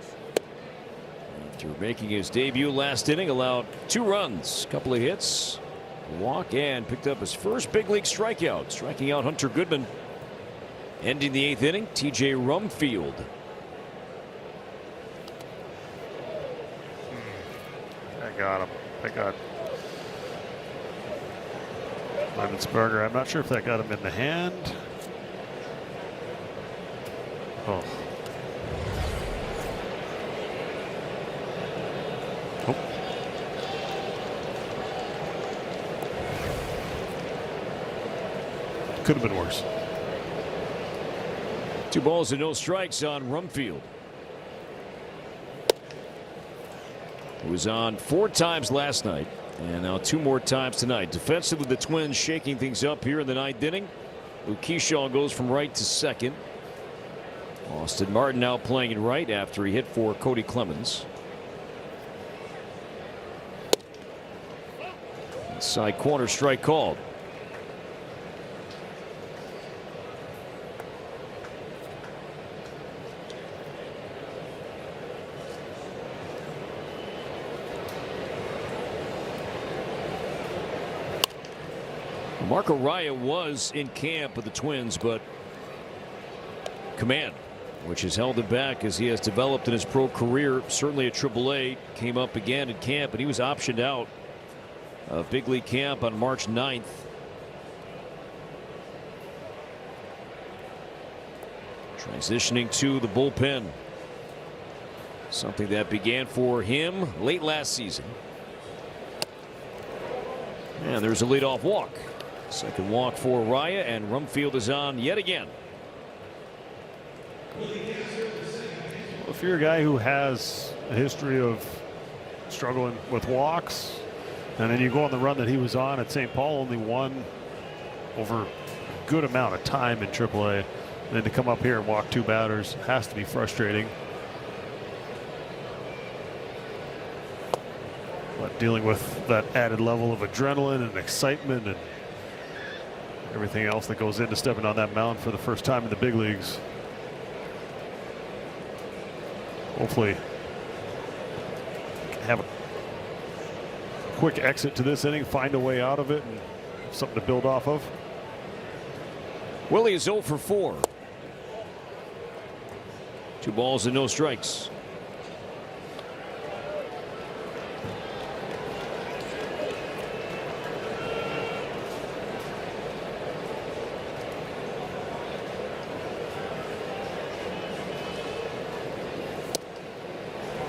After making his debut last inning, allowed 2 runs, a couple of hits, a walk, and picked up his first big league strikeout, striking out Hunter Goodman. Ending the 8th inning, TJ Rumfield. I got him. I got Lemonsberger. I'm not sure if that got him in the hand. Oh. Oh. Could have been worse. 2 balls and no strikes on Rumfield. He was on 4 times last night, and now 2 more times tonight. Defensively, the Twins shaking things up here in the 9th inning. Luke Keyshaw goes from right to second. Austin Martin now playing in right after he hit for Cody Clemens. Inside corner strike called. Marco Raya was in camp with the Twins, but command, which has held him back as he has developed in his pro career, certainly at AAA, came up again in camp, and he was optioned out of big league camp on March 9th. Transitioning to the bullpen, something that began for him late last season. And there's a leadoff walk. Second walk for Raya, and Rumfield is on yet again. Well, if you're a guy who has a history of struggling with walks, and then you go on the run that he was on at St. Paul, only won over a good amount of time in AAA, and then to come up here and walk 2 batters has to be frustrating. But dealing with that added level of adrenaline and excitement and everything else that goes into stepping on that mound for the first time in the big leagues. Hopefully have a quick exit to this inning, find a way out of it, and something to build off of. Willie is 0 for 4. 2 balls and no strikes.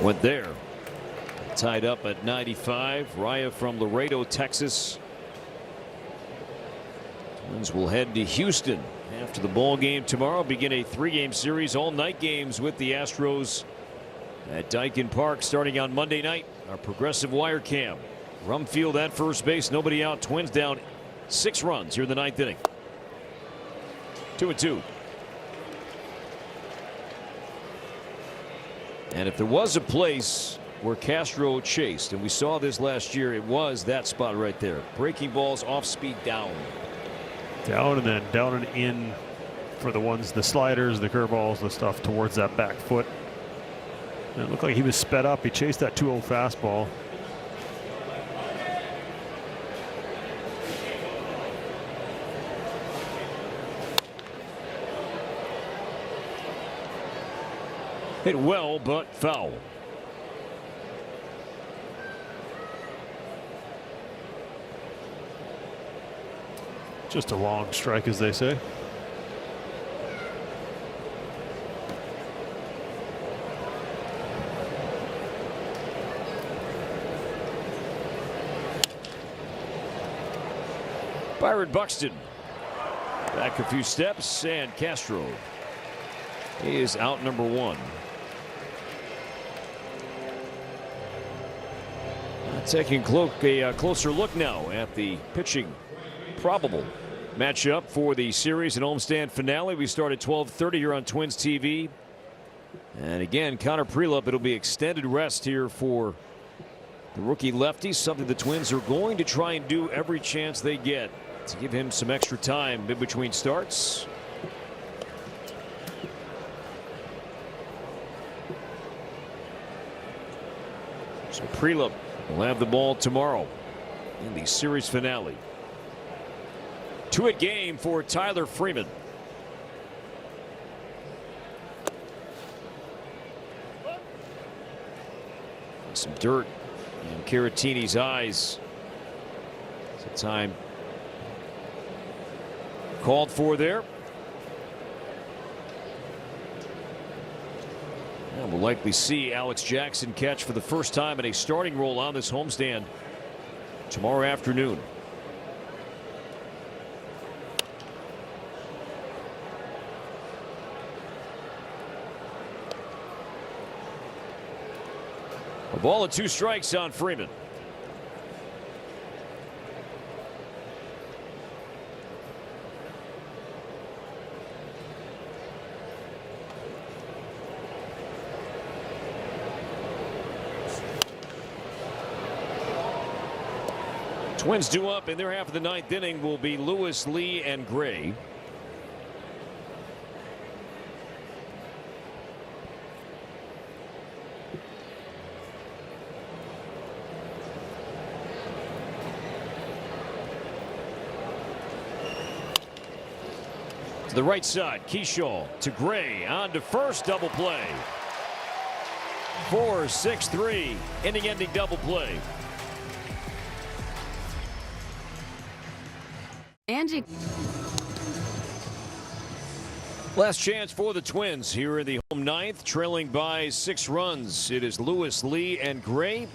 Went there. Tied up at 95. Raya from Laredo, Texas. Twins will head to Houston after the ball game tomorrow. Begin a 3-game series, all night games with the Astros at Daikin Park starting on Monday night. Our progressive wire cam. Rumfield at first base, nobody out. Twins down 6 runs here in the 9th inning. 2-2. And if there was a place where Castro chased, and we saw this last year, it was that spot right there. Breaking balls off speed down. Down and then down and in for the ones, the sliders, the curveballs, the stuff towards that back foot. And it looked like he was sped up. He chased that 2-0 fastball. Hit well, but foul. Just a long strike, as they say. Byron Buxton back a few steps, and Castro is out number 1. Taking a closer look now at the pitching probable matchup for the series and homestand finale. We start at 12:30 here on Twins TV. And again, Connor Prelup, it'll be extended rest here for the rookie lefty, something the Twins are going to try and do every chance they get to give him some extra time in between starts. So Prelup will have the ball tomorrow in the series finale. 2-hit game for Tyler Freeman. Some dirt in Caratini's eyes. It's a time called for there. And we'll likely see Alex Jackson catch for the first time in a starting role on this homestand tomorrow afternoon. A ball and 2 strikes on Freeman. Twins due up in their half of the 9th inning will be Lewis, Lee, and Gray. To the right side, Keyshaw to Gray, on to first, double play. 4-6-3, inning-ending double play. Angie. Last chance for the Twins here in the home 9th, trailing by 6 runs. It is Lewis, Lee, and Gray.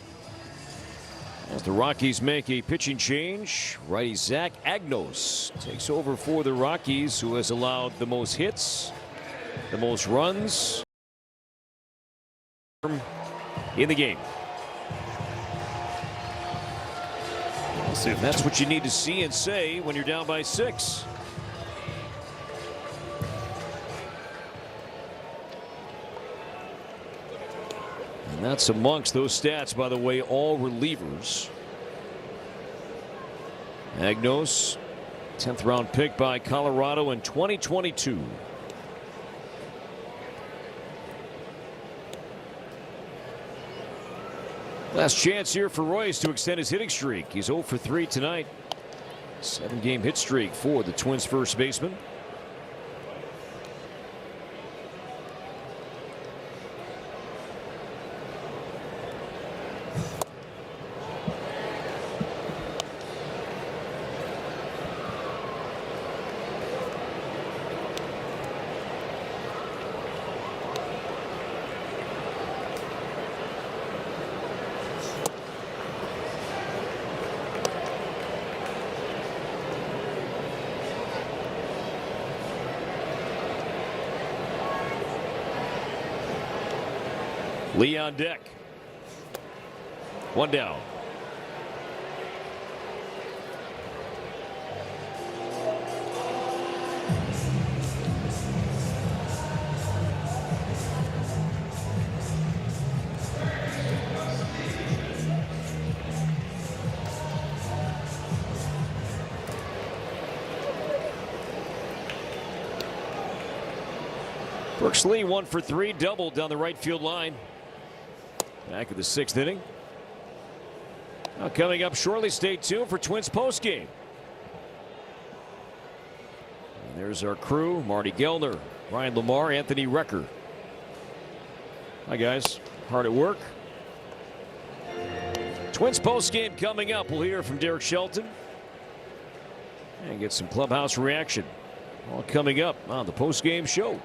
As the Rockies make a pitching change, righty Zach Agnos takes over for the Rockies, who has allowed the most hits, the most runs in the game. And that's what you need to see and say when you're down by 6. And that's amongst those stats, by the way, all relievers. Agnos, 10th round pick by Colorado in 2022. Last chance here for Royce to extend his hitting streak. He's 0 for 3 tonight. 7-game hit streak for the Twins first baseman. Lee on deck. 1 down. Brooks Lee 1 for 3, doubled down the right field line. Back of the 6th inning. Now coming up shortly, stay tuned for Twins postgame. And there's our crew: Marty Gellner, Ryan Lamar, Anthony Recker. Hi guys, hard at work. Twins postgame coming up. We'll hear from Derek Shelton and get some clubhouse reaction. All coming up on the postgame show.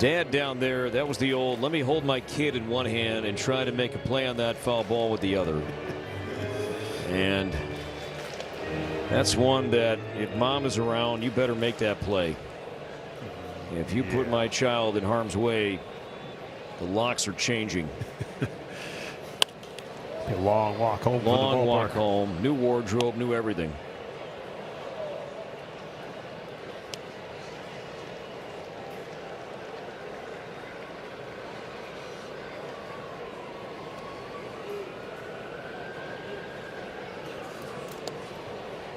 Dad down there, that was the old, let me hold my kid in one hand and try to make a play on that foul ball with the other. And that's one that if mom is around, you better make that play. If you put my child in harm's way, the locks are changing. A long walk home. Long walk home. New wardrobe, new everything.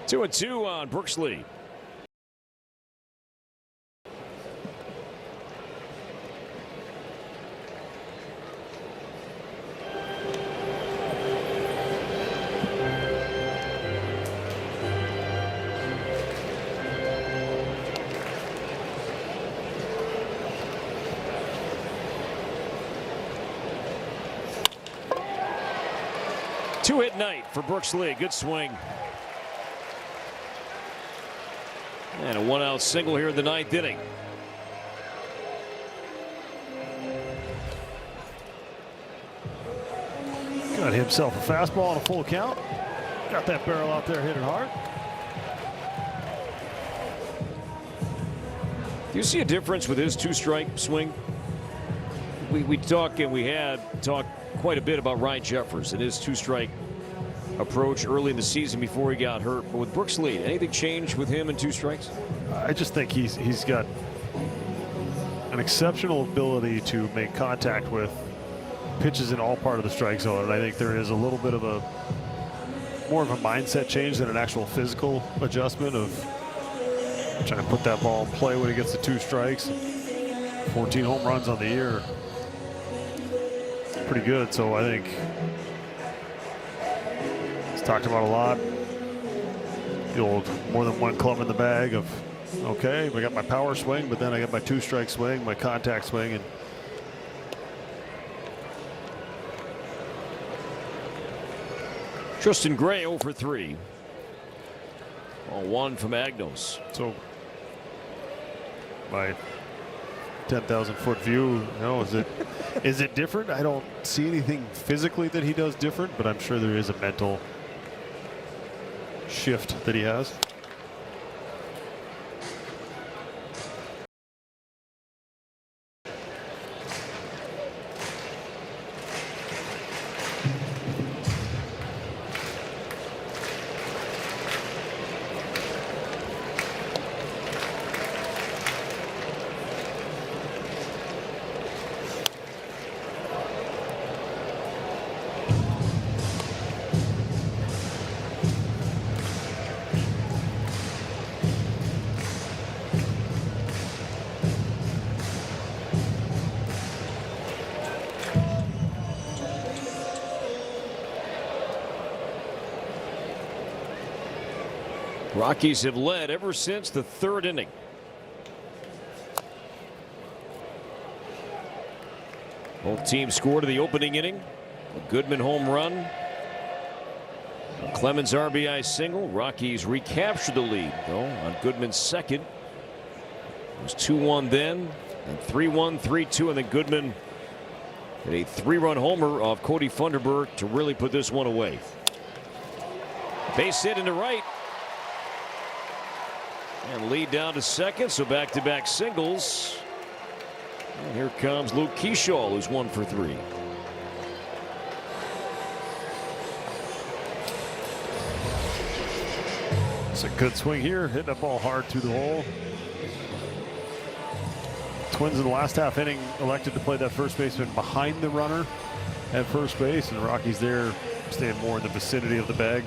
Two and two on Brooksley. Two-hit night for Brooksley. Good swing. And a one-out single here in the ninth inning. Got himself a fastball on a full count. Got that barrel out there, hit it hard. Do you see a difference with his two-strike swing? We talk and we had talked quite a bit about Ryan Jeffers and his two-strike approach early in the season before he got hurt. But with Brooksley, anything change with him in two strikes? I just think he's got an exceptional ability to make contact with pitches in all part of the strike zone. And I think there is a little bit of more of a mindset change than an actual physical adjustment of trying to put that ball in play when he gets the two strikes. 14 home runs on the year. Pretty good. So I think it's talked about a lot. The old more than one club in the bag of, okay, I got my power swing, but then I got my two-strike swing, my contact swing, and Tristan Gray 0 for 3. On one from Agnos. So my 10,000-foot view, is it different? I don't see anything physically that he does different, but I'm sure there is a mental shift that he has. Rockies have led ever since the third inning. Both teams scored in the opening inning. A Goodman home run. A Clemens RBI single. Rockies recaptured the lead, though, on Goodman's second. It was 2-1 then, and 3-1, 3-2, and then Goodman hit a 3-run homer off Cody Funderburk to really put this one away. Base hit into right. And lead down to second, so back-to-back singles. And here comes Luke Keyshaw, who's 1 for 3. It's a good swing here, hitting that ball hard through the hole. Twins in the last half inning elected to play that first baseman behind the runner at first base, and the Rockies there staying more in the vicinity of the bag.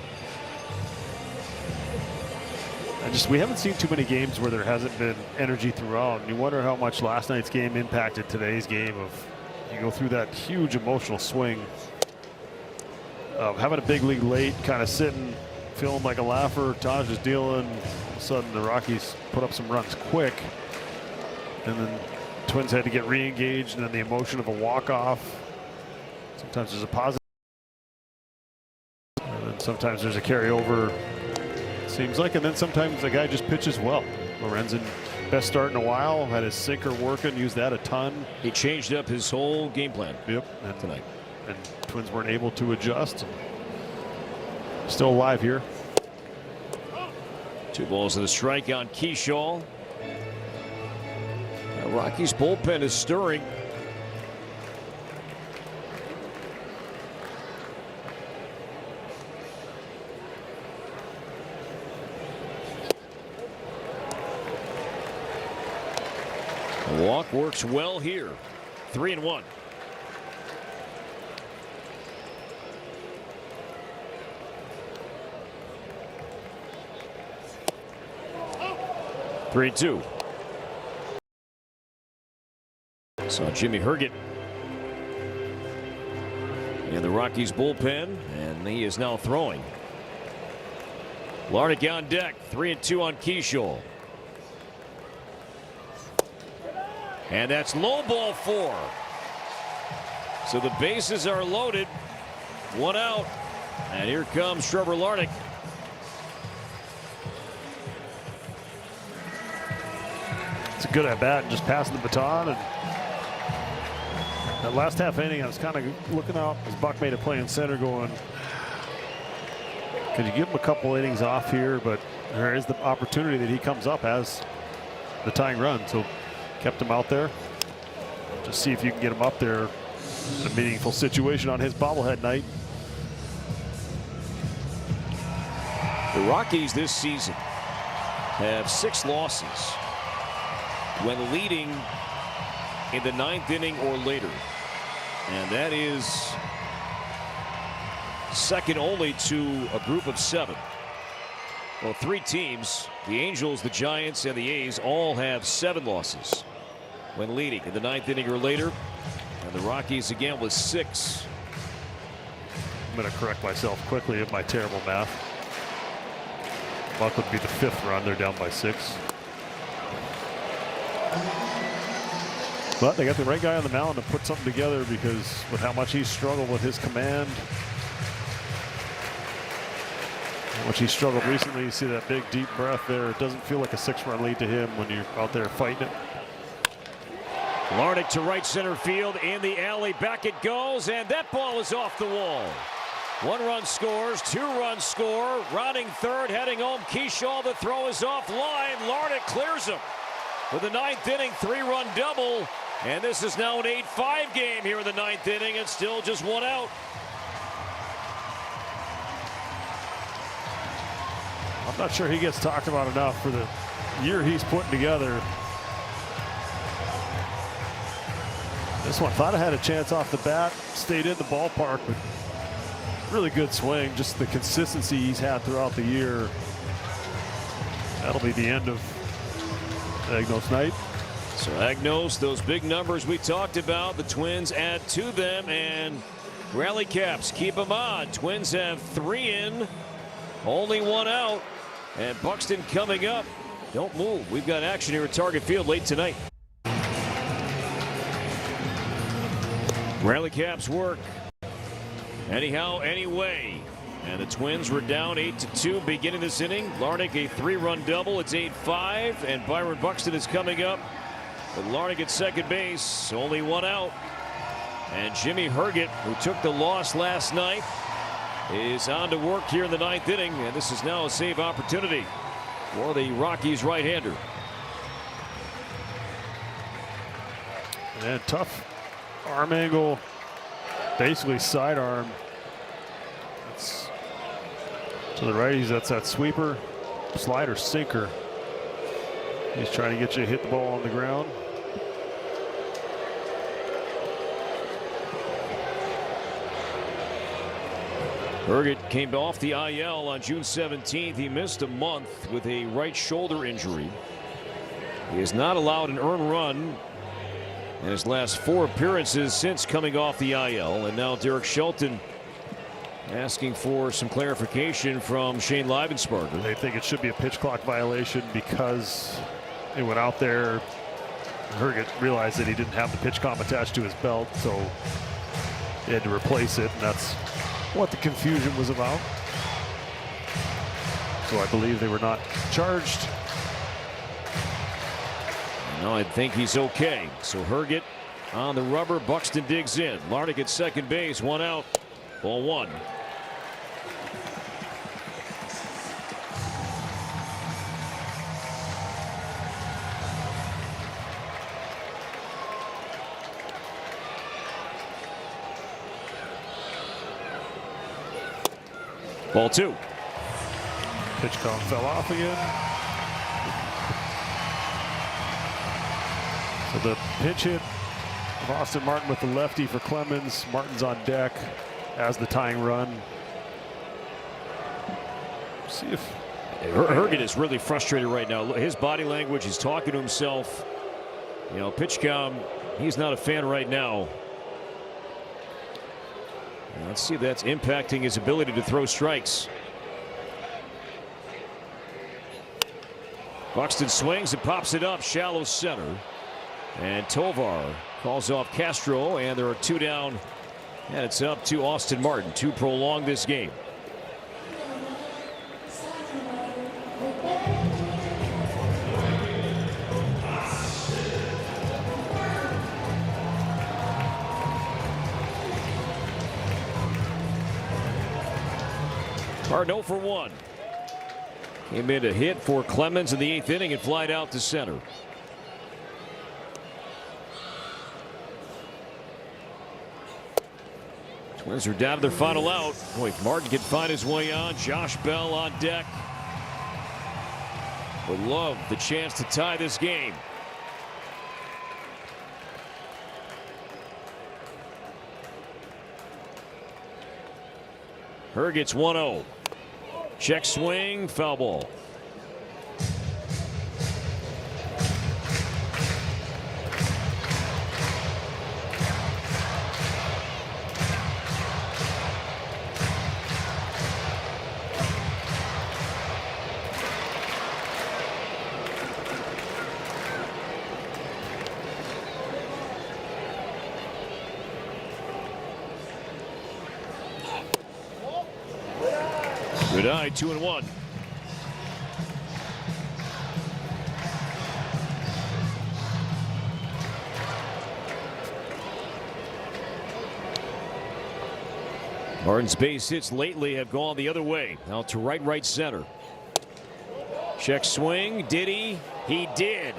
We haven't seen too many games where there hasn't been energy throughout. And you wonder how much last night's game impacted today's game. You go through that huge emotional swing of having a big league late, kind of sitting, feeling like a laugher. Taj is dealing. All of a sudden, the Rockies put up some runs quick, and then Twins had to get re-engaged, and then the emotion of a walk-off. Sometimes there's a positive, and then sometimes there's a carryover. Seems like, and then sometimes the guy just pitches well. Lorenzen Best start in a while. Had his sinker working. Used that a ton. He changed up his whole game plan. Yep. And tonight. And Twins weren't able to adjust. Still alive here. 2 balls and a strike on Keyshaw. Rockies bullpen is stirring. The walk works well here. 3-1. Three, 2. Saw Jimmy Herget in the Rockies bullpen, and he is now throwing. Larnach on deck. 3-2 on Keyshaw. And that's low ball 4. So the bases are loaded. 1 out. And here comes Trevor Larnach. It's a good at bat, just passing the baton. And that last half inning, I was kind of looking out as Buck made a play in center, going, could you give him a couple innings off here? But there is the opportunity that he comes up as the tying run. So kept him out there. Just see if you can get him up there in a meaningful situation on his bobblehead night. The Rockies this season have 6 losses when leading in the 9th inning or later. And that is second only to a group of 7. Well, 3 teams, the Angels, the Giants, and the A's, all have 7 losses when leading in the 9th inning or later. And the Rockies again with 6. I'm going to correct myself quickly of my terrible math. Buck would be the 5th run. They're down by 6. But they got the right guy on the mound to put something together, because with how much he's struggled with his command, how much he struggled recently, you see that big deep breath there. It doesn't feel like a 6-run lead to him when you're out there fighting it. Larnach to right center field, in the alley, back it goes, and that ball is off the wall. 1 run scores, 2 runs score, rounding third, heading home. Keyshaw, the throw is offline. Larnach clears him with a 9th inning 3-run double. And this is now an 8-5 game here in the 9th inning, and still just 1 out. I'm not sure he gets talked about enough for the year he's putting together. This one, thought I had a chance off the bat, stayed in the ballpark, but really good swing. Just the consistency he's had throughout the year. That'll be the end of Agnos night. So Agnos, those big numbers we talked about, the Twins add to them, and rally caps keep them on. Twins have 3 in, only 1 out, and Buxton coming up. Don't move. We've got action here at Target Field late tonight. Rally caps work anyhow, anyway. And the Twins were down 8-2 beginning this inning. Larnach a 3-run double. It's 8-5, and Byron Buxton is coming up. But Larnach at second base, only 1 out. And Jimmy Herget, who took the loss last night, is on to work here in the 9th inning. And this is now a save opportunity for the Rockies right-hander. And tough arm angle, basically sidearm. It's to the righties. That's that sweeper, slider, sinker. He's trying to get you to hit the ball on the ground. Herget came off the IL on June 17th. He missed a month with a right shoulder injury. He has not allowed an earned run in his last 4 appearances since coming off the IL. And now Derek Shelton asking for some clarification from Shane Leibensparger. They think it should be a pitch clock violation because he went out there. Herget realized that he didn't have the pitch comp attached to his belt, so he had to replace it, and that's what the confusion was about. So I believe they were not charged. Well, I think he's okay. So Herget on the rubber. Buxton digs in. Larnach at second base. One out. Ball one. Ball two. Pitch count fell off again. So the pitch hit of Austin Martin with the lefty for Clemens. Martin's on deck as the tying run. See if Herget is really frustrated right now. His body language, he's talking to himself. You know, pitch count, he's not a fan right now. Let's see if that's impacting his ability to throw strikes. Buxton swings and pops it up, shallow center. And Tovar calls off Castro, and there are two down. And it's up to Austin Martin to prolong this game. Martin 0 for 1. Came in to hit for Clemens in the 8th inning and flied out to center. Twins are down to their final out. Boy, if Martin can find his way on. Josh Bell on deck. Would love the chance to tie this game. Herget's 1-0. Check swing, foul ball. Good eye, 2-1. Martin's base hits lately have gone the other way. Now to right center. Check swing. Did he? He did.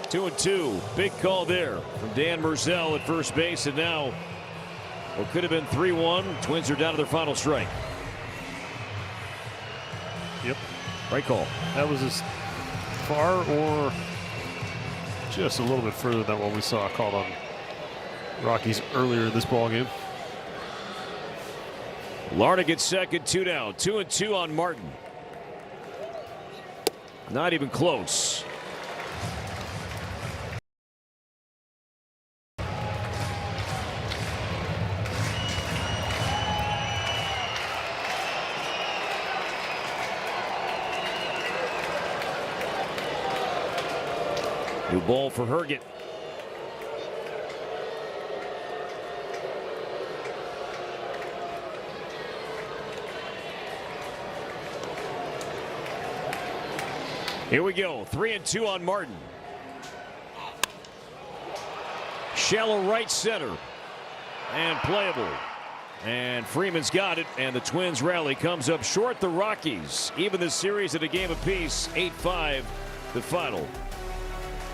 2-2. Big call there from Dan Merzell at first base. And now what could have been 3-1. Twins are down to their final strike. Yep. Right call. That was as far or just a little bit further than what we saw called on Rockies earlier in this ball game. Larnach at second, 2 down. 2-2 on Martin. Not even close. New ball for Herget. Here we go. 3-2 on Martin. Shallow right center. And playable. And Freeman's got it. And the Twins rally comes up short. The Rockies even the series at a game apiece. 8-5 the final.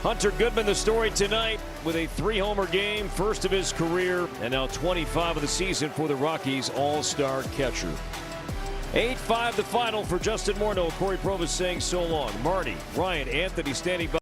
Hunter Goodman the story tonight with a 3-homer game, first of his career, and now 25 of the season for the Rockies all-star catcher. 8-5 the final for Justin Morneau. Corey Provis saying so long. Marty, Ryan, Anthony standing by.